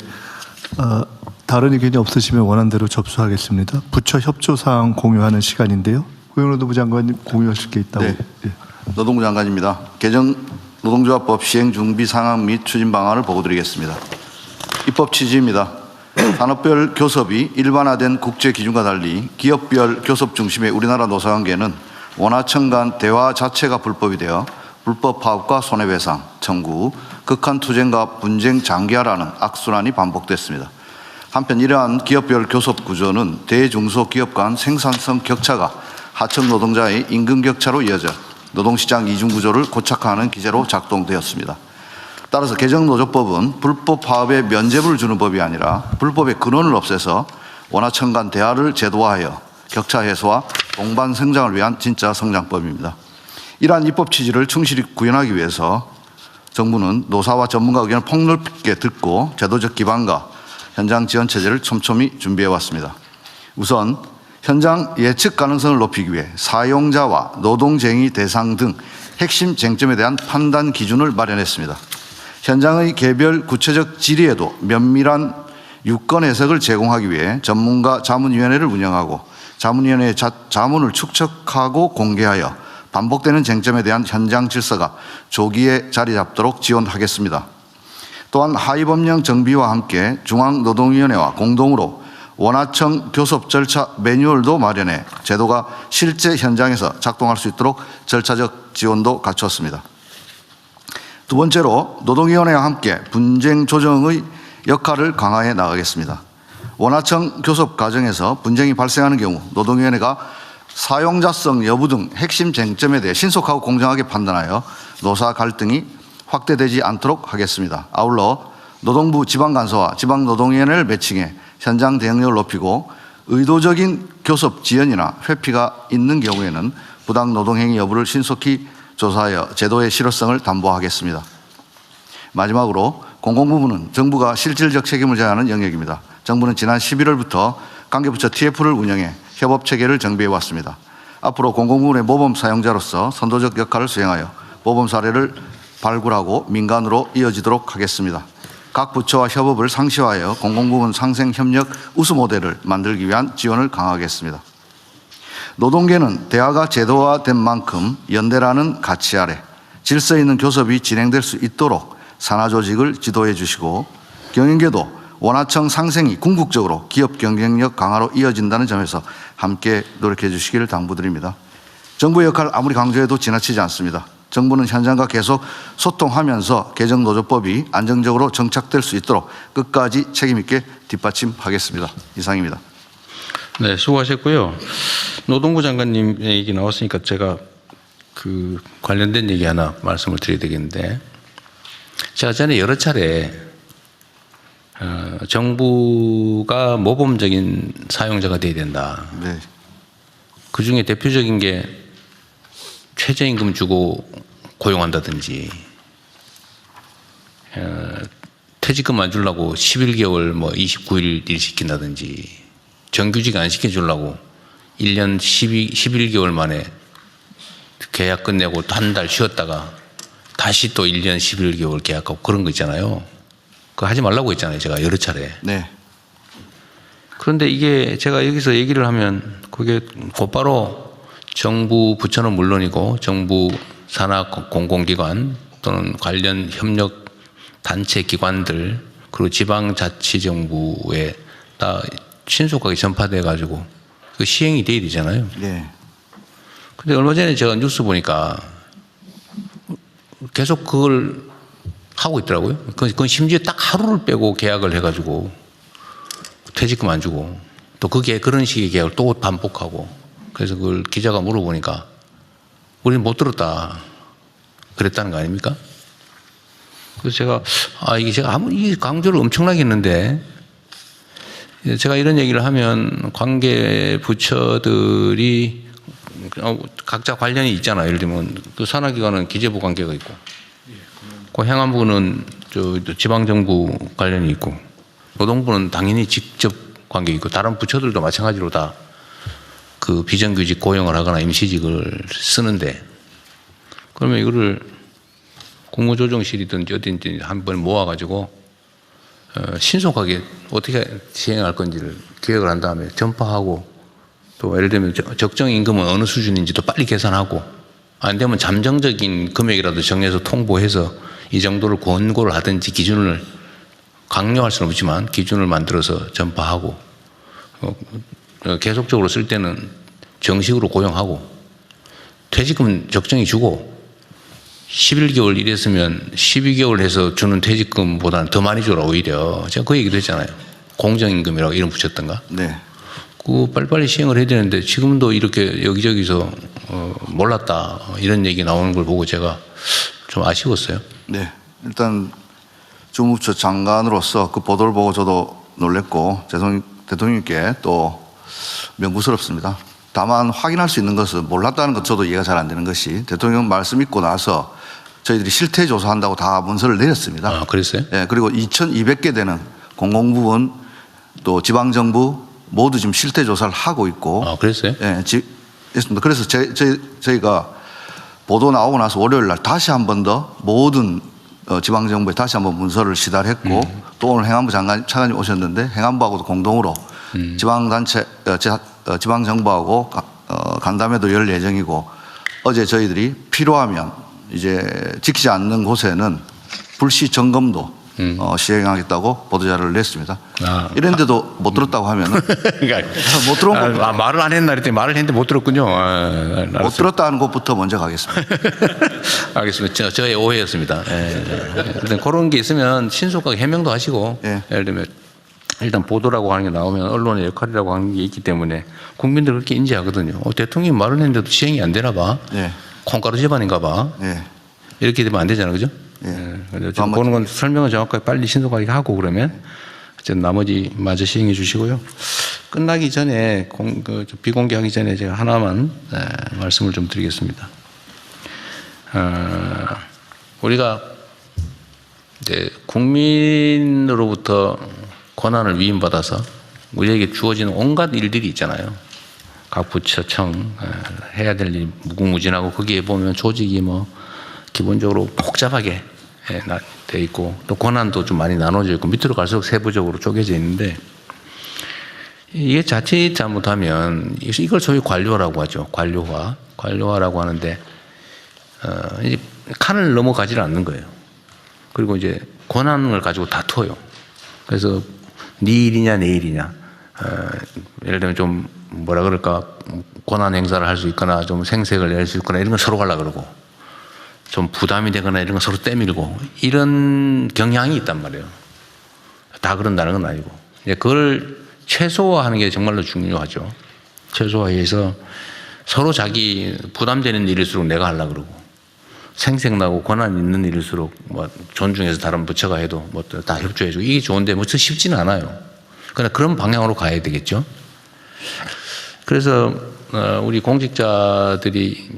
다른 의견이 없으시면 원안대로 접수하겠습니다. 부처 협조 사항 공유하는 시간인데요. 고용노동부 장관님 공유하실 게 있다고. 네. 예. 노동부 장관입니다. 개정 노동조합법 시행 준비 상황 및 추진 방안을 보고드리겠습니다. 입법 취지입니다. 산업별 교섭이 일반화된 국제 기준과 달리 기업별 교섭 중심의 우리나라 노사관계는 원하청 간 대화 자체가 불법이 되어 불법 파업과 손해배상 청구, 극한 투쟁과 분쟁 장기화라는 악순환이 반복됐습니다. 한편 이러한 기업별 교섭 구조는 대중소기업 간 생산성 격차가 하청 노동자의 임금 격차로 이어져 노동시장 이중구조를 고착화하는 기제로 작동되었습니다. 따라서 개정노조법은 불법 파업에 면죄부를 주는 법이 아니라 불법의 근원을 없애서 원하청 간 대화를 제도화하여 격차 해소와 동반 성장을 위한 진짜 성장법입니다. 이러한 입법 취지를 충실히 구현하기 위해서 정부는 노사와 전문가 의견을 폭넓게 듣고 제도적 기반과 현장 지원 체제를 촘촘히 준비해 왔습니다. 우선 현장 예측 가능성을 높이기 위해 사용자와 노동쟁의 대상 등 핵심 쟁점에 대한 판단 기준을 마련했습니다. 현장의 개별 구체적 질의에도 면밀한 유권 해석을 제공하기 위해 전문가 자문위원회를 운영하고 자문위원회의 자문을 축적하고 공개하여 반복되는 쟁점에 대한 현장 질서가 조기에 자리 잡도록 지원하겠습니다. 또한 하위법령 정비와 함께 중앙노동위원회와 공동으로 원하청 교섭 절차 매뉴얼도 마련해 제도가 실제 현장에서 작동할 수 있도록 절차적 지원도 갖추었습니다. 두 번째로 노동위원회와 함께 분쟁 조정의 역할을 강화해 나가겠습니다. 원하청 교섭 과정에서 분쟁이 발생하는 경우 노동위원회가 사용자성 여부 등 핵심 쟁점에 대해 신속하고 공정하게 판단하여 노사 갈등이 확대되지 않도록 하겠습니다. 아울러 노동부 지방간서와 지방노동위원회를 매칭해 현장 대응력을 높이고 의도적인 교섭 지연이나 회피가 있는 경우에는 부당 노동행위 여부를 신속히 조사하여 제도의 실효성을 담보하겠습니다. 마지막으로 공공부문은 정부가 실질적 책임을 져야 하는 영역입니다. 정부는 지난 11월부터 관계부처 TF를 운영해 협업체계를 정비해 왔습니다. 앞으로 공공부문의 모범 사용자로서 선도적 역할을 수행하여 모범 사례를 발굴하고 민간으로 이어지도록 하겠습니다. 각 부처와 협업을 상시화하여 공공부문 상생협력 우수 모델을 만들기 위한 지원을 강화하겠습니다. 노동계는 대화가 제도화된 만큼 연대라는 가치 아래 질서 있는 교섭이 진행될 수 있도록 산하조직을 지도해 주시고 경영계도 원하청 상생이 궁극적으로 기업 경쟁력 강화로 이어진다는 점에서 함께 노력해 주시기를 당부드립니다. 정부의 역할 아무리 강조해도 지나치지 않습니다. 정부는 현장과 계속 소통하면서 개정노조법이 안정적으로 정착될 수 있도록 끝까지 책임 있게 뒷받침하겠습니다. 이상입니다. 네, 수고하셨고요. 노동부 장관님 얘기 나왔으니까 제가 그 관련된 얘기 하나 말씀을 드려야 되겠는데, 제가 전에 여러 차례 정부가 모범적인 사용자가 돼야 된다. 네. 그 중에 대표적인 게 최저임금 주고 고용한다든지, 퇴직금 안 주려고 11개월 뭐 29일 일 시킨다든지, 정규직 안 시켜주려고 1년 11개월 만에 계약 끝내고 또 한 달 쉬었다가 다시 또 1년 11개월 계약하고 그런 거 있잖아요. 그거 하지 말라고 했잖아요. 제가 여러 차례. 네. 그런데 이게 제가 여기서 얘기를 하면 그게 곧바로 정부 부처는 물론이고 정부 산하 공공기관 또는 관련 협력 단체 기관들 그리고 지방자치정부에 다 신속하게 전파돼 가지고 그 시행이 돼야 되잖아요. 네. 근데 얼마 전에 제가 뉴스 보니까 계속 그걸 하고 있더라고요. 그건 심지어 딱 하루를 빼고 계약을 해가지고 퇴직금 안 주고 또 그게 그런 식의 계약을 또 반복하고, 그래서 그걸 기자가 물어보니까 우리는 못 들었다 그랬다는 거 아닙니까? 그래서 제가 이게 제가 아무리 강조를 엄청나게 했는데, 제가 이런 얘기를 하면 관계 부처들이 각자 관련이 있잖아요. 예를 들면 그 산하기관은 기재부 관계가 있고, 그 행안부는 지방정부 관련이 있고, 노동부는 당연히 직접 관계 있고 다른 부처들도 마찬가지로 다 그 비정규직 고용을 하거나 임시직을 쓰는데 그러면 이거를 국무조정실이든지 어딘지 한 번 모아가지고 신속하게 어떻게 시행할 건지를 계획을 한 다음에 전파하고 또 예를 들면 적정 임금은 어느 수준인지도 빨리 계산하고 안 되면 잠정적인 금액이라도 정해서 통보해서 이 정도를 권고를 하든지 기준을 강요할 수는 없지만 기준을 만들어서 전파하고 계속적으로 쓸 때는 정식으로 고용하고 퇴직금 적정히 주고 11개월 일했으면 12개월 해서 주는 퇴직금보다는 더 많이 줘라 오히려. 제가 그 얘기도 했잖아요. 공정임금이라고 이름 붙였던가. 네. 그 빨리빨리 시행을 해야 되는데 지금도 이렇게 여기저기서 몰랐다 이런 얘기 나오는 걸 보고 제가 좀 아쉬웠어요. 네. 일단 주무부처 장관으로서 그 보도를 보고 저도 놀랬고 대통령께 또 명부스럽습니다. 다만 확인할 수 있는 것은 몰랐다는 것 저도 이해가 잘 안 되는 것이 대통령 말씀 있고 나서 저희들이 실태 조사한다고 다 문서를 내렸습니다. 아, 그랬어요? 네, 그리고 2,200개 되는 공공부문 또 지방정부 모두 지금 실태 조사를 하고 있고. 아, 그랬어요? 네, 있습니다. 그래서 저희가 보도 나오고 나서 월요일 날 다시 한 번 더 모든 지방정부에 다시 한번 문서를 시달했고 또 오늘 행안부 차관님 오셨는데 행안부하고도 공동으로 지방단체, 지방정부하고 간담회도 열 예정이고 어제 저희들이 필요하면 이제 지키지 않는 곳에는 불시 점검도 시행하겠다고 보도자료를 냈습니다. 아. 이랬는데도 못 들었다고 하면은 못 들은 것부터 말을 안 했나 그랬더니 말을 했는데 못 들었군요. 못 들었다는 것부터 먼저 가겠습니다. 알겠습니다. 저의 오해였습니다. 일단 그런 게 있으면 신속하게 해명도 하시고 예를 들면 일단 보도라고 하는 게 나오면 언론의 역할이라고 하는 게 있기 때문에 국민들 그렇게 인지하거든요. 대통령이 말을 했는데도 시행이 안 되나 봐. 콩가루 집안인가 봐. 이렇게 되면 안 되잖아요. 그죠? 보는 건 설명을 정확하게 빨리 신속하게 하고 그러면 나머지 마저 시행해 주시고요. 끝나기 전에 비공개하기 전에 제가 하나만 말씀을 좀 드리겠습니다. 우리가 이제 국민으로부터 권한을 위임받아서 우리에게 주어지는 온갖 일들이 있잖아요. 각 부처청 해야 될 일이 무궁무진하고 거기에 보면 조직이 뭐 기본적으로 복잡하게 돼 있고 또 권한도 좀 많이 나눠져 있고 밑으로 갈수록 세부적으로 쪼개져 있는데 이게 자칫 잘못하면 이걸 소위 관료라고 하죠. 관료화라고 하는데 이제 칸을 넘어가지를 않는 거예요. 그리고 이제 권한을 가지고 다투어요. 그래서 네 일이냐 내 일이냐 예를 들면 좀 뭐라 그럴까 권한 행사를 할 수 있거나 좀 생색을 낼 수 있거나 이런 건 서로 가려고 그러고 좀 부담이 되거나 이런 건 서로 때밀고 이런 경향이 있단 말이에요. 다 그런다는 건 아니고 그걸 최소화하는 게 정말로 중요하죠. 최소화해서 서로 자기 부담되는 일일수록 내가 하려고 그러고 생색나고 권한 있는 일일수록 뭐 존중해서 다른 부처가 해도 뭐 다 협조해주고 이게 좋은데 뭐 쉽지는 않아요. 그러나 그런 방향으로 가야 되겠죠. 그래서 우리 공직자들이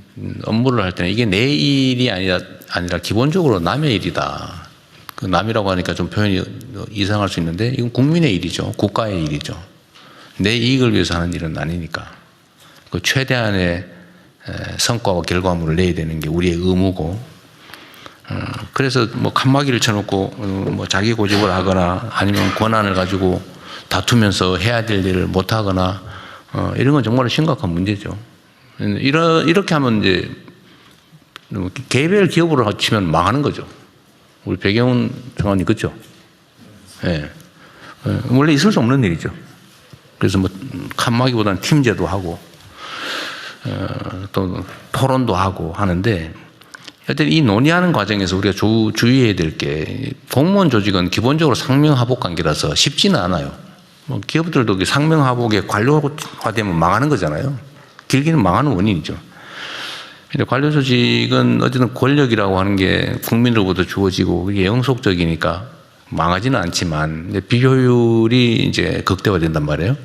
업무를 할 때는 이게 내 일이 아니라 기본적으로 남의 일이다. 그 남이라고 하니까 좀 표현이 이상할 수 있는데 이건 국민의 일이죠. 국가의 일이죠. 내 이익을 위해서 하는 일은 아니니까. 그 최대한의 성과와 결과물을 내야 되는 게 우리의 의무고 그래서 뭐 칸막이를 쳐놓고 뭐 자기 고집을 하거나 아니면 권한을 가지고 다투면서 해야 될 일을 못 하거나 이런 건 정말로 심각한 문제죠. 이렇게 하면 이제 개별 기업으로 치면 망하는 거죠. 우리 배경훈 장관님 그렇죠? 예. 원래 있을 수 없는 일이죠. 그래서 뭐 칸막이보다는 팀제도 하고 또 토론도 하고 하는데 하여튼 이 논의하는 과정에서 우리가 주의해야 될 게 공무원 조직은 기본적으로 상명하복 관계라서 쉽지는 않아요. 뭐 기업들도 상명하복에 관료화되면 망하는 거잖아요. 길게는 망하는 원인이죠. 근데 관료 조직은 어쨌든 권력이라고 하는 게 국민으로부터 주어지고 그게 영속적이니까 망하지는 않지만 비효율이 이제 극대화된단 말이에요.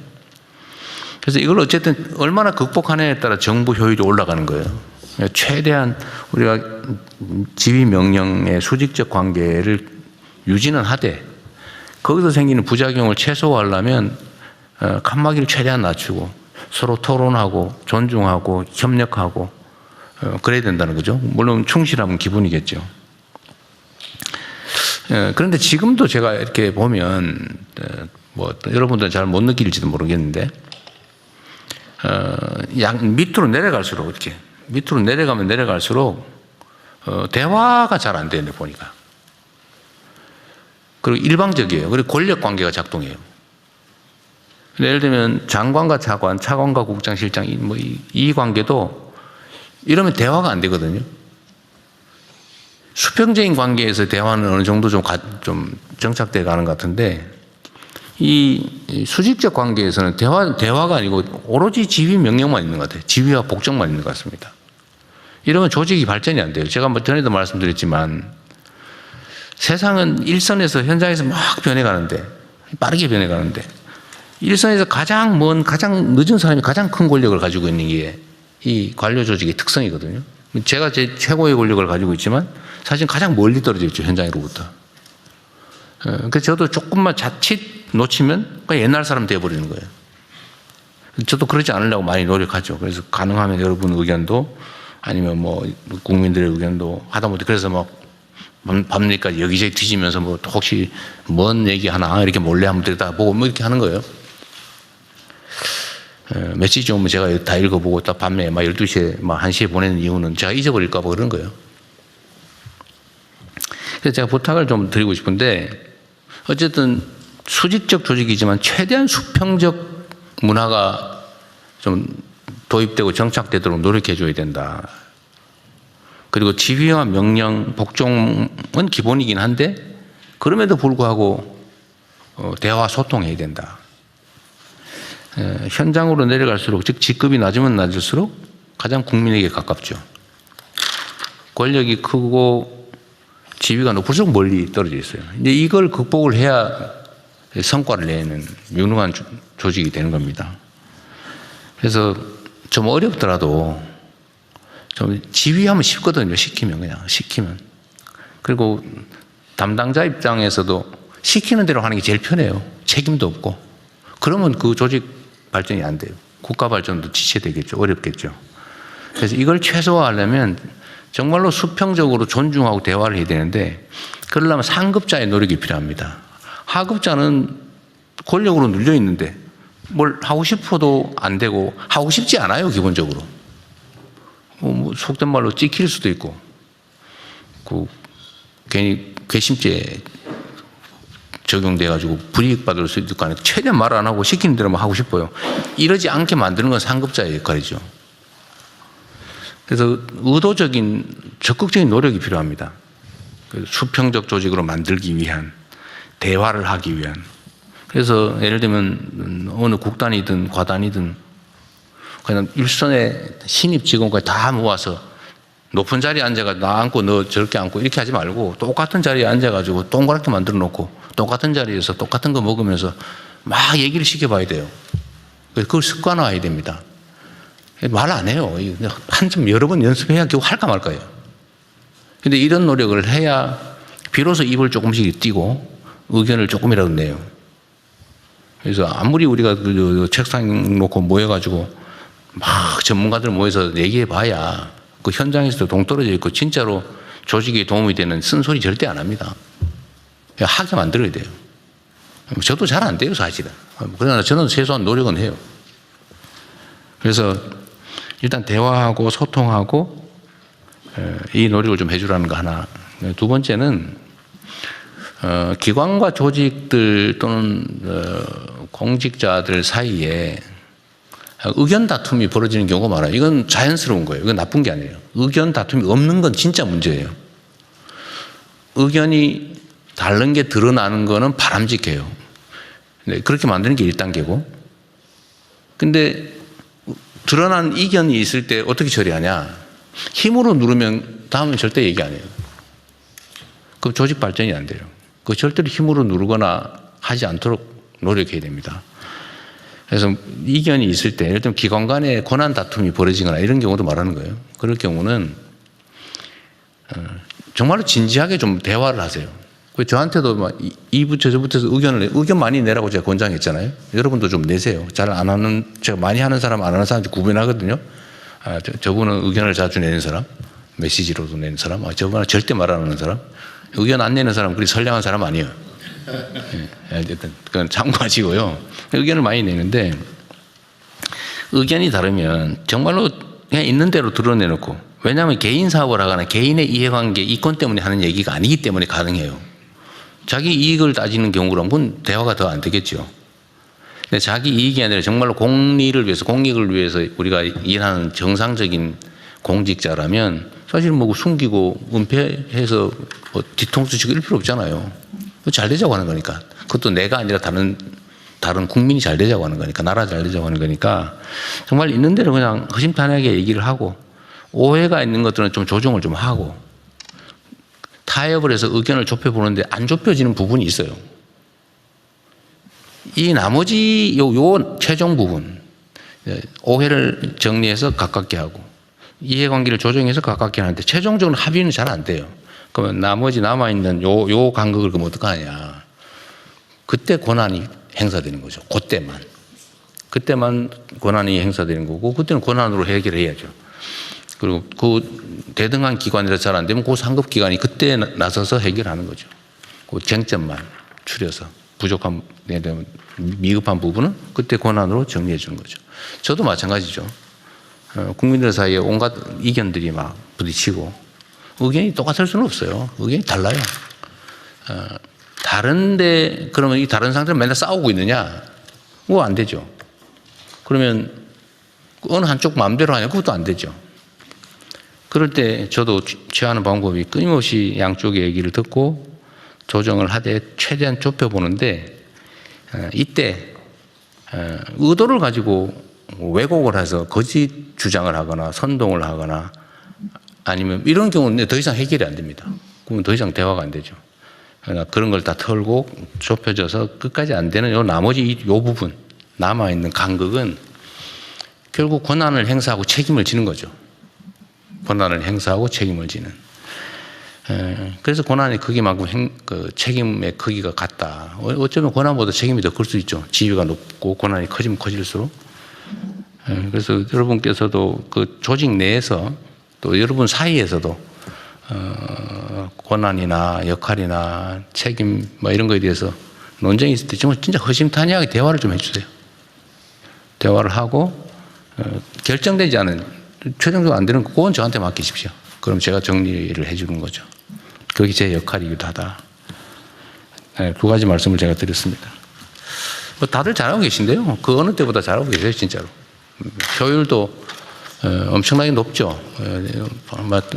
그래서 이걸 어쨌든 얼마나 극복하느냐에 따라 정부 효율이 올라가는 거예요. 최대한 우리가 지휘 명령의 수직적 관계를 유지는 하되 거기서 생기는 부작용을 최소화하려면 칸막이를 최대한 낮추고 서로 토론하고 존중하고 협력하고 그래야 된다는 거죠. 물론 충실하면 기본이겠죠. 그런데 지금도 제가 이렇게 보면 뭐 여러분들은 잘 못 느낄지도 모르겠는데 밑으로 내려갈수록 이렇게 밑으로 내려가면 내려갈수록 대화가 잘 안 되는데 보니까. 그리고 일방적이에요. 그리고 권력 관계가 작동해요. 예를 들면 장관과 차관, 차관과 국장, 실장 이 관계도 이러면 대화가 안 되거든요. 수평적인 관계에서 대화는 어느 정도 좀 정착돼 가는 것 같은데 이 수직적 관계에서는 대화가 아니고 오로지 지휘 명령만 있는 것 같아요. 지휘와 복종만 있는 것 같습니다. 이러면 조직이 발전이 안 돼요. 제가 뭐 전에도 말씀드렸지만 세상은 일선에서 현장에서 막 변해가는데 빠르게 변해가는데 일선에서 가장 늦은 사람이 가장 큰 권력을 가지고 있는 게 이 관료 조직의 특성이거든요. 제가 제 최고의 권력을 가지고 있지만 사실 가장 멀리 떨어져 있죠. 현장으로부터. 그래서 저도 조금만 자칫 놓치면 그냥 옛날 사람 돼버리는 거예요. 저도 그러지 않으려고 많이 노력하죠. 그래서 가능하면 여러분 의견도 아니면 뭐 국민들의 의견도 하다못해 그래서 막 밤늦게까지 여기저기 뒤지면서 뭐 혹시 뭔 얘기 하나 이렇게 몰래 한번 들여다보고 뭐 이렇게 하는 거예요. 며칠 좀 제가 다 읽어보고 딱 밤에 막 12시에 막 1시에 보내는 이유는 제가 잊어버릴까 봐 그런 거예요. 그래서 제가 부탁을 좀 드리고 싶은데 어쨌든 수직적 조직이지만 최대한 수평적 문화가 좀 도입되고 정착되도록 노력해 줘야 된다. 그리고 지휘와 명령, 복종은 기본이긴 한데 그럼에도 불구하고 대화 소통해야 된다. 현장으로 내려갈수록 즉 직급이 낮으면 낮을수록 가장 국민에게 가깝죠. 권력이 크고 지위가 높을수록 멀리 떨어져 있어요. 이제 이걸 극복을 해야 성과를 내는 유능한 조직이 되는 겁니다. 그래서 좀 어렵더라도 좀 지휘하면 쉽거든요. 시키면. 그리고 담당자 입장에서도 시키는 대로 하는 게 제일 편해요. 책임도 없고. 그러면 그 조직 발전이 안 돼요. 국가 발전도 지체되겠죠. 어렵겠죠. 그래서 이걸 최소화하려면 정말로 수평적으로 존중하고 대화를 해야 되는데 그러려면 상급자의 노력이 필요합니다. 하급자는 권력으로 눌려 있는데 뭘 하고 싶어도 안 되고 하고 싶지 않아요. 기본적으로. 뭐 속된 말로 찍힐 수도 있고 괜히 괘씸죄 적용돼가지고 불이익 받을 수도 있고 하니까 최대한 말 안 하고 시키는 대로만 하고 싶어요. 이러지 않게 만드는 건 상급자의 역할이죠. 그래서 의도적인 적극적인 노력이 필요합니다. 수평적 조직으로 만들기 위한 대화를 하기 위한. 그래서 예를 들면 어느 국단이든 과단이든 그냥 일선에 신입 직원까지 다 모아서 높은 자리에 앉아가 나 앉고 너 저렇게 앉고 이렇게 하지 말고 똑같은 자리에 앉아가지고 동그랗게 만들어 놓고 똑같은 자리에서 똑같은 거 먹으면서 막 얘기를 시켜봐야 돼요. 그걸 습관화해야 됩니다. 말 안 해요. 한참 여러 번 연습해야 겨우 할까 말까요. 근데 이런 노력을 해야 비로소 입을 조금씩 띄고 의견을 조금이라도 내요. 그래서 아무리 우리가 그 책상 놓고 모여가지고 막 전문가들 모여서 얘기해 봐야 그 현장에서도 동떨어져 있고 진짜로 조직에 도움이 되는 쓴소리 절대 안 합니다. 하게 만들어야 돼요. 저도 잘 안 돼요, 사실은. 그러나 저는 최소한 노력은 해요. 그래서 일단 대화하고 소통하고 이 노력을 좀 해주라는 거 하나. 두 번째는 기관과 조직들 또는 공직자들 사이에 의견 다툼이 벌어지는 경우가 많아요. 이건 자연스러운 거예요. 이건 나쁜 게 아니에요. 의견 다툼이 없는 건 진짜 문제예요. 의견이 다른 게 드러나는 거는 바람직해요. 네, 그렇게 만드는 게 1단계고. 근데 드러난 이견이 있을 때 어떻게 처리하냐. 힘으로 누르면 다음엔 절대 얘기 안 해요. 그럼 조직 발전이 안 돼요. 그 절대로 힘으로 누르거나 하지 않도록 노력해야 됩니다. 그래서 이견이 있을 때 예를 들면 기관 간의 권한 다툼이 벌어지거나 이런 경우도 말하는 거예요. 그럴 경우는 정말로 진지하게 좀 대화를 하세요. 저한테도 막 이부터 저부터서 의견 많이 내라고 제가 권장했잖아요. 여러분도 좀 내세요. 잘 안 하는, 제가 많이 하는 사람, 안 하는 사람 구분하거든요. 저분은 의견을 자주 내는 사람, 메시지로도 내는 사람, 저분은 절대 말 안 하는 사람, 의견 안 내는 사람, 그리 선량한 사람 아니에요. 어쨌든 그건 참고하시고요. 의견을 많이 내는데 의견이 다르면 정말로 그냥 있는 대로 드러내놓고, 왜냐하면 개인 사업을 하거나 개인의 이해관계, 이권 때문에 하는 얘기가 아니기 때문에 가능해요. 자기 이익을 따지는 경우라면 그건 대화가 더 안 되겠죠. 근데 자기 이익이 아니라 정말로 공리를 위해서, 공익을 위해서 우리가 일하는 정상적인 공직자라면 사실 뭐 숨기고 은폐해서 뭐 뒤통수 치고 이럴 필요 없잖아요. 잘 되자고 하는 거니까. 그것도 내가 아니라 다른 국민이 잘 되자고 하는 거니까, 나라 잘 되자고 하는 거니까 정말 있는 대로 그냥 허심탄회하게 얘기를 하고, 오해가 있는 것들은 좀 조정을 좀 하고, 타협을 해서 의견을 좁혀보는데 안 좁혀지는 부분이 있어요. 이 나머지 요 최종 부분, 오해를 정리해서 가깝게 하고 이해관계를 조정해서 가깝게 하는데 최종적으로 합의는 잘 안 돼요. 그러면 나머지 남아있는 요 간극을 그럼 어떡하냐. 그때 권한이 행사되는 거죠. 그때만 권한이 행사되는 거고, 그때는 권한으로 해결해야죠. 그리고 그 대등한 기관이라 잘 안 되면 그 상급 기관이 그때 나서서 해결하는 거죠. 그 쟁점만 추려서 부족한, 미흡한 부분은 그때 권한으로 정리해 주는 거죠. 저도 마찬가지죠. 국민들 사이에 온갖 이견들이 막 부딪히고 의견이 똑같을 수는 없어요. 의견이 달라요. 다른데 그러면 이 다른 상태로 맨날 싸우고 있느냐? 그거 안 되죠. 그러면 어느 한쪽 마음대로 하냐? 그것도 안 되죠. 그럴 때 저도 취하는 방법이 끊임없이 양쪽의 얘기를 듣고 조정을 하되 최대한 좁혀보는데, 이때 의도를 가지고 왜곡을 해서 거짓 주장을 하거나 선동을 하거나 아니면 이런 경우는 더 이상 해결이 안 됩니다. 그러면 더 이상 대화가 안 되죠. 그러니까 그런 걸 다 털고 좁혀져서 끝까지 안 되는 요 나머지 요 부분, 남아있는 간극은 결국 권한을 행사하고 책임을 지는 거죠. 권한을 행사하고 책임을 지는. 그래서 권한의 크기만큼 책임의 크기가 같다. 어쩌면 권한보다 책임이 더 클 수 있죠. 지위가 높고 권한이 커지면 커질수록. 그래서 여러분께서도 그 조직 내에서 또 여러분 사이에서도 권한이나 역할이나 책임 뭐 이런 거에 대해서 논쟁이 있을 때 진짜 허심탄회하게 대화를 좀 해주세요. 대화를 하고 결정되지 않은, 최종적으로 안 되는 그건 저한테 맡기십시오. 그럼 제가 정리를 해주는 거죠. 그게 제 역할이기도 하다. 두 가지 말씀을 제가 드렸습니다. 뭐 다들 잘하고 계신데요. 그 어느 때보다 잘하고 계세요, 진짜로. 효율도 엄청나게 높죠.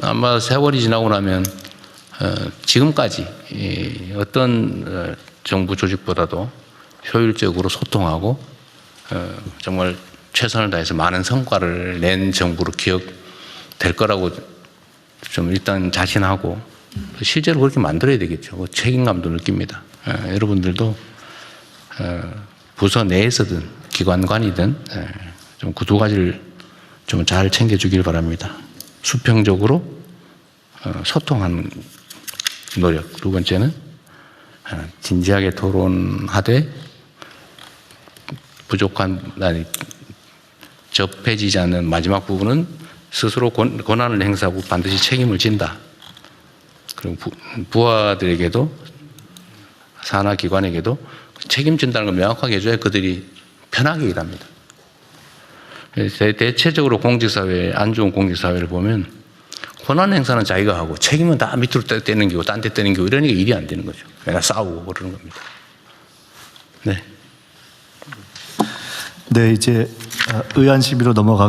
아마 세월이 지나고 나면 지금까지 어떤 정부 조직보다도 효율적으로 소통하고 정말 최선을 다해서 많은 성과를 낸 정부로 기억될 거라고 좀 일단 자신하고, 실제로 그렇게 만들어야 되겠죠. 책임감도 느낍니다. 여러분들도 부서 내에서든 기관관이든 좀 그 두 가지를 좀 잘 챙겨주길 바랍니다. 수평적으로 소통하는 노력. 두 번째는 진지하게 토론하되 부족한, 접해지지 않는 마지막 부분은 스스로 권한을 행사하고 반드시 책임을 진다. 그리고 부하들에게도, 산하기관에게도 책임진다는 걸 명확하게 해줘야 그들이 편하게 일합니다. 대체적으로 공직사회, 안 좋은 공직사회를 보면 권한 행사는 자기가 하고 책임은 다 밑으로 떼는 거고 딴 데 떼는 거고 이러니까 일이 안 되는 거죠. 맨날 싸우고 그러는 겁니다. 네. 네, 이제 의안 심의로 넘어가겠습니다.